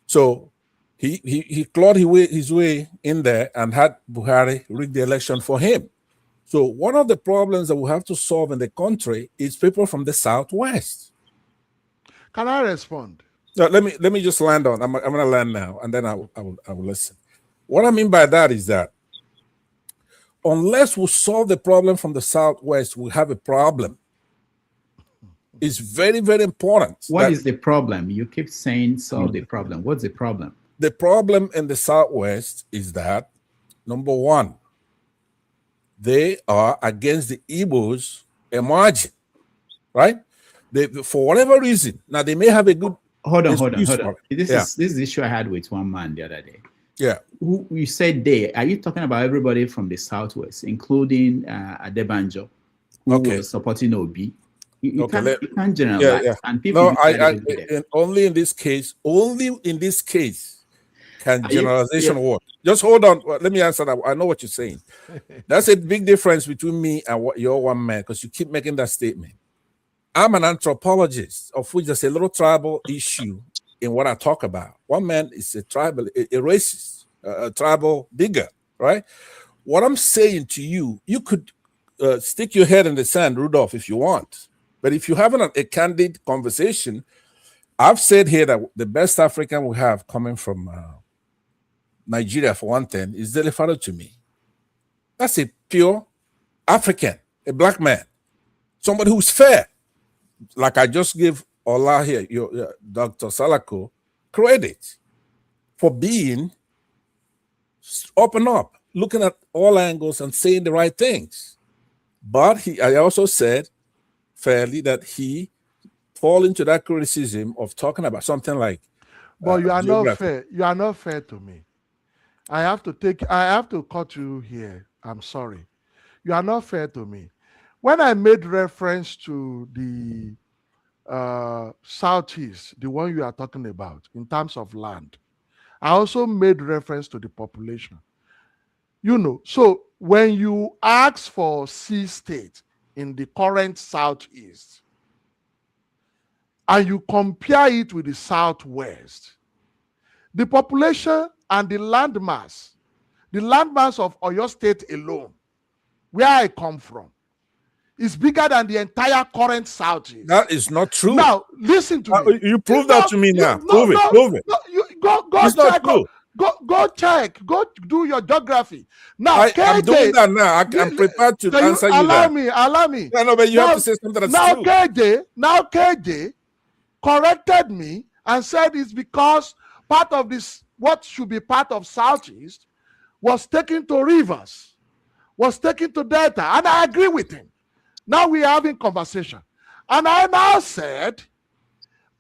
So he clawed his way in there and had Buhari rig the election for him. So one of the problems that we have to solve in the country is people from the Southwest. Can I respond? No, let me just land on. I'm going to land now, and then I will listen. What I mean by that is that unless we solve the problem from the Southwest, we have a problem. It's very, very important. What is the problem? You keep saying solve the problem. What's the problem? The problem in the Southwest is that, number one, they are against the Igbos emerging, right? They, for whatever reason, now they may have a good. Hold on. This is the issue I had with one man the other day. Yeah. Who you said they? Are you talking about everybody from the Southwest, including Adebanjo, who was supporting Obi? You can't generalize. Yeah. And people only in this case, can generalization work. Just hold on. Let me answer that. I know what you're saying. That's a big difference between me and what you're one man, because you keep making that statement. I'm an anthropologist, of which there's a little tribal issue in what I talk about. One man is a tribal, a racist, a tribal digger, right? What I'm saying to you, you could stick your head in the sand, Rudolph, if you want. But if you're having a candid conversation, I've said here that the best African we have coming from Nigeria, for one thing, is Delefado to me. That's a pure African, a black man, somebody who's fair. Like I just gave Ola here, Dr. Salako, credit for being up and up, looking at all angles and saying the right things. But I also said fairly that he fall into that criticism of talking about something like. But you are not fair. You are not fair to me. I have to cut you here. I'm sorry. You are not fair to me. When I made reference to the Southeast, the one you are talking about, in terms of land, I also made reference to the population. You know, so when you ask for C state in the current Southeast, and you compare it with the Southwest, the population and the landmass of Oyo State alone, where I come from, is bigger than the entire current Southeast. That is not true. Now, listen to me. You prove that to me now. Prove it. Go check. Go do your geography. Now, I'm doing that now. I'm prepared to answer you. Allow me. No, but you have to say something that's true. KJ corrected me and said it's because part of this, what should be part of Southeast, was taken to rivers, was taken to Delta, and I agree with him. Now we are having conversation. And I now said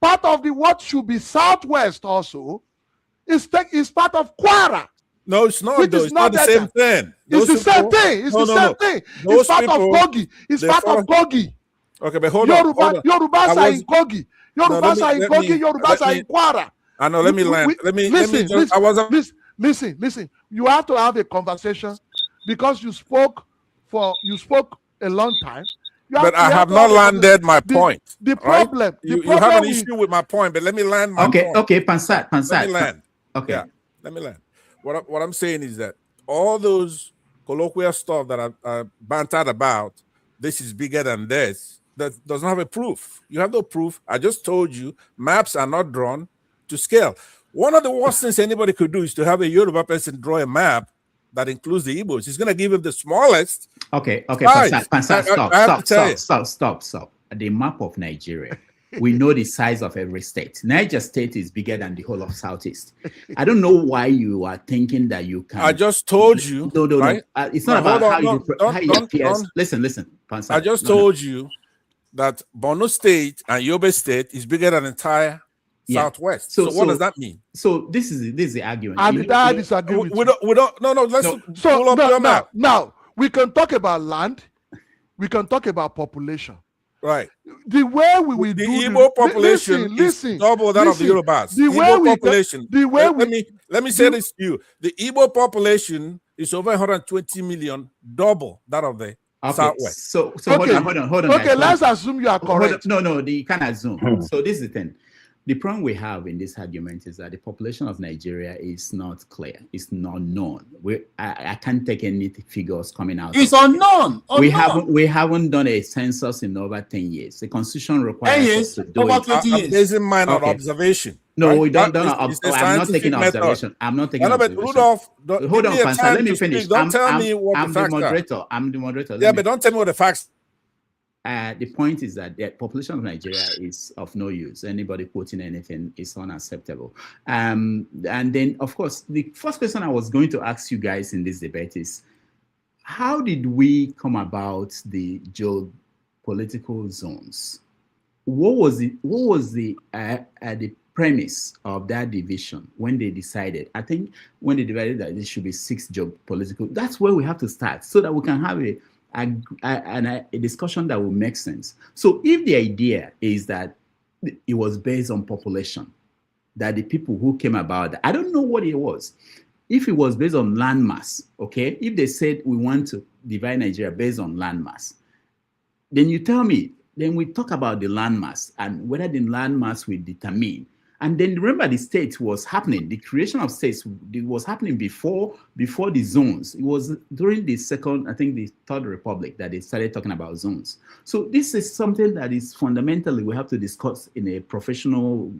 part of the what should be Southwest also is part of Kwara. No, it's not. It's not the same thing. It's the same thing. It's the same thing. It's part of Kogi. It's part of Kogi. Okay, but hold on. Yorubas are in Kogi. Yorubas are in Kogi. Yorubas are in Kwara. I know. Let me land. Listen. You have to have a conversation because you spoke a long time. But I have not landed my point. The problem. Right? You have an issue with my point, but let me land my point. Okay, Pansat. Let me land. Okay. Yeah, let me land. What I'm saying is that all those colloquial stuff that I bantered about, this is bigger than this, that doesn't have a proof. You have no proof. I just told you maps are not drawn to scale. One of the worst things anybody could do is to have a Yoruba person draw a map that includes the Igbos. He's going to give him the smallest. Okay, Pansat, stop. The map of Nigeria. We know the size of every state. Niger State is bigger than the whole of Southeast. I don't know why you are thinking that you can. I just told you. No. Right? It's not about how you appear. Listen, Pansat. I just told you that Borno State and Yobe State is bigger than the entire Southwest. So what does that mean? So this is the argument. I disagree with you. Let's pull up your map. Now, we can talk about land. We can talk about population. Right. The way we will the Igbo population is double that of the Yorubas. The Igbo population. Let me say this to you. The Igbo population is over 120 million, double that of the Southwest. So hold on. Okay, let's assume you are correct. No, you can't assume. So this is the thing. The problem we have in this argument is that the population of Nigeria is not clear. It's not known. I can't take any figures coming out. It's unknown. We haven't done a census in over 10 years. The Constitution requires us to do over it. 20 years. Basing mine on observation. No, right? we don't. I'm not taking observation. I'm not taking observation. Rudolph, hold on, Fansa. Let me finish. Don't tell me what the facts are. I'm the moderator. Yeah, but don't tell me what the facts. The point is that the population of Nigeria is of no use. Anybody quoting anything is unacceptable. And then, of course, the first question I was going to ask you guys in this debate is, how did we come about the geopolitical zones? What was the premise of that division when they decided? I think when they decided that there should be 6 geopolitical, that's where we have to start so that we can have a discussion that will make sense. So if the idea is that it was based on population, that the people who came about, I don't know what it was. If it was based on landmass, okay, if they said we want to divide Nigeria based on landmass, then you tell me, then we talk about the landmass and whether the landmass will determine. And then remember, the state was happening. The creation of states was happening before the zones. It was during the Third Republic that they started talking about zones. So this is something that is fundamentally we have to discuss in a professional,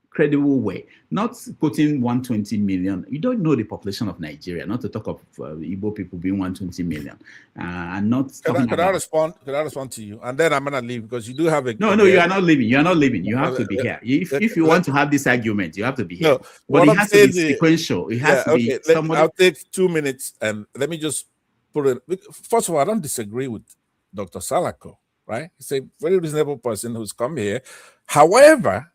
credible way, not putting 120 million. You don't know the population of Nigeria, not to talk of Igbo people being 120 million, and not. Could I respond to you? And then I'm gonna leave because you do have a. No, you are not leaving. You are not leaving. You have to be here. If you want to have this argument, you have to be here. No, but it has to be sequential. It has to be. I'll take 2 minutes and let me just put it. First of all, I don't disagree with Dr. Salako. Right? He's a very reasonable person who's come here. However,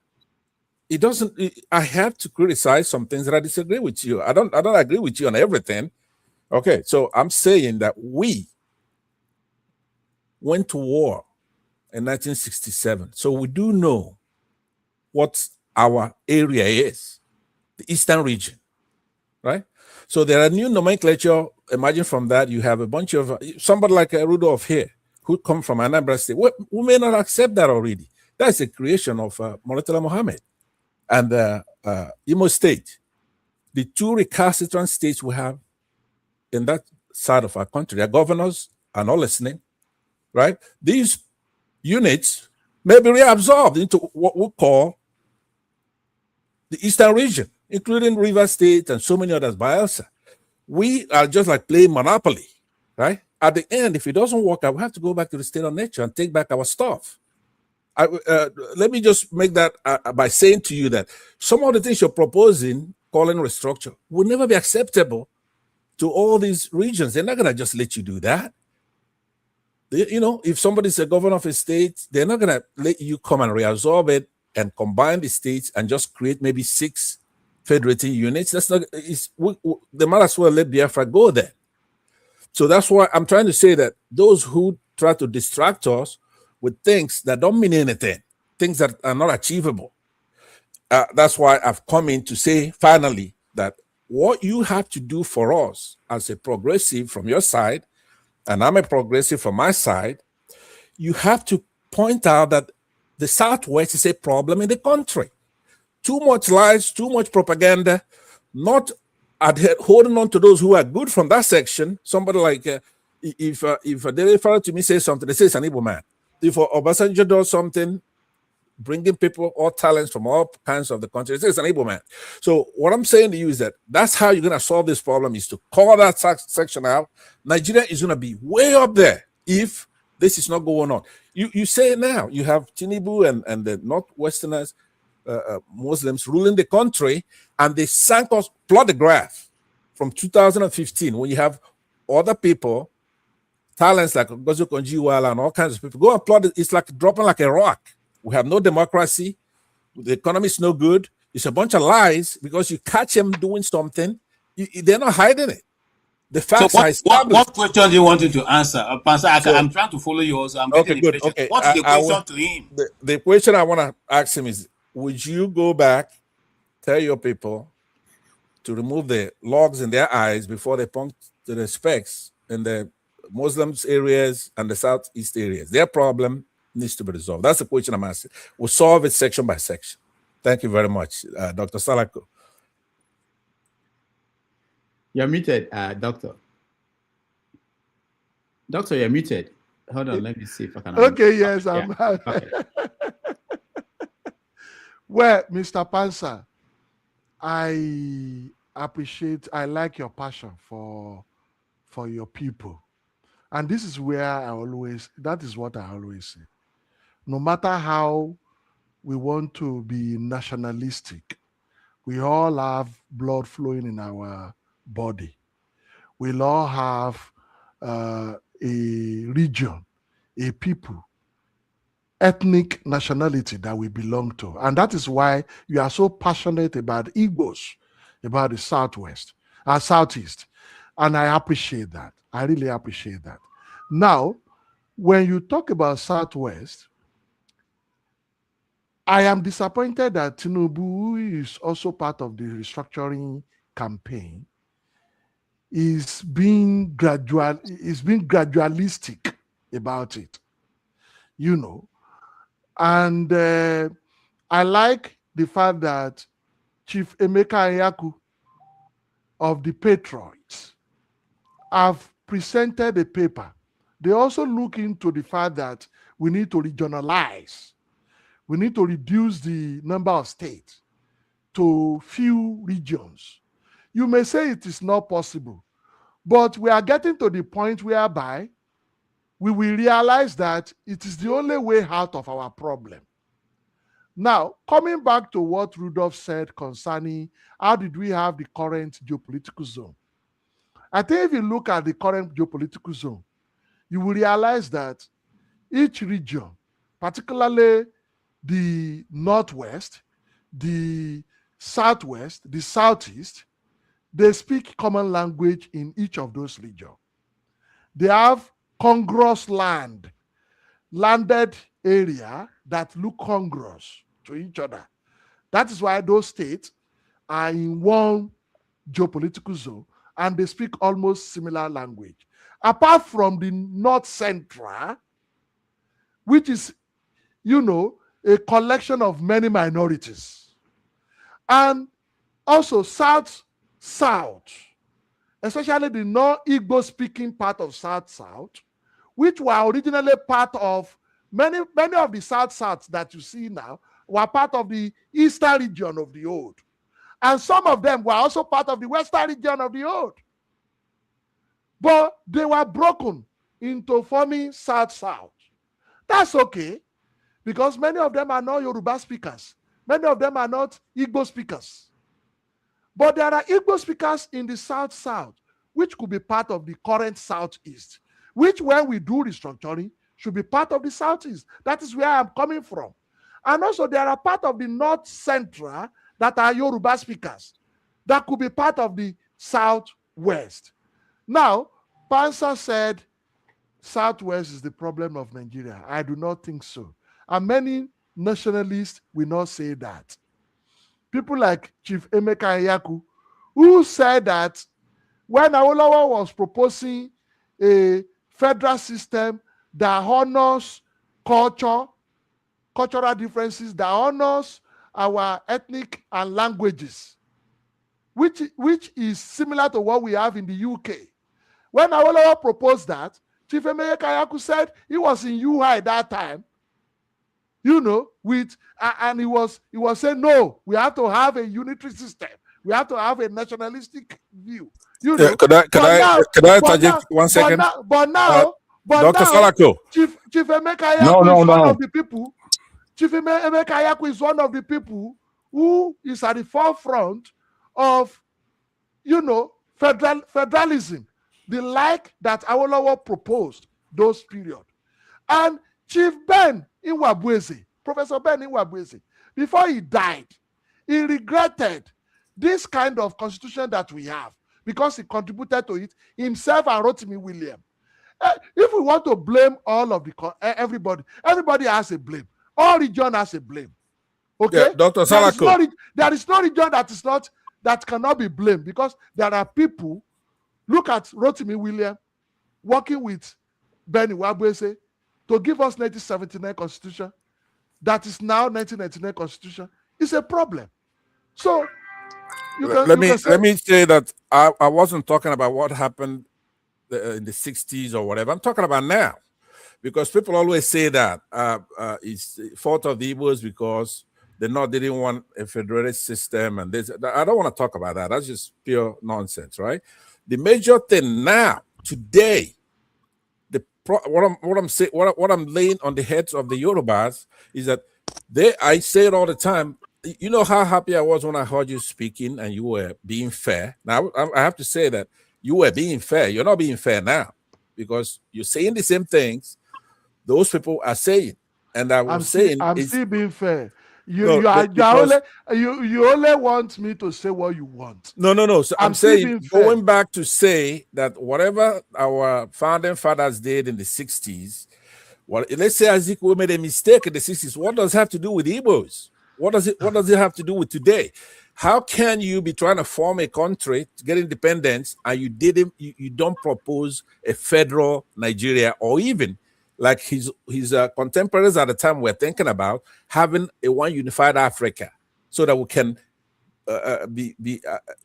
it doesn't. I have to criticize some things that I disagree with you. I don't agree with you on everything. Okay, so I'm saying that we went to war in 1967, so we do know what our area is, the Eastern region, right? So there are new nomenclature. Imagine from that you have a bunch of somebody like Rudolph here who come from Anambra State. We may not accept that already. That's a creation of Murtala Mohammed. And Imo State, the 2 recalcitrant states we have in that side of our country, their governors are not listening, right? These units may be reabsorbed into what we call the Eastern region, including Rivers State and so many others, Bayelsa. We are just like playing Monopoly, right? At the end, if it doesn't work out, we have to go back to the state of nature and take back our stuff. Let me just make that by saying to you that some of the things you're proposing, calling restructure, will never be acceptable to all these regions. They're not going to just let you do that. If somebody's a governor of a state, they're not going to let you come and reabsorb it and combine the states and just create maybe 6 federating units. That's not. They might as well let Biafra go there. So that's why I'm trying to say that those who try to distract us with things that don't mean anything, things that are not achievable. That's why I've come in to say finally that what you have to do for us as a progressive from your side, and I'm a progressive from my side, you have to point out that the Southwest is a problem in the country. Too much lies, too much propaganda, not holding on to those who are good from that section. Somebody like, if they refer to me, say something, they say it's an Igbo man. If Obasanjo does something, bringing people, all talents from all kinds of the country, it's an Igbo man. So what I'm saying to you is that that's how you're going to solve this problem, is to call that section out. Nigeria is going to be way up there if this is not going on. You say it now. You have Tinubu and the Northwesterners, Muslims ruling the country, and they sank us. Plot the graph from 2015 when you have other people, talents like Gozo Konjiwala and all kinds of people. Go and plot it. It's like dropping like a rock. We have no democracy. The economy is no good. It's a bunch of lies because you catch them doing something. They're not hiding it. The facts are established. What question do you want him to answer? I'm trying to follow you also. I'm okay, good. Okay. What's the question to him? The question I want to ask him is, would you go back, tell your people to remove the logs in their eyes before they point to the specks in the Muslims areas and the Southeast areas? Their problem, needs to be resolved. That's the question I'm asking. We'll solve it section by section. Thank you very much, Dr. Salako. You're muted, Doctor. Doctor, you're muted. Hold on, let me see if I can. Okay, yes, yeah. I'm. Okay. Well, Mr. Pansa, I like your passion for your people. And this is where that is what I always say. No matter how we want to be nationalistic, we all have blood flowing in our body. We'll all have a region, a people, ethnic nationality that we belong to. And that is why you are so passionate about Igbos, about the Southwest, Southeast. And I appreciate that. I really appreciate that. Now, when you talk about Southwest, I am disappointed that Tinubu, who is also part of the restructuring campaign, is being gradualistic about it, you know. And I like the fact that Chief Emeka Anyaku of the Patriots have presented a paper. They also look into the fact that we need to regionalize. We need to reduce the number of states to few regions. You may say it is not possible, but we are getting to the point whereby we will realize that it is the only way out of our problem. Now, coming back to what Rudolph said concerning how did we have the current geopolitical zone, I think if you look at the current geopolitical zone, you will realize that each region, particularly the Northwest, the Southwest, the Southeast, they speak common language in each of those regions. They have congruous landed area that look congruous to each other. That is why those states are in one geopolitical zone and they speak almost similar language. Apart from the North Central, which is, you know, a collection of many minorities. And also South, especially the non-Igbo speaking part of South, which were originally part of many of the South that you see now were part of the Eastern region of the old. And some of them were also part of the Western region of the old. But they were broken into forming South. That's okay, because many of them are not Yoruba speakers. Many of them are not Igbo speakers. But there are Igbo speakers in the South, which could be part of the current Southeast, which when we do restructuring, should be part of the Southeast. That is where I'm coming from. And also there are part of the North Central that are Yoruba speakers that could be part of the Southwest. Now, Pansa said Southwest is the problem of Nigeria. I do not think so. And many nationalists will not say that. People like Chief Emeka Anyaku, who said that when Awolowo was proposing a federal system that honors cultural differences, that honors our ethnic and languages, which is similar to what we have in the UK. When Awolowo proposed that, Chief Emeka Anyaku said he was in UI that time, you know, and he was saying, no, we have to have a unitary system. We have to have a nationalistic view. You know, could I interject 1 second? But now, Dr. Salako. Chief Emeka Anyaku is one of the people. Chief Emeka Anyaku is one of the people who is at the forefront of, you know, federalism, the like that Awolowo proposed those period. And Chief Ben Nwabweze, Professor Ben Nwabweze, before he died, he regretted this kind of constitution that we have because he contributed to it himself and Rotimi Williams. If we want to blame all of everybody has a blame. All region has a blame. Okay, yeah, Dr. Salako. There is no region that cannot be blamed because there are people. Look at Rotimi Williams working with Ben Nwabweze to give us 1979 Constitution, that is now 1999 Constitution, is a problem. So let me say that I wasn't talking about what happened in the 60s or whatever. I'm talking about now, because people always say that it's fault of the Igbos because they didn't want a federated system, and this. I don't want to talk about that. That's just pure nonsense, right? The major thing now, today, what I'm laying on the heads of the Yorubas is that I say it all the time. You know how happy I was when I heard you speaking and you were being fair. Now I have to say that you were being fair. You're not being fair now, because you're saying the same things those people are saying, and I'm still being fair. You only want me to say what you want. No. So I'm saying, going back to say that whatever our founding fathers did in the 60s, well, let's say Azikiwe made a mistake in the 60s. What does it have to do with Igbos? What does it have to do with today? How can you be trying to form a country to get independence and you don't propose a federal Nigeria, or even like his contemporaries at the time were thinking about having a one unified Africa, so that we can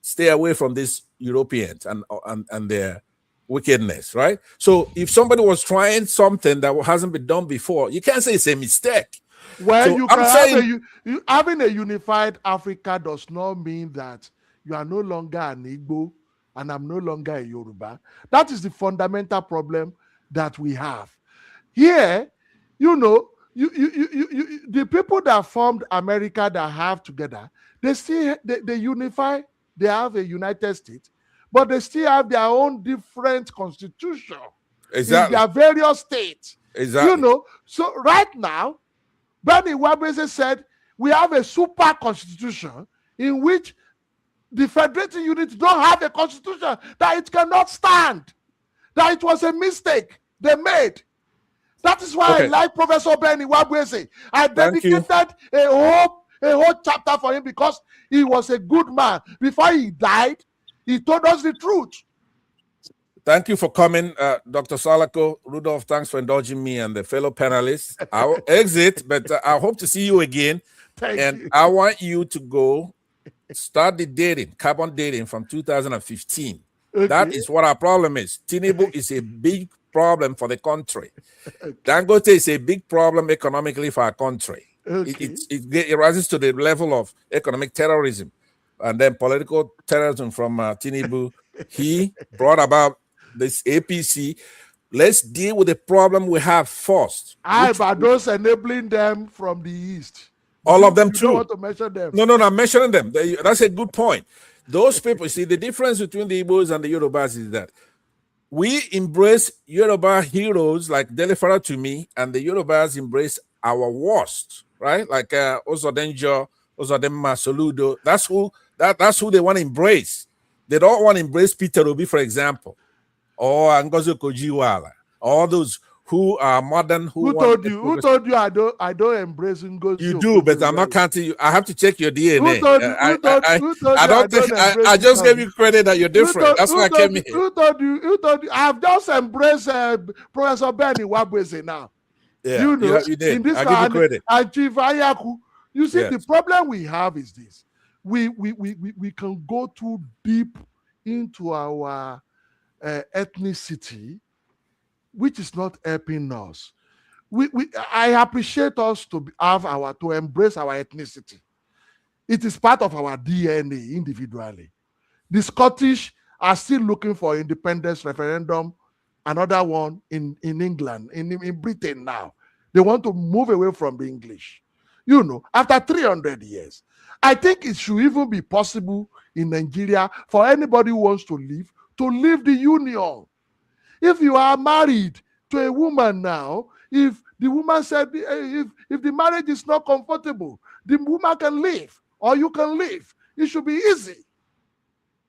stay away from these Europeans and their wickedness, right? So if somebody was trying something that hasn't been done before, you can't say it's a mistake. Well, so having a unified Africa does not mean that you are no longer an Igbo and I'm no longer a Yoruba. That is the fundamental problem that we have. Here, the people that formed America that have together, they unify, they have a United States, but they still have their own different constitution in their various states. Exactly. So right now, Bernie Wabese said we have a super constitution in which the federating unit don't have a constitution, that it cannot stand, that it was a mistake they made. That is why I like Professor Bernie Wabese. I dedicated a whole chapter for him, because he was a good man. Before he died, he told us the truth. Thank you for coming, Dr. Salako. Rudolph, thanks for indulging me and the fellow panelists. I'll exit, but I hope to see you again. Thank you. I want you to go start the carbon dating from 2015. Okay. That is what our problem is. Tinubu is a big problem for the country. Dangote is a big problem economically for our country. Okay. It rises to the level of economic terrorism, and then political terrorism from Tinubu. He brought about this APC. Let's deal with the problem we have first. But those enabling them from the east. All of them too. You don't want to mention them. No, I'm mentioning them. That's a good point. Those people, see, the difference between the Igbos and the Yorubas is that we embrace Yoruba heroes like Delifara to me, and the Yorubas embrace our worst, right? Like Ozodenjo, Ozodemma, Soludo. That's who they want to embrace. They don't want to embrace Peter Obi, for example, or Ngozi Okonjo-Iweala, all those who are modern. Who told you I don't embrace Ngozi? You do, but I'm not counting you. I have to check your DNA. I just gave you credit that you're different. That's why I came here. Who told you? I've just embraced Professor Bernie Wabese now. Yeah, you did. In this I give you credit. And Chief Ayaku. You see, the problem we have is this. We can go too deep into our ethnicity, which is not helping us. I appreciate us to embrace our ethnicity. It is part of our DNA individually. The Scottish are still looking for independence referendum, another one in England, in Britain now. They want to move away from the English. After 300 years. I think it should even be possible in Nigeria for anybody who wants to leave the union. If you are married to a woman now, if the woman said, if the marriage is not comfortable, the woman can leave, or you can leave. It should be easy.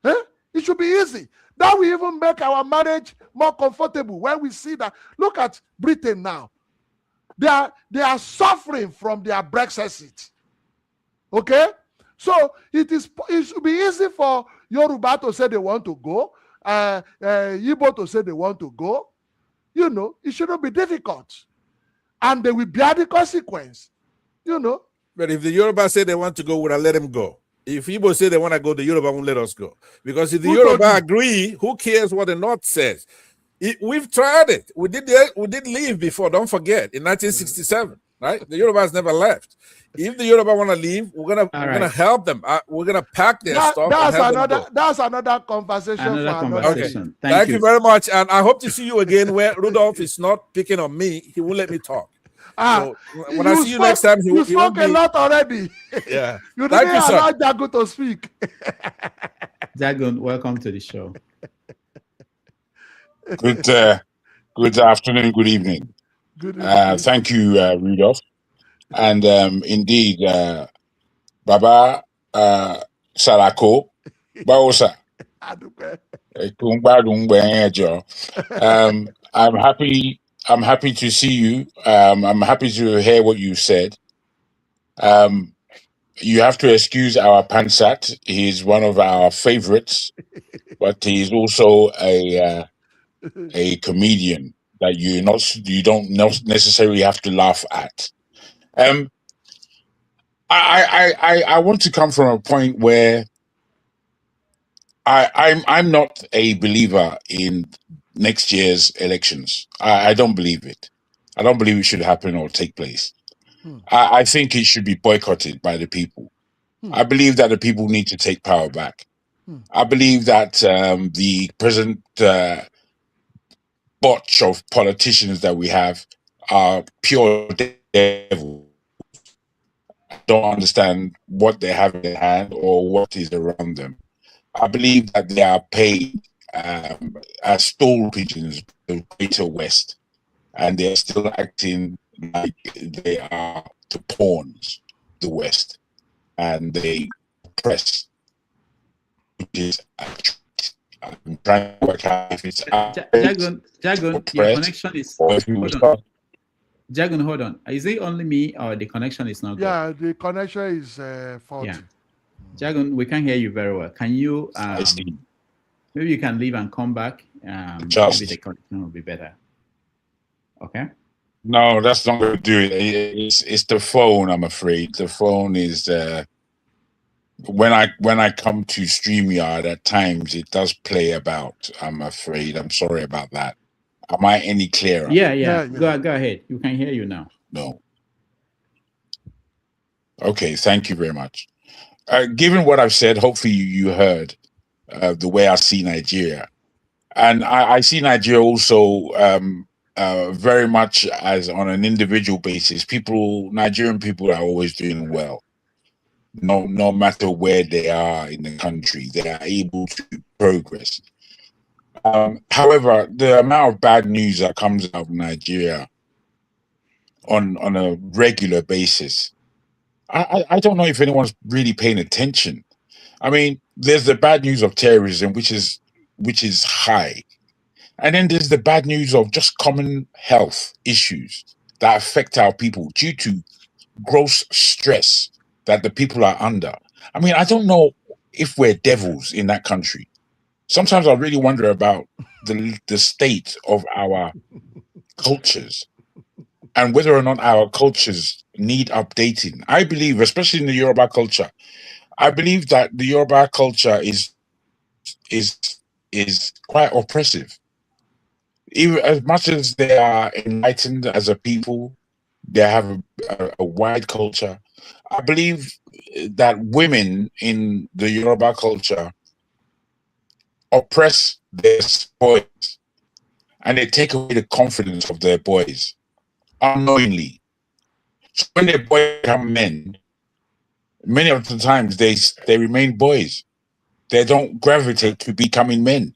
It should be easy. That will even make our marriage more comfortable when we see that. Look at Britain now. They are suffering from their Brexit. Okay? So it should be easy for Yoruba to say they want to go, Igbo to say they want to go. It shouldn't be difficult. and they will bear the consequence. You know. But if the Yoruba say they want to go, we'll let them go. If Igbo say they want to go, the Yoruba won't let us go. Because if the Yoruba agree, who cares what the North says? We've tried it. We did leave before, don't forget, in 1967, right? The Yorubas never left. If the Yoruba want to leave, we're gonna help them. We're gonna pack their stuff. That's another conversation. Okay. Thank you very much, and I hope to see you again. Where Rudolph is not picking on me, he won't let me talk. So when I see you next time, you spoke a lot already. Yeah. You didn't allow Jagun to speak. Jagun, welcome to the show. Good afternoon, good evening. Thank you, Rudolph. And indeed, Baba Salako, Baosa. I'm happy to see you. I'm happy to hear what you said. You have to excuse our Pansat. He's one of our favorites, but he's also a comedian that you don't necessarily have to laugh at. I want to come from a point where I'm not a believer in next year's elections. I don't believe it. I don't believe it should happen or take place. I think it should be boycotted by the people. I believe that the people need to take power back. I believe that the present botch of politicians that we have are pure devils. I don't understand what they have in their hand or what is around them. I believe that they are paid as stool pigeons by the Greater West, and they're still acting like they are the pawns, the West, and they oppress, which is I'm trying to work out if it's Jagun, your connection is. Jagun, hold on. Is it only me or the connection is not good? Yeah, the connection is faulty. Yeah. Jagun, we can't hear you very well. Can you maybe you can leave and come back? Maybe the connection will be better. Okay. No, that's not going to do it. It's the phone, I'm afraid. The phone is when I come to StreamYard at times it does play about. I'm afraid. I'm sorry about that. Am I any clearer? Yeah. Go ahead. You can hear you now. No. Okay, thank you very much. Given what I've said, hopefully you heard the way I see Nigeria. And I see Nigeria also very much as on an individual basis. Nigerian people are always doing well. No matter where they are in the country, they are able to progress. However, the amount of bad news that comes out of Nigeria on a regular basis, I don't know if anyone's really paying attention. I mean, there's the bad news of terrorism, which is high. And then there's the bad news of just common health issues that affect our people due to gross stress that the people are under. I mean, I don't know if we're devils in that country. Sometimes I really wonder about the state of our cultures and whether or not our cultures need updating. I believe, especially in the Yoruba culture, I believe that the Yoruba culture is quite oppressive. Even as much as they are enlightened as a people, they have a wide culture. I believe that women in the Yoruba culture oppress their boys, and they take away the confidence of their boys unknowingly. So when their boys become men, many of the times they remain boys. They don't gravitate to becoming men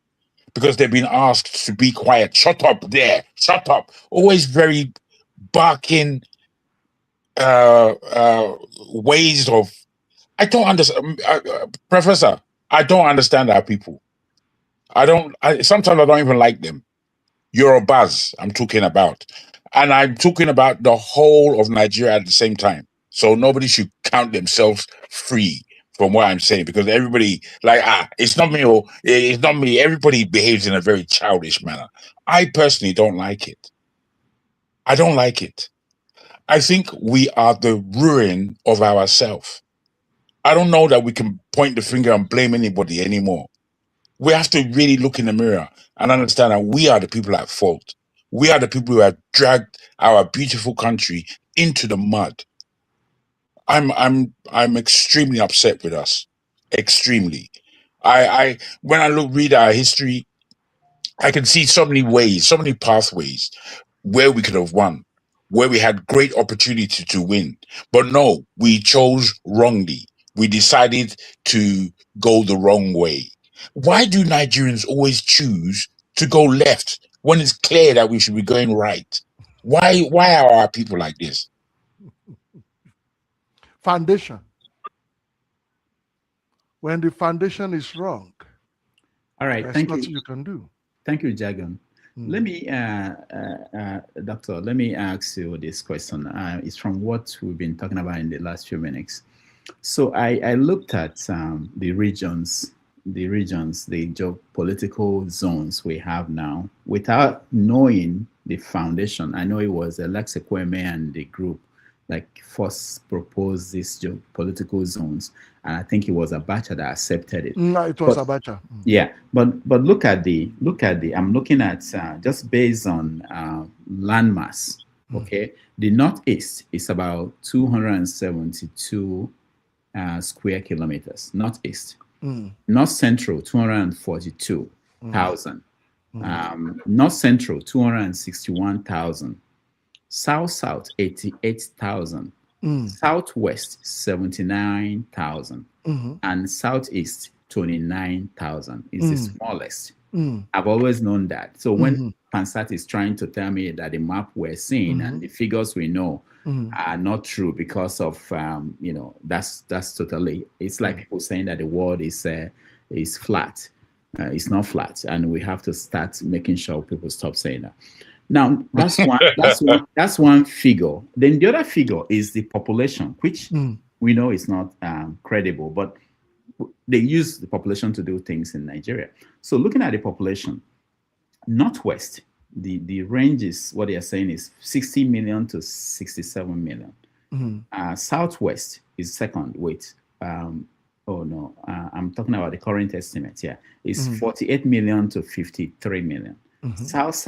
because they've been asked to be quiet. Shut up there. Shut up. Always very barking ways of. I don't understand, Professor. I don't understand our people. Sometimes I don't even like them. Yorubas, I'm talking about. And I'm talking about the whole of Nigeria at the same time. So nobody should count themselves free from what I'm saying, because everybody, it's not me, or it's not me. Everybody behaves in a very childish manner. I personally don't like it. I don't like it. I think we are the ruin of ourselves. I don't know that we can point the finger and blame anybody anymore. We have to really look in the mirror and understand that we are the people at fault. We are the people who have dragged our beautiful country into the mud. I'm extremely upset with us. Extremely. When I read our history, I can see so many ways, so many pathways where we could have won, where we had great opportunity to win. But no, we chose wrongly. We decided to go the wrong way. Why do Nigerians always choose to go left when it's clear that we should be going right? Why are our people like this? Foundation. When the foundation is wrong, all right, there's thank nothing you. you can do. Thank you, Jagan. Let me, Doctor, let me ask you this question. It's from what we've been talking about in the last few minutes. So I looked at the regions, the geopolitical zones we have now without knowing the foundation. I know it was Alex Ekweme and the group like first proposed these geopolitical zones, and I think it was Abacha that accepted it. No, it was Abacha. Yeah, but look at the I'm looking at just based on landmass. Okay, the northeast is about 272 square kilometers. Northeast, north central 242,000, north central 261,000. South 88,000, southwest 79,000, and southeast 29,000 is the smallest. I've always known that. So when Pansat is trying to tell me that the map we're seeing and the figures we know are not true because of that's totally. It's like people saying that the world is flat. It's not flat, and we have to start making sure people stop saying that. Now that's one. That's one figure. Then the other figure is the population, which we know is not credible, but they use the population to do things in Nigeria. So looking at the population, northwest, the range is what they are saying is 60 million to 67 million. Southwest is second with I'm talking about the current estimate here. It's 48 million to 53 million. South is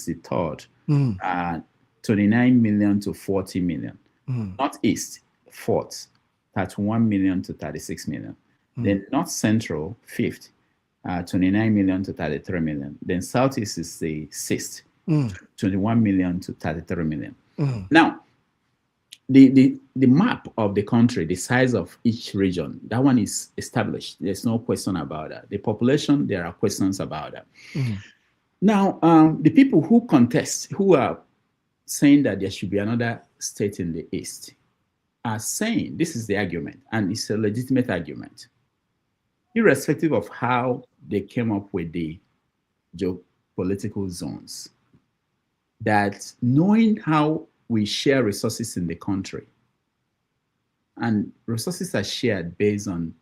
the third, 29 million to 40 million. Northeast, fourth, 31 million to 36 million. Then North Central, fifth, 29 million to 33 million. Then Southeast is the sixth, 21 million to 33 million. Now, the map of the country, the size of each region, that one is established. There's no question about that. The population, there are questions about that. Now, the people who contest, who are saying that there should be another state in the East, are saying, this is the argument, and it's a legitimate argument, irrespective of how they came up with the geopolitical zones, that knowing how we share resources in the country, and resources are shared based on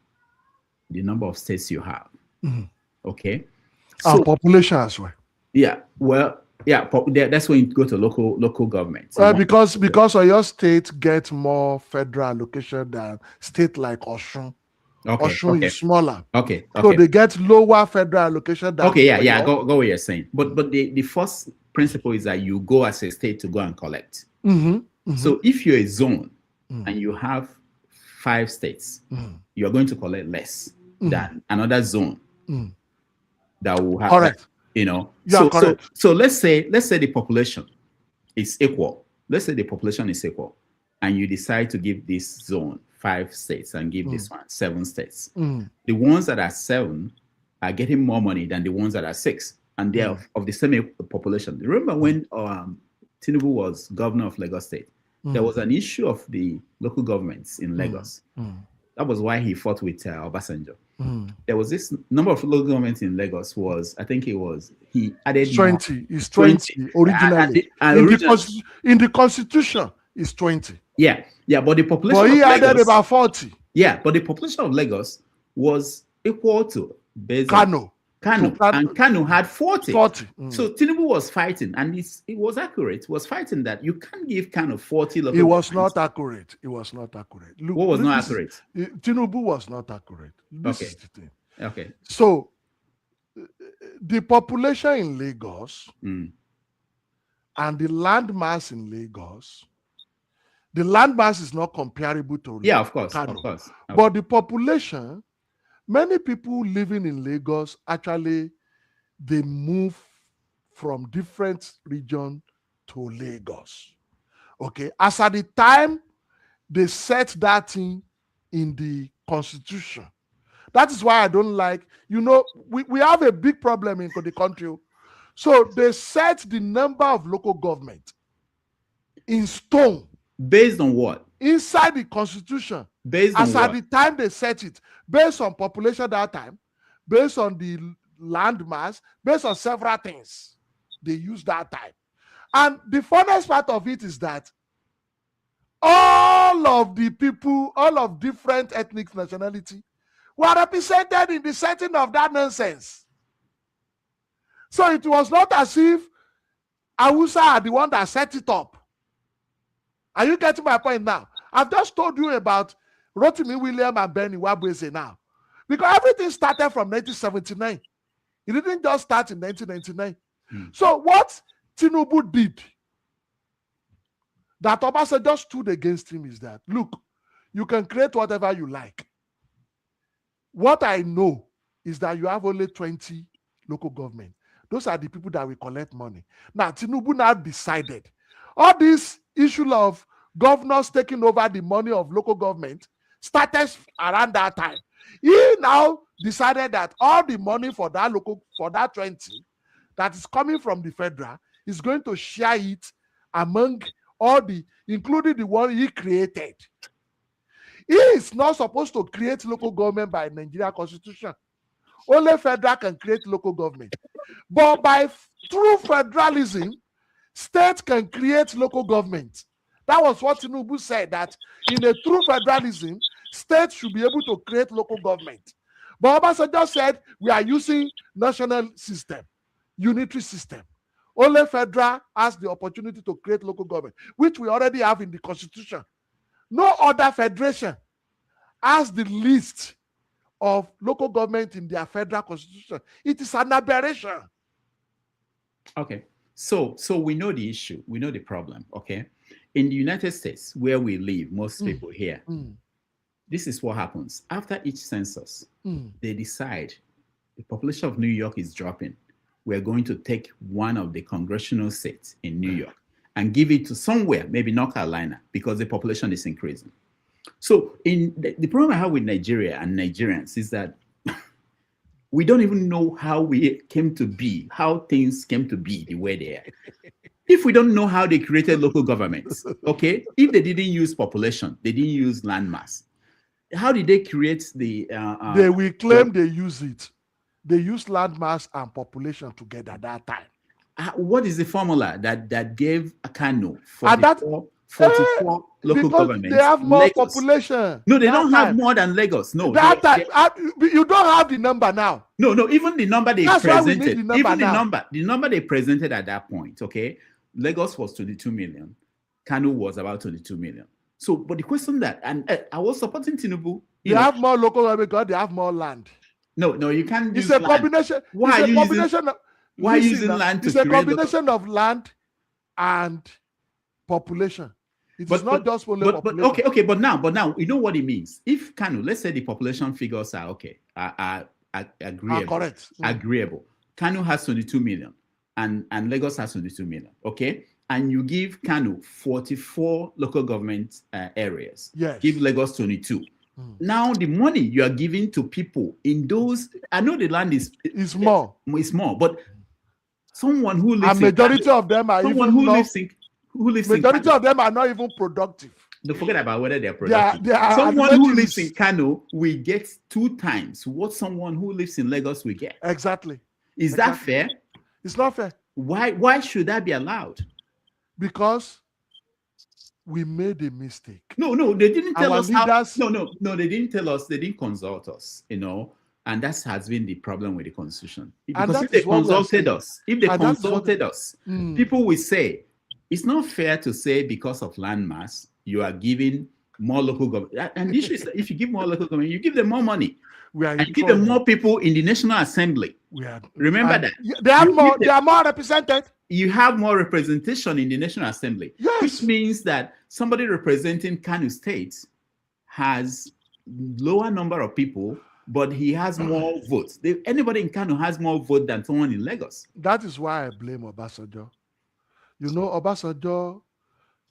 the number of states you have. Okay, our population as well. Yeah, well, yeah, that's when you go to local government. Because your state gets more federal allocation than state like Osun. Osun is smaller. So they get lower federal allocation than. I go what you're saying. But the first principle is that you go as a state to go and collect. So if you're a zone and you have 5 states, you're going to collect less than another zone that will have. Correct. So let's say the population is equal. Let's say the population is equal, and you decide to give this zone 5 states and give this one 7 states. The ones that are 7 are getting more money than the ones that are 6, and they are of the same population. Remember when Tinubu was governor of Lagos State, there was an issue of the local governments in Lagos. That was why he fought with Obasanjo. There was this number of local governments in Lagos he added 20. More. It's 20 originally. In the constitution, it's 20. Yeah, but the population. But he of added Lagos, about 40. Yeah, but the population of Lagos was equal to Kano. Kano, and Kano had 40. 40. So Tinubu was fighting, and it was accurate. He was fighting that you can't give Kano 40 local It was governments. not accurate. It was not accurate. Look, what was not accurate? Tinubu was not accurate. This is the thing. Okay. So the population in Lagos and the landmass in Lagos, the landmass is not comparable to of course, Kano. of course. But the population, many people living in Lagos, actually, they move from different regions to Lagos. Okay. As at the time they set that thing in the constitution. That is why I don't like, we have a big problem in the country. So they set the number of local government in stone. Based on what? Inside the constitution. Based on as what? at the time they set it, based on population that time, based on the land mass, based on several things they use that time. And the funniest part of it is that all of the people, all of different ethnic nationality were represented in the setting of that nonsense. So it was not as if Hausa are the one that set it up. Are you getting my point now? I've just told you about Rotimi William and Benny Wabweze now. Because everything started from 1979. It didn't just start in 1999. So what Tinubu did, that Obasanjo stood against him, is that, look, you can create whatever you like. What I know is that you have only 20 local government. Those are the people that will collect money. Now, Tinubu now decided all this issue of governors taking over the money of local government started around that time. He now decided that all the money for that 20 that is coming from the federal is going to share it among all including the one he created. He is not supposed to create local government by Nigeria Constitution. Only federal can create local government. But through federalism, state can create local government. That was what Tinubu said, that in a true federalism, states should be able to create local government. But Obasanjo said, we are using national system, unitary system. Only federal has the opportunity to create local government, which we already have in the constitution. No other federation has the list of local government in their federal constitution. It is an aberration. Okay. So we know the issue. We know the problem. Okay. In the United States, where we live, most people here, this is what happens. After each census, they decide the population of New York is dropping. We're going to take one of the congressional seats in New York and give it to somewhere, maybe North Carolina, because the population is increasing. So the problem I have with Nigeria and Nigerians is that we don't even know how we came to be, how things came to be the way they are. If we don't know how they created local governments, okay, if they didn't use population, they didn't use landmass, how did they create the... they will claim they use it. They use landmass and population together at that time. What is the formula that gave Kano 44 local governments? They have more Lagos. Population. No, they don't have more than Lagos. No, that time, you don't have the number now. No, even the number they That's presented, why we need the number they presented at that point, okay, Lagos was 22 million, Kano was about 22 million. So, but the question that, and I was supporting Tinubu. They have more local government because they have more land. No, you can't use It's a land. combination. Why are you using land to It's a create combination of land and population. It's not just only population. Okay, but now you know what it means. If Kano, let's say the population figures are okay, are agreeable. Correct. Agreeable. Kano has 22 million and Lagos has 22 million. Okay. And you give Kano 44 local government areas. Yes. Give Lagos 22. Now the money you are giving to people in those, I know the land is small. It's small, but someone who lives and majority Kano, of them are someone even who lives majority in Kano, of them are not even productive. don't forget about whether they're productive. They are someone who lives in Kano will get 2 times what someone who lives in Lagos will get. Exactly. Is that fair? It's not fair. Why should that be allowed? Because we made a mistake. No, they didn't tell Our us leaders, how. No, they didn't tell us. They didn't consult us. And that has been the problem with the Constitution. And Because that if they is what we are consulted saying. us, if they And that is what consulted us, people will say, it's not fair to say because of landmass, you are giving more local government. And the issue is that if you give more local government, you give them more money. And you give them more people in the National Assembly. Remember that. They are more represented. You have more representation in the National Assembly, which means that somebody representing Kano State has lower number of people, but he has more votes. Anybody in Kano has more votes than someone in Lagos. That is why I blame Obasanjo. You know, Obasanjo,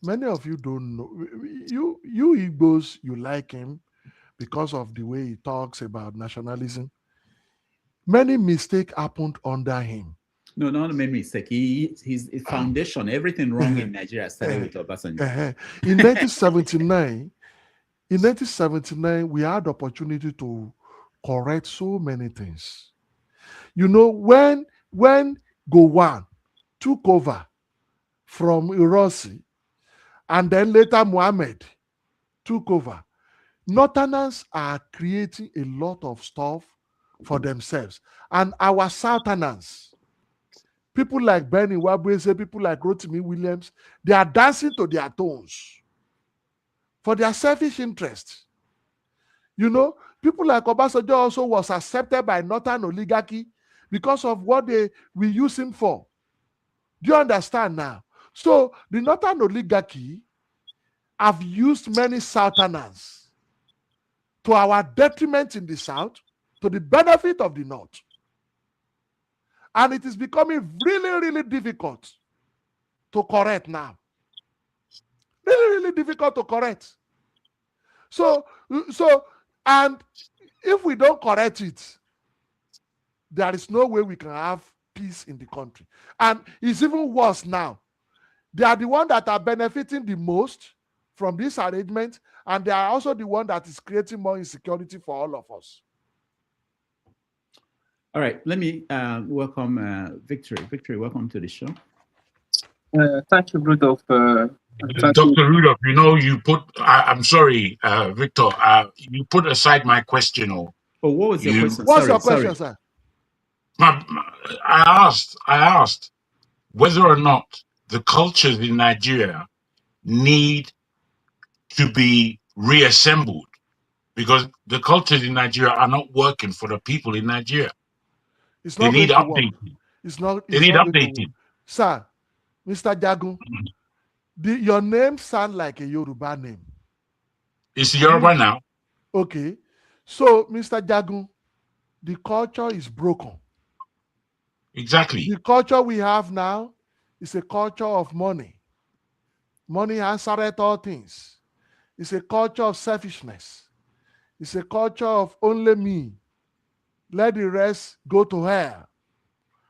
many of you don't know. You Igbos, you like him because of the way he talks about nationalism. Many mistakes happened under him. No, not many mistakes. His foundation, everything wrong in Nigeria started with Obasanjo. In 1979, we had the opportunity to correct so many things. You know, when Gowon took over from Irosi, and then later Mohammed took over, Northerners are creating a lot of stuff for themselves. And our Southerners, people like Benny Wabweze, people like Rotimi Williams, they are dancing to their tones for their selfish interest. You know, people like Obasanjo also was accepted by Northern oligarchy because of what we use him for. Do you understand now? So the Northern oligarchy have used many Southerners to our detriment in the South, to the benefit of the North. And it is becoming really, really difficult to correct now. Really, really difficult to correct. So, and if we don't correct it, there is no way we can have peace in the country. And it's even worse now. They are the ones that are benefiting the most from this arrangement, and they are also the one that is creating more insecurity for all of us. All right, let me welcome Victory. Victory, welcome to the show. Thank you, Rudolph. Dr. Rudolph, you know, you put, I'm sorry, Victor, you put aside my question. Oh, what was your question? What's your question, sir? I asked whether or not the cultures in Nigeria need to be reassembled, because the cultures in Nigeria are not working for the people in Nigeria. They need updating. They need updating. Sir, Mr. Jagun, your name sounds like a Yoruba name. It's Yoruba now. Okay. So, Mr. Jagun, the culture is broken. Exactly. The culture we have now is a culture of money. Money answers all things. It's a culture of selfishness. It's a culture of only me. Let the rest go to hell.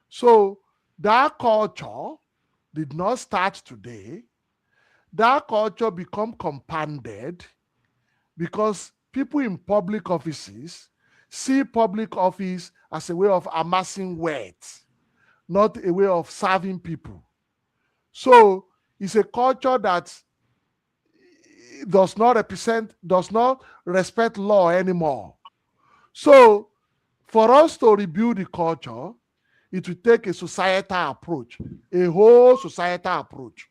So that culture did not start today. That culture become compounded because people in public offices see public office as a way of amassing wealth, not a way of serving people. So it's a culture that does not respect law anymore. So for us to rebuild the culture, it will take a societal approach, a whole societal approach.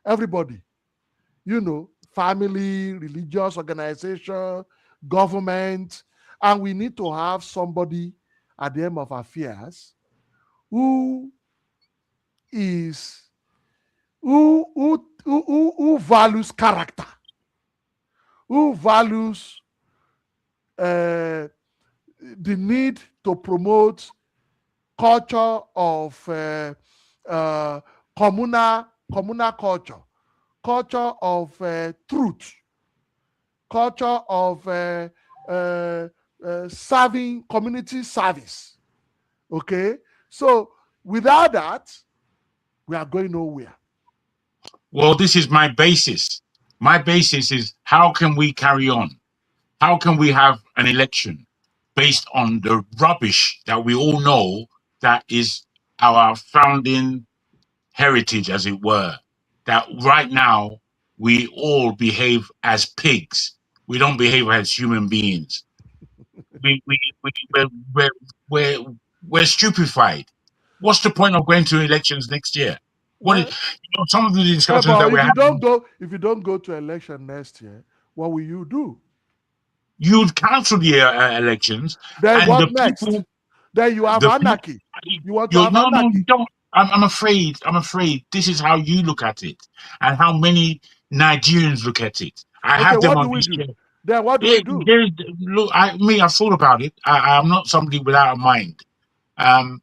Everybody, you know, family, religious organization, government, and we need to have somebody at the end of affairs who values character, who values the need to promote culture of communal culture, culture of truth, culture of serving community service. Okay, so without that, we are going nowhere. Well, this is my basis. My basis is, how can we carry on? How can we have an election based on the rubbish that we all know that is our founding heritage, as it were, that right now we all behave as pigs. We don't behave as human beings. we're stupefied. What's the point of going to elections next year? What is, some of the discussions that we're having, if you don't go to election next year, what will you do? You'd cancel the elections. Then and what the next? people, Then you have anarchy. You want to have no, anarchy? you don't. I'm afraid this is how you look at it, and how many Nigerians look at it. I have them on this show. Then what do we do? Look, I've thought about it. I'm not somebody without a mind. And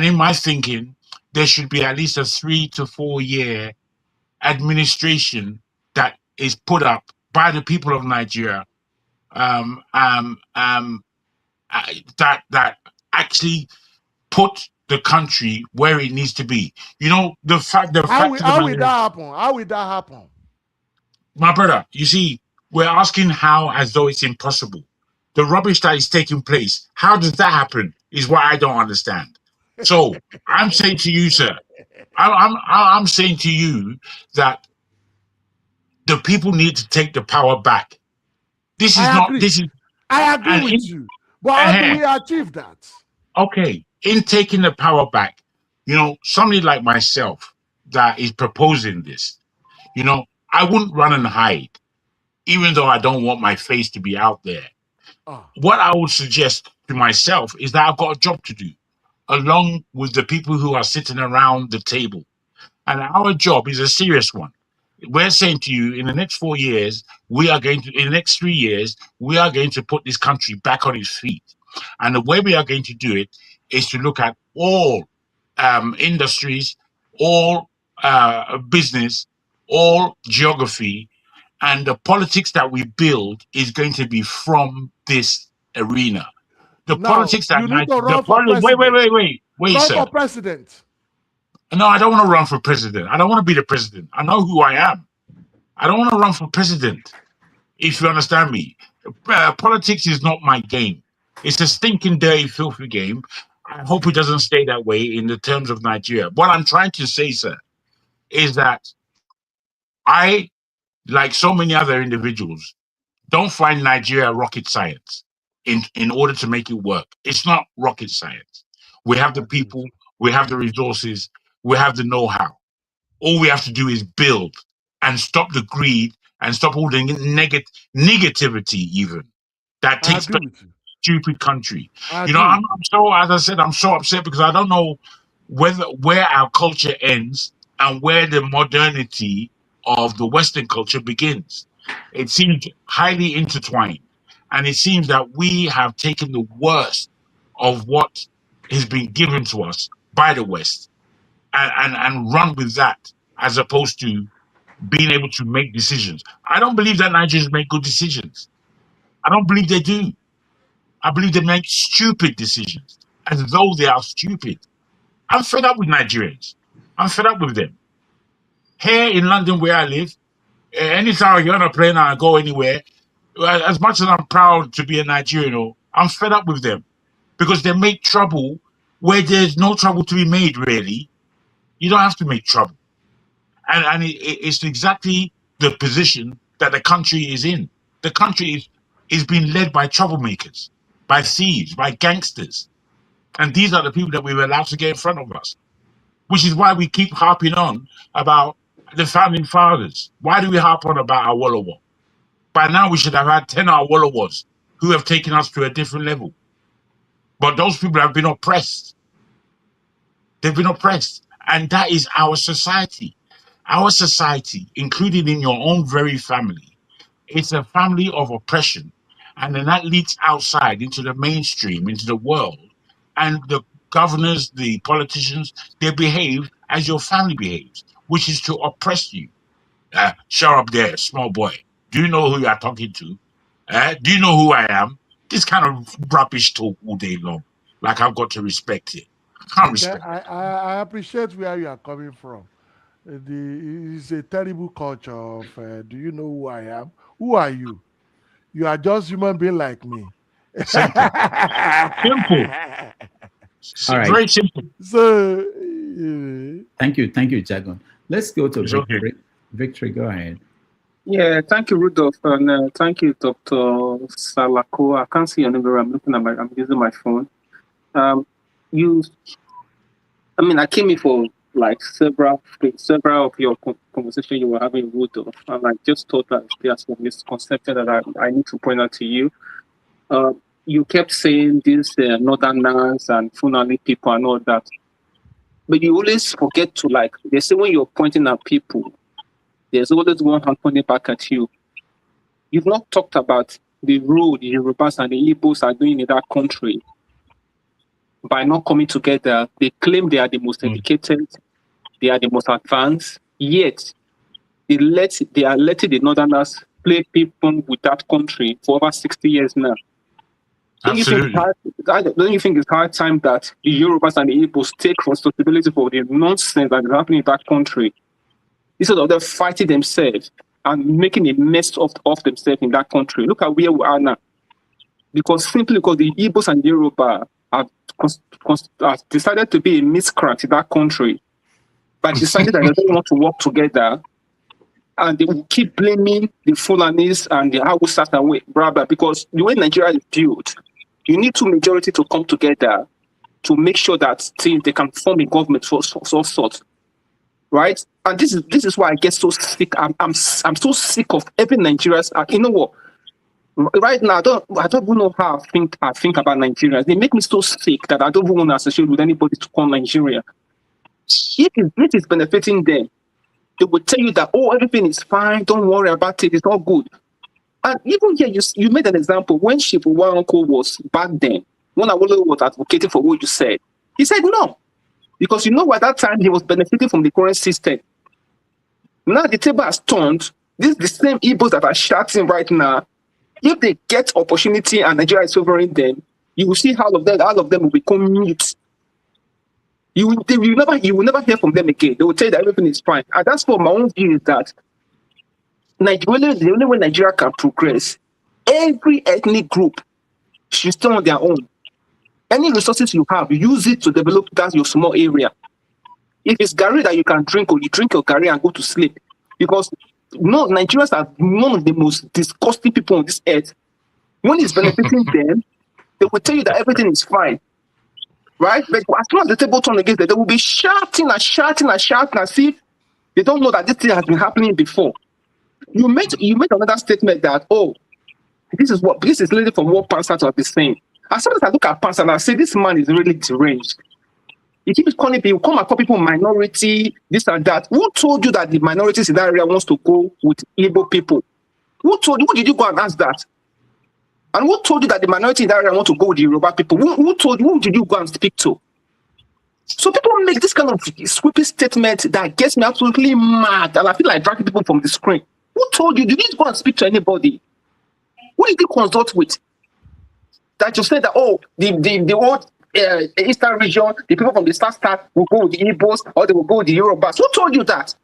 in my thinking, there should be at least a 3 to 4 year administration that is put up by the people of Nigeria, that actually put the country where it needs to be. The fact how will that happen? How will that happen? My brother, you see, we're asking how as though it's impossible. The rubbish that is taking place, how does that happen is what I don't understand. So I'm saying to you, sir, I'm saying to you that the people need to take the power back. I agree with you. But how do we achieve that? Okay, in taking the power back, somebody like myself that is proposing this, I wouldn't run and hide, even though I don't want my face to be out there. What I would suggest to myself is that I've got a job to do, along with the people who are sitting around the table. And our job is a serious one. We're saying to you, in the next 4 years, in the next 3 years, we are going to put this country back on its feet. And the way we are going to do it is to look at all industries, all business, all geography, and the politics that we build is going to be from this arena. Politics that you need to run for president. Wait, run sir. for president. No, I don't want to run for president. I don't want to be the president. I know who I am. I don't want to run for president, if you understand me. Politics is not my game. It's a stinking, dirty, filthy game. I hope it doesn't stay that way in the terms of Nigeria. What I'm trying to say, sir, is that I, like so many other individuals, don't find Nigeria rocket science in order to make it work. It's not rocket science. We have the people, we have the resources, we have the know-how. All we have to do is build and stop the greed and stop all the negativity even that takes place in a stupid country. I'm so, as I said, I'm so upset because I don't know where our culture ends and where the modernity of the Western culture begins. It seems highly intertwined. And it seems that we have taken the worst of what has been given to us by the West and run with that, as opposed to being able to make decisions. I don't believe that Nigerians make good decisions. I don't believe they do. I believe they make stupid decisions, as though they are stupid. I'm fed up with Nigerians. I'm fed up with them. Here in London, where I live, anytime I get on a plane and I go anywhere, as much as I'm proud to be a Nigerian, I'm fed up with them because they make trouble where there's no trouble to be made, really. You don't have to make trouble. And it's exactly the position that the country is in. The country is being led by troublemakers, by thieves, by gangsters. And these are the people that we've allowed to get in front of us, which is why we keep harping on about the founding fathers. Why do we harp on about Awolowo? By now, we should have had 10 Awolowos who have taken us to a different level. But those people have been oppressed. They've been oppressed. And that is our society. Our society, including in your own very family, it's a family of oppression. And then that leaks outside into the mainstream, into the world. And the governors, the politicians, they behave as your family behaves, which is to oppress you. Shut up there, small boy. Do you know who you are talking to? Do you know who I am? This kind of rubbish talk all day long. Like I've got to respect it. I can't respect it. I appreciate where you are coming from. It's a terrible culture of, do you know who I am? Who are you? You are just human being like me. Simple. All right. Very simple. So, thank you, Jagon. Let's go to Victory. Victory, go ahead. Yeah, thank you, Rudolph, and thank you, Dr. Salako. I can't see your number. I'm using my phone. I came in for like several of your conversation you were having with Rudolph, and I just thought that there's some misconception that I need to point out to you. You kept saying these Northerners and Fulani people and all that, but you always forget to they say when you're pointing at people, there's always one hand pointing back at you. You've not talked about the role the Yorubas and the Igbos are doing in that country by not coming together. They claim they are the most educated, they are the most advanced, yet they are letting the Northerners play people with that country for over 60 years now. Absolutely. Don't you think it's hard time that the Yorubas and the Igbos take responsibility for the nonsense that is happening in that country, instead of them fighting themselves and making a mess of themselves in that country? Look at where we are now. Simply because the Igbos and the Yoruba have decided to be a miscreant in that country, but decided that they don't want to work together, and they will keep blaming the Fulanis and the Hausas and blah, blah, because the way Nigeria is built, you need two majority to come together to make sure that they can form a government for sorts. Right? And this is why I get so sick. I'm so sick of every Nigerians. You know what? Right now, I don't even know how I think about Nigerians. They make me so sick that I don't even want to associate with anybody to call Nigeria. If it is benefiting them, they will tell you that, oh, everything is fine, don't worry about it, it's all good. And even here, you made an example. When Shibuwa uncle was back then, when Awolowo was advocating for what you said, he said no. Because at that time, he was benefiting from the current system. Now the table has turned. This is the same Igbos that are shouting right now. If they get opportunity and Nigeria is favoring them, you will see all of them will become mute. You will never hear from them again. They will tell you that everything is fine. And that's what my own view is, that Nigeria, the only way Nigeria can progress, every ethnic group should stay on their own. Any resources you have, use it to develop that your small area. If it's Gary that you can drink, or you drink your Gary and go to sleep. Because Nigerians are one of the most disgusting people on this earth. When it's benefiting them, they will tell you that everything is fine. Right? But as soon as the table turns against them, they will be shouting and shouting and shouting as if they don't know that this thing has been happening before. You made another statement that, oh, this is really from what Pansa have been saying. As soon as I look at Pansa and I say, this man is really deranged. He keeps calling people, come and call people minority, this and that. Who told you that the minorities in that area wants to go with Igbo people? Who did you go and ask that? And who told you that the minority in that area want to go with the Yoruba people? Who did you go and speak to? So people make this kind of sweeping statement that gets me absolutely mad, and I feel like dragging people from the screen. Who told you? Did you go and speak to anybody? Who did you consult with? That you said that, oh, the old Eastern region, the people from the South will go with the Igbos, or they will go with the Yorubas. Who told you that?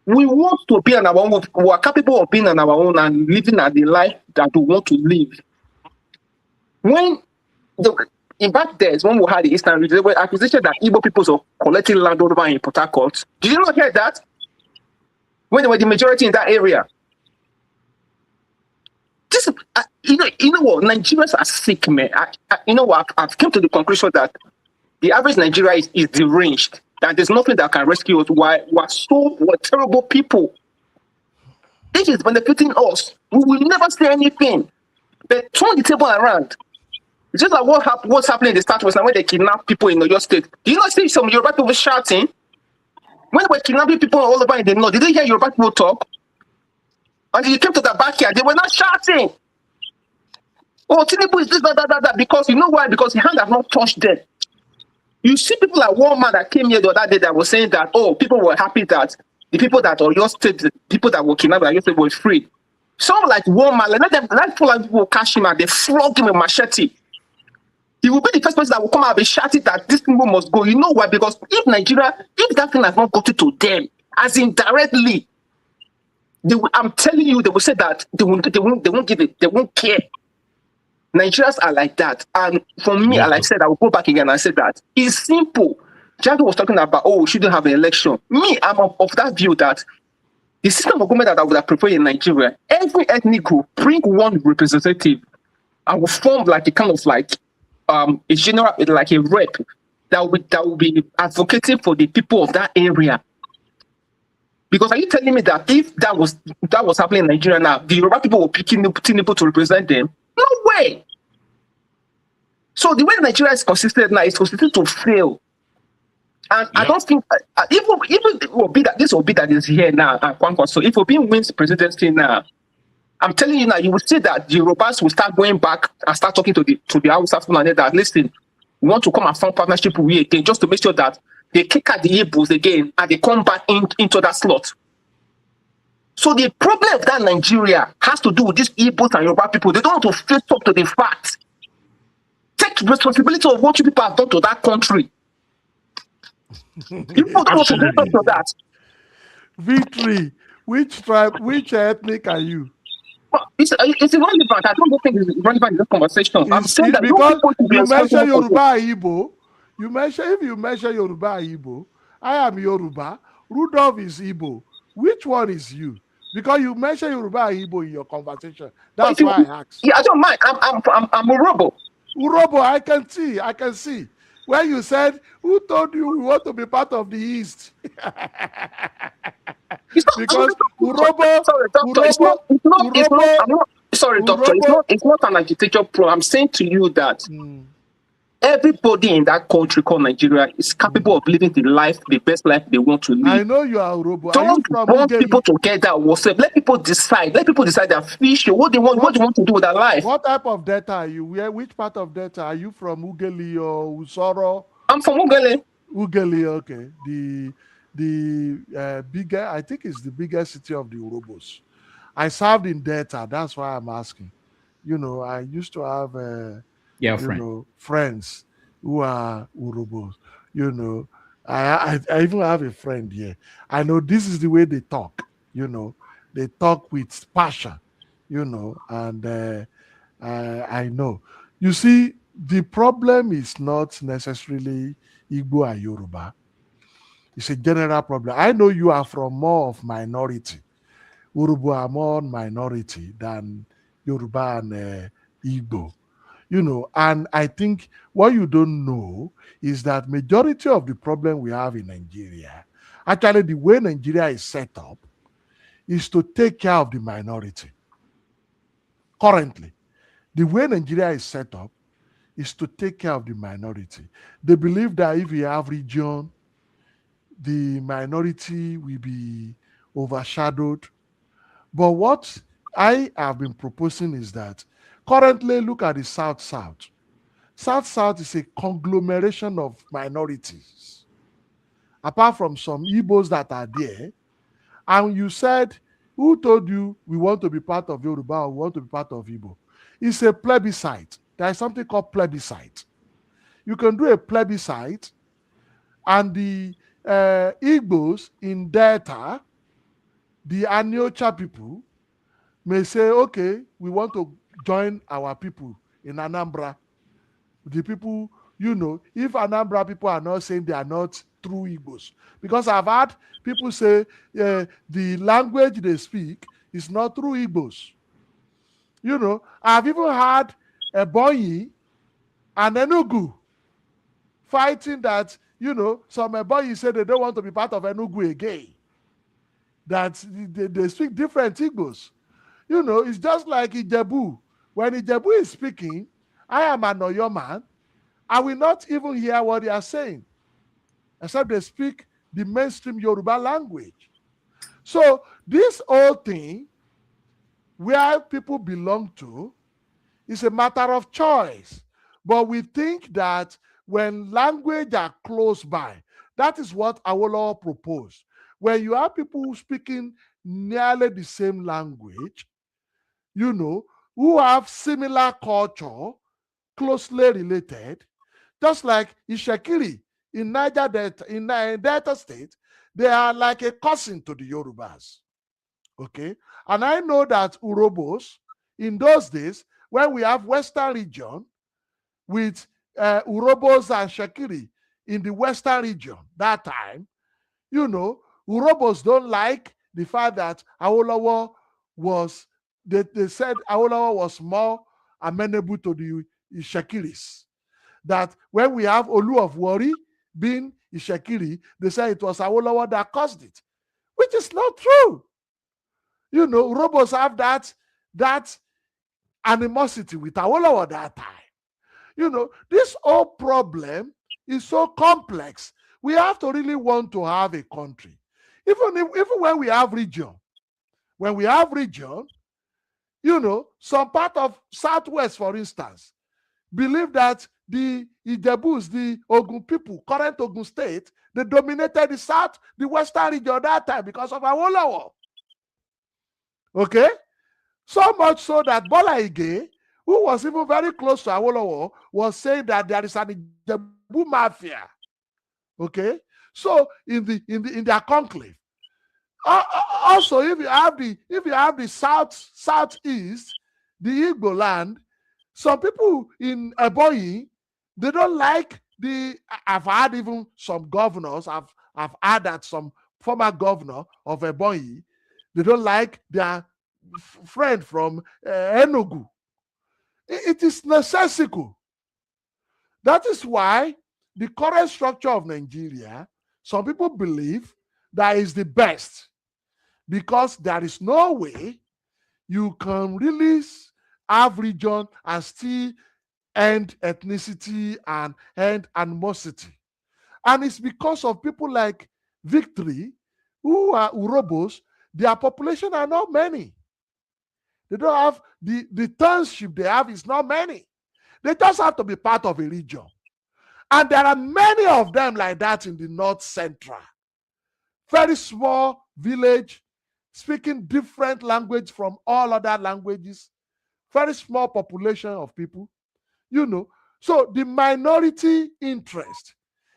We want to be on our own. We are capable of being on our own and living at the life that we want to live. In back days, when we had the Eastern region, there were accusations that Igbo people were collecting land over in Port Harcourt. Did you not hear that? When they were the majority in that area. This, you know what? Nigerians are sick, man. I've come to the conclusion that the average Nigeria is deranged. That there's nothing that can rescue us. We're terrible people. This is benefiting us. We will never say anything. But turn the table around. It's just like what's happening in the Southwest now when they kidnap people in your state. Do you not see some Yoruba people shouting? When they were kidnapping people all over in the north, did you hear Yoruba people talk? And you came to the backyard, they were not shouting. Oh, Tinubu is this, that, because you know why? Because the hand has not touched them. You see people like one man that came here the other day that was saying that, oh, people were happy that the people that are your state, the people that were kidnapped by your state were free. Some like one man, let people catch him and they flog him with machete. He will be the first person that will come out and be shouting that this people must go. You know why? Because if that thing has not gotten to them, as in directly, I'm telling you, they will say that they won't give it, they won't care. Nigerians are like that. And for me, like I said, I will go back again and I said that it's simple. Jago was talking about, oh, we shouldn't have an election. Me, I'm of that view that The system of government that I would have preferred in Nigeria, every ethnic group bring one representative and will form like a kind of like a general, like a rep that will be advocating for the people of that area. Because are you telling me that if that was happening in Nigeria now, the Yoruba people were picking people to represent them? No way. So the way Nigeria is consistent now is consistent to fail. And I don't think even it will be that this will be that is here now. So if Obi wins the presidency now, I'm telling you now, you will see that the Yorubas will start going back and start talking to the Hausa people that listen, we want to come and form partnership with you again, just to make sure that they kick out the Igbos again and they come back into that slot. So the problem of that Nigeria has to do with these Igbos and Yoruba people. They don't want to face up to the facts. Take responsibility of what you people have done to that country. People don't want to face up to that. Victory. Which tribe, which ethnic are you? It's irrelevant. I don't think it's relevant in this conversation. I'm saying that because you mention Yoruba Igbo. If you mention Yoruba Igbo, I am Yoruba. Rudolph is Igbo. Which one is you? Because you mentioned Yoruba Igbo in your conversation. That's why I asked. Yeah, I don't mind. I'm Urobo. Urobo, I can see. When you said, who told you we want to be part of the East? Because Urobo, it's not an agitator problem. I'm saying to you that everybody in that country called Nigeria is capable of living the best life they want to live. I know you are Urobo. Don't want people to get that yourself. Let people decide. Let people decide their future. What they want to do with their life. What type of Delta are you? Which part of Delta are you from? Ugeli or Usoro? I'm from Ugeli. Ugeli, okay. The bigger, I think it's the biggest city of the Urobos. I served in Delta. That's why I'm asking. You know, I used to have friends who are Urobos. You know, I even have a friend here. I know this is the way they talk. You know, they talk with passion. You know, and I know. You see, the problem is not necessarily Igbo and Yoruba. It's a general problem. I know you are from more of minority. Urubu are more minority than Yoruba and Igbo. You know, and I think what you don't know is that majority of the problem we have in Nigeria, actually the way Nigeria is set up, is to take care of the minority. Currently, the way Nigeria is set up is to take care of the minority. They believe that if we have region, the minority will be overshadowed. But what I have been proposing is that currently look at the South-South. South-South is a conglomeration of minorities. Apart from some Igbos that are there, and you said, who told you we want to be part of Yoruba or we want to be part of Igbo? It's a plebiscite. There is something called plebiscite. You can do a plebiscite, and the Igbos in Delta, the Aniocha people, may say, okay, we want to join our people in Anambra. The people, you know, if Anambra people are not saying they are not true Igbos, because I've had people say the language they speak is not true Igbos. You know, I've even had a Ebonyi and Enugu fighting that, you know, some Ebonyi say they don't want to be part of Enugu again. That they speak different Igbos. You know, it's just like Ijebu. When Ijebu is speaking, I am an Oyo man. I will not even hear what they are saying, except they speak the mainstream Yoruba language. So this whole thing, where people belong to, is a matter of choice. But we think that when language are close by, that is what Awolowo proposed. When you have people speaking nearly the same language, you know, who have similar culture, closely related, just like Ishekiri in Niger Delta, in Delta State, they are like a cousin to the Yorubas. Okay? And I know that Urobos, in those days, when we have Western region with Urobos and Shekiri in the Western region, that time, you know, Urobos don't like the fact that Awolowo was, they said Awolowo was more amenable to the Ishekiris. That when we have Olu of Wari being Ishekiri, they say it was Awolowo that caused it, which is not true. You know, Urhobos have that animosity with Awolowo that time. You know, this whole problem is so complex. We have to really want to have a country. Even when we have region, you know, some part of Southwest, for instance, believe that the Ijebus, the Ogun people, current Ogun state, they dominated the South, the Western region at that time because of Awolowo. Okay? So much so that Bola Ige, who was even very close to Awolowo, was saying that there is an Ijebu mafia. Okay? So in their conclave. Also, if you have the southeast, the Igbo land, some people in Ebonyi, they don't like I've had even some governors, I've had that some former governor of Ebonyi, they don't like their friend from Enugu. It is necessary. That is why the current structure of Nigeria, some people believe that is the best, because there is no way you can really have region and still end ethnicity and end animosity. And it's because of people like Victory, who are Urhobos, their population are not many. They don't have, the township they have is not many. They just have to be part of a region. And there are many of them like that in the North Central. Very small village, speaking different language from all other languages. Very small population of people, you know. So the minority interest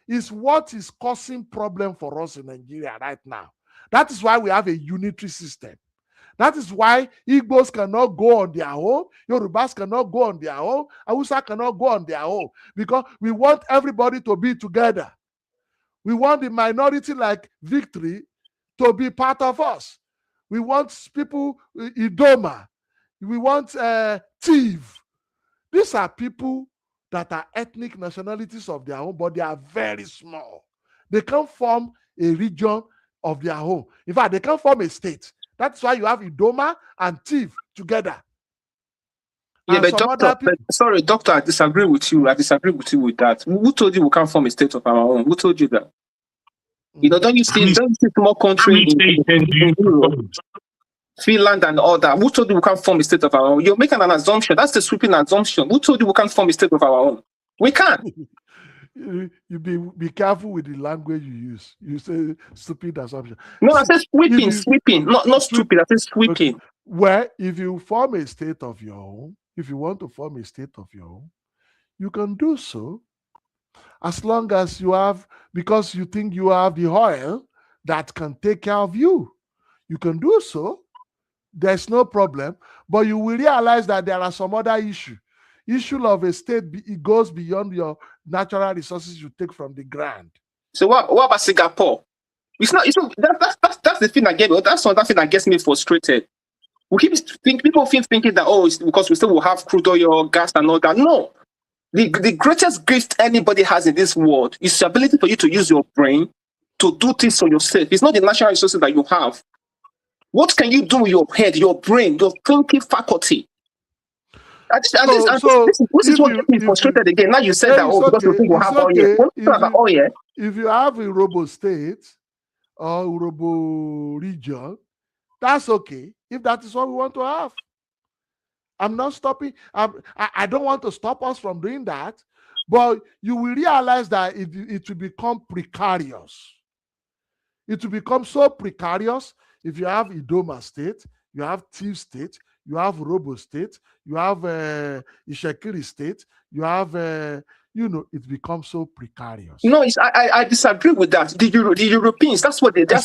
is what is causing problem for us in Nigeria right now. That is why we have a unitary system. That is why Igbos cannot go on their own, Yorubas cannot go on their own, Hausa cannot go on their own, because we want everybody to be together. We want the minority like Victory to be part of us. We want people, Idoma. We want Tiv. These are people that are ethnic nationalities of their own, but they are very small. They can't form a region of their own. In fact, they can't form a state. That's why you have Idoma and Tiv together. Yeah, and but doctor, sorry, doctor, I disagree with you. I disagree with you with that. Who told you we can't form a state of our own? Who told you that? You know, don't you see small countries in Europe, Finland and all that? Who told you we can't form a state of our own? You're making an assumption. That's the sweeping assumption. Who told you we can't form a state of our own? We can't. You be careful with the language you use. You say stupid assumption. No, I said sweeping, not stupid. I said sweeping. Well, if you form a state of your own, if you want to form a state of your own, you can do so, as long as you have, because you think you have the oil that can take care of you. You can do so. There's no problem. But you will realize that there are some other issues. Issue of a state, it goes beyond your natural resources you take from the ground. So what about Singapore? It's not that's the thing that's another thing that gets me frustrated. We keep people thinking that it's because we still will have crude oil, gas, and all that. No. The greatest gift anybody has in this world is the ability for you to use your brain to do things for yourself. It's not the natural resources that you have. What can you do with your head, your brain, your thinking faculty? This is what gets me frustrated again. Now you said that, because we think we'll have oil. If you have a robo state or robo region, that's okay. If that is what we want to have. I'm not stopping. I don't want to stop us from doing that. But you will realize that it will become precarious. It will become so precarious if you have Idoma state, you have Tiv state, you have Robo state, you have Ishekiri state, you have, it becomes so precarious. No, I disagree with that. The Europeans, that's what they've done.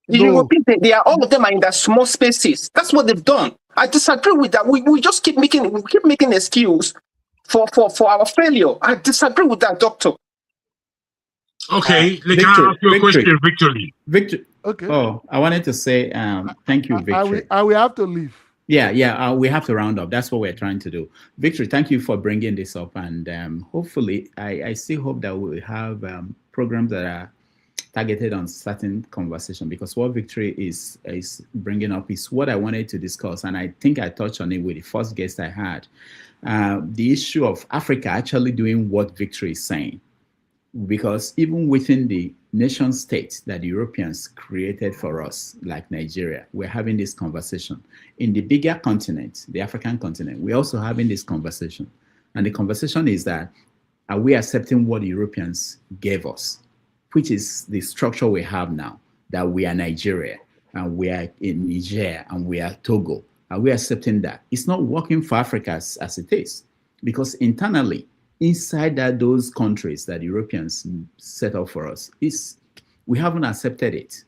The Europeans, all of them are in their small spaces. That's what they've done. I disagree with that. We just keep making excuse for our failure. I disagree with that, doctor. Okay, can I ask you a question, Victor? Okay. Oh, I wanted to say thank you, Victory. I will have to leave. Yeah. We have to round up. That's what we're trying to do. Victory, thank you for bringing this up. And hopefully, I still hope that we'll have programs that are targeted on certain conversation, because what Victory is bringing up is what I wanted to discuss. And I think I touched on it with the first guest I had. The issue of Africa actually doing what Victory is saying. Because even within the nation states that the Europeans created for us, like Nigeria, we're having this conversation. In the bigger continent, the African continent, we're also having this conversation. And the conversation is that, are we accepting what the Europeans gave us, which is the structure we have now, that we are Nigeria, and we are in Niger, and we are Togo. Are we accepting that? It's not working for Africa as it is, because internally, inside those countries that Europeans set up for us, we haven't accepted it.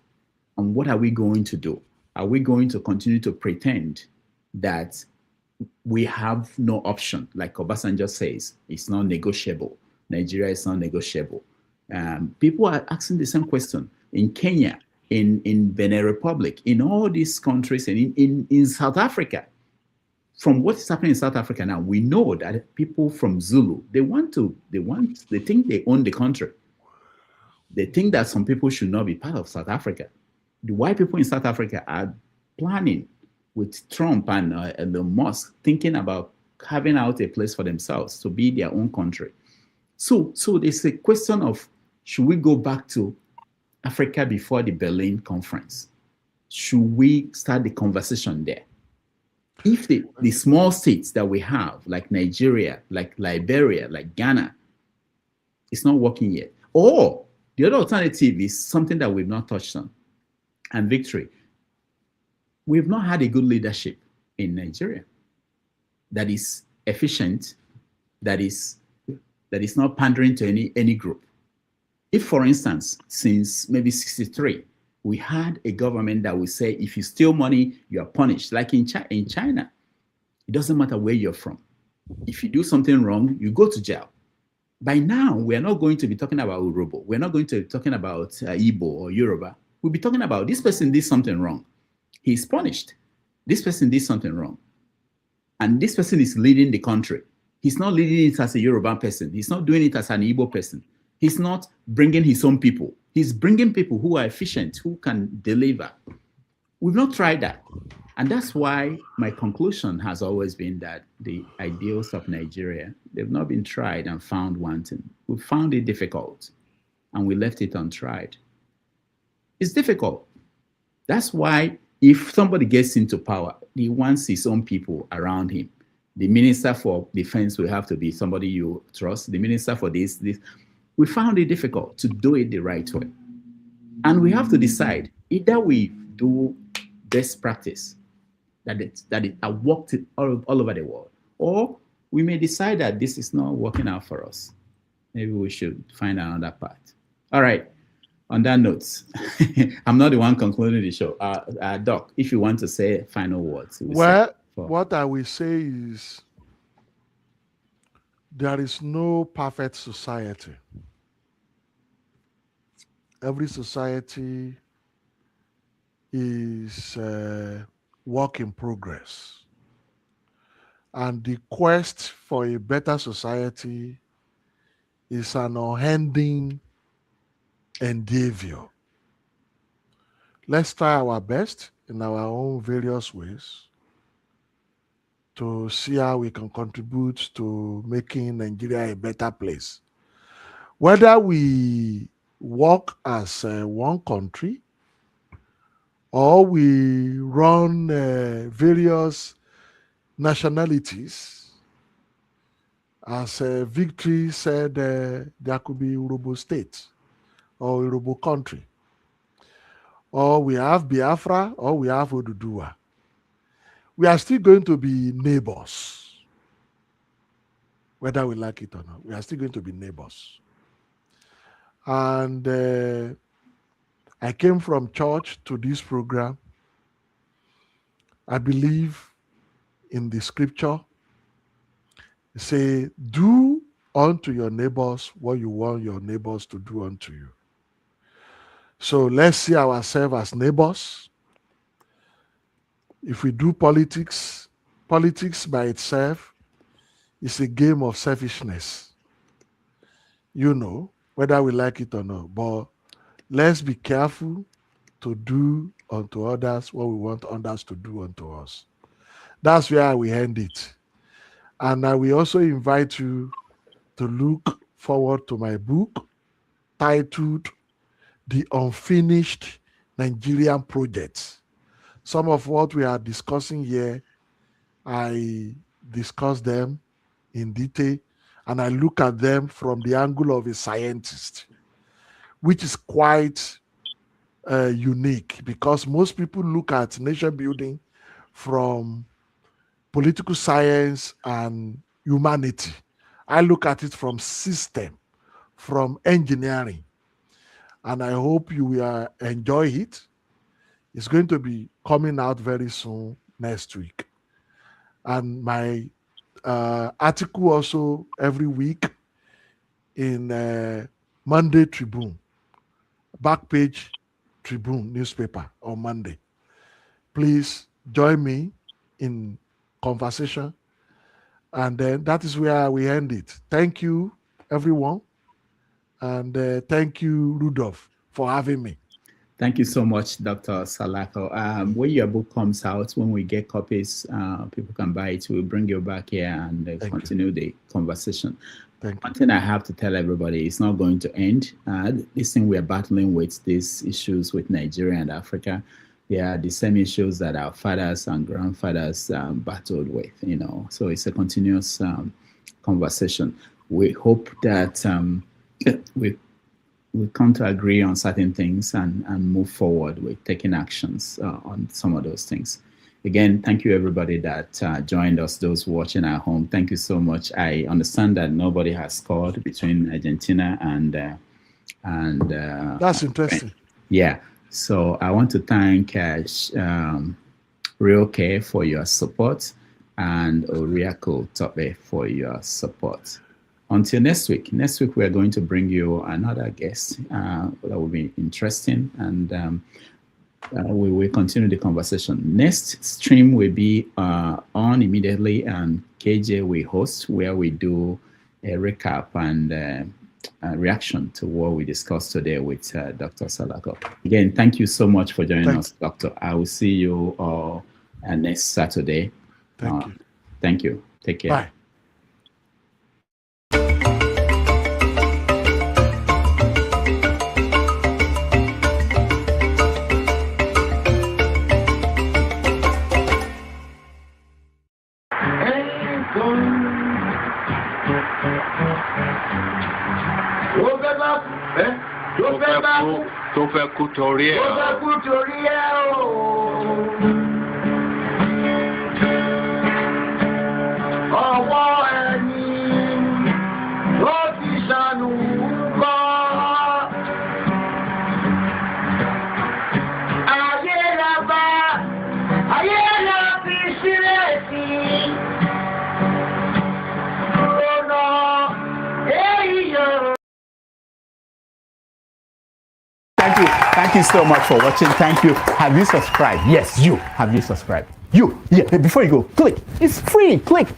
And what are we going to do? Are we going to continue to pretend that we have no option? Like Obasanjo says, it's not negotiable. Nigeria is not negotiable. People are asking the same question in Kenya, in Benin Republic, in all these countries, and in South Africa. From what is happening in South Africa now, we know that people from Zulu, they think they own the country. They think that some people should not be part of South Africa. The white people in South Africa are planning with Trump and Elon Musk, thinking about carving out a place for themselves to be their own country. So there's a question of, should we go back to Africa before the Berlin conference? Should we start the conversation there? If the small states that we have, like Nigeria, like Liberia, like Ghana, it's not working yet. Or the other alternative is something that we've not touched on. And Victory, we've not had a good leadership in Nigeria that is efficient, that is not pandering to any group. If, for instance, since maybe 1963, we had a government that would say, if you steal money, you are punished. Like in China, it doesn't matter where you're from. If you do something wrong, you go to jail. By now, we're not going to be talking about Urobo. We're not going to be talking about Igbo or Yoruba. We'll be talking about, this person did something wrong. He's punished. This person did something wrong. And this person is leading the country. He's not leading it as a Yoruba person. He's not doing it as an Igbo person. He's not bringing his own people. He's bringing people who are efficient, who can deliver. We've not tried that. And that's why my conclusion has always been that the ideals of Nigeria, they've not been tried and found wanting. We found it difficult, and we left it untried. It's difficult. That's why if somebody gets into power, he wants his own people around him. The minister for defense will have to be somebody you trust. The minister for this. We found it difficult to do it the right way. And we have to decide, either we do best practice that it worked all over the world, or we may decide that this is not working out for us. Maybe we should find another path. All right. On that note, I'm not the one concluding the show. Doc, if you want to say final words. What I will say is, there is no perfect society. Every society is a work in progress. And the quest for a better society is an unending endeavor. Let's try our best in our own various ways to see how we can contribute to making Nigeria a better place. Whether we work as one country or we run various nationalities, as Victory said, there could be Urobo state or Urobo country, or we have Biafra, or we have Oduduwa. We are still going to be neighbors, whether we like it or not. We are still going to be neighbors. And I came from church to this program. I believe in the scripture. It say, do unto your neighbors what you want your neighbors to do unto you. So let's see ourselves as neighbors. If we do politics by itself is a game of selfishness. You know, whether we like it or not. But let's be careful to do unto others what we want others to do unto us. That's where we end it. And I will also invite you to look forward to my book titled The Unfinished Nigerian Projects. Some of what we are discussing here, I discuss them in detail, and I look at them from the angle of a scientist, which is quite unique, because most people look at nation building from political science and humanity. I look at it from system, from engineering, and I hope you will enjoy it. It's going to be coming out very soon next week. And my article also every week in Monday Tribune, back page Tribune newspaper on Monday. Please join me in conversation. And then that is where we end it. Thank you, everyone. And thank you, Rudolph, for having me. Thank you so much, Dr. Salako. When your book comes out, when we get copies, people can buy it. We'll bring you back here and continue the conversation. One thing I have to tell everybody, it's not going to end. This thing we are battling with, these issues with Nigeria and Africa, they are the same issues that our fathers and grandfathers battled with, you know. So it's a continuous conversation. We hope that we come to agree on certain things and move forward with taking actions on some of those things. Again, thank you everybody that joined us, those watching at home. Thank you so much. I understand that nobody has scored between Argentina and that's interesting. Yeah. So I want to thank Real Care for your support and Oriako Tope for your support. Until next week we are going to bring you another guest that will be interesting, and we will continue the conversation. Next stream will be on immediately, and KJ will host, where we do a recap and reaction to what we discussed today with Dr. Salako. Again, thank you so much for joining us, Doctor. I will see you all next Saturday. Thank you. Thank you. Take care. Bye. Tó fẹ́ kú torí ẹ̀ o. Ọwọ́ ẹni ló ti ṣàánú kọ́. Ayé la bá, ayé la fi sílẹ̀ sí. Rònà èyí yóò. Thank you so much for watching. Thank you. Have you subscribed? Yes, you. Have you subscribed? You. Yeah, before you go, click. It's free. Click.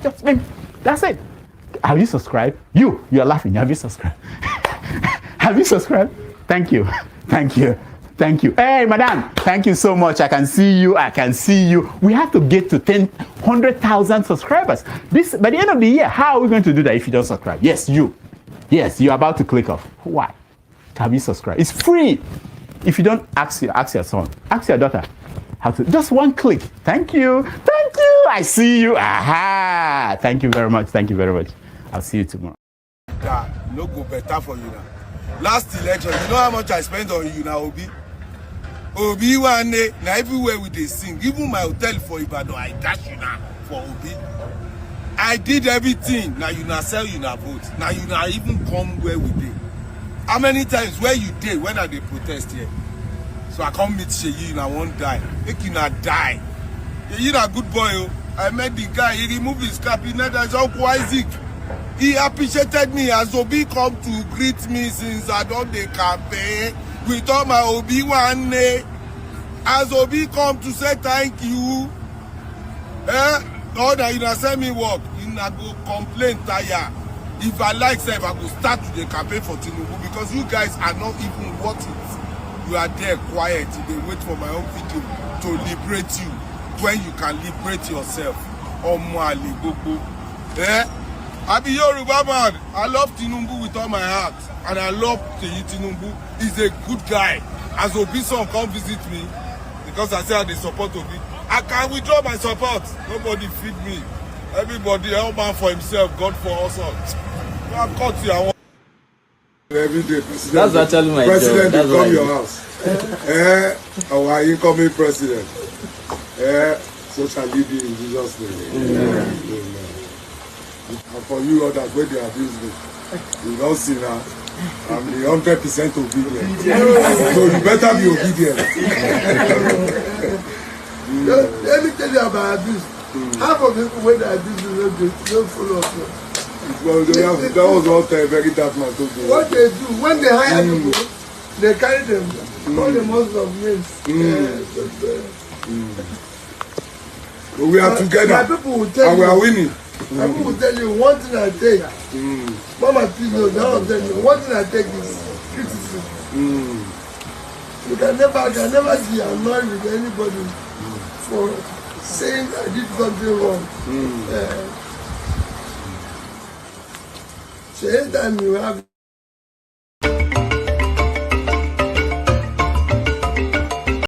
Just that's it. Have you subscribed? You are laughing. Have you subscribed? Have you subscribed? Thank you. Thank you. Thank you. Hey, madam. Thank you so much. I can see you. I can see you. We have to get to 100,000 subscribers. By the end of the year, how are we going to do that if you don't subscribe? Yes, you. Yes, you're about to click off. Why? Have you subscribed? It's free. If you don't, ask your son, ask your daughter how to. Just one click. Thank you. Thank you. I see you. Aha. Thank you very much. Thank you very much. I'll see you tomorrow. That no go better for you now. Last election, you know how much I spent on you now, Obi? Obi one day, now everywhere we they sing. Even my hotel for Ibadan, I dash you now for Obi. I did everything. Now you now sell, you now vote. Now you now even come where we did. How many times where you did when I dey protest here? So I come meet Sheyi and I won't die. Make you not die. Sheyi na good boy. Oh. I met the guy, he removed his cap, he net as Uncle Isaac. He appreciated me as Obi come to greet me since I done the campaign. with all my Obi one day. As Obi come to say thank you, all that you send me work, you go complain tire. If I like say, if I go start to the campaign for Tinubu, because you guys are not even worth it. You are there quiet, they wait for my own video to liberate you when you can liberate yourself. I be Yoruba man. I love Tinubu with all my heart, and I love Tinubu. He's a good guy. As Obi son come visit me, because I say they support Obi, I can withdraw my support. Nobody feed me. Everybody, all man for himself, God for us all. I cut you. I want every day, president. That's actually my president job. President will come your house. Our incoming president. So shall he be in Jesus' name. Amen. And for you others, where they abuse me, you don't see now. I'm the 100% obedient. So you better be obedient. Let me tell you about abuse. Half of the people when they abuse you don't follow up. Well, that was what a very tough man told me. What they do, when they hire people, they carry them, call them most of names. But we are together, and we are winning. And people will tell you one thing I take. Mama, please know, now I'm telling you, one thing I take is criticism. You can never be annoyed with anybody for saying I did something wrong. So anytime you have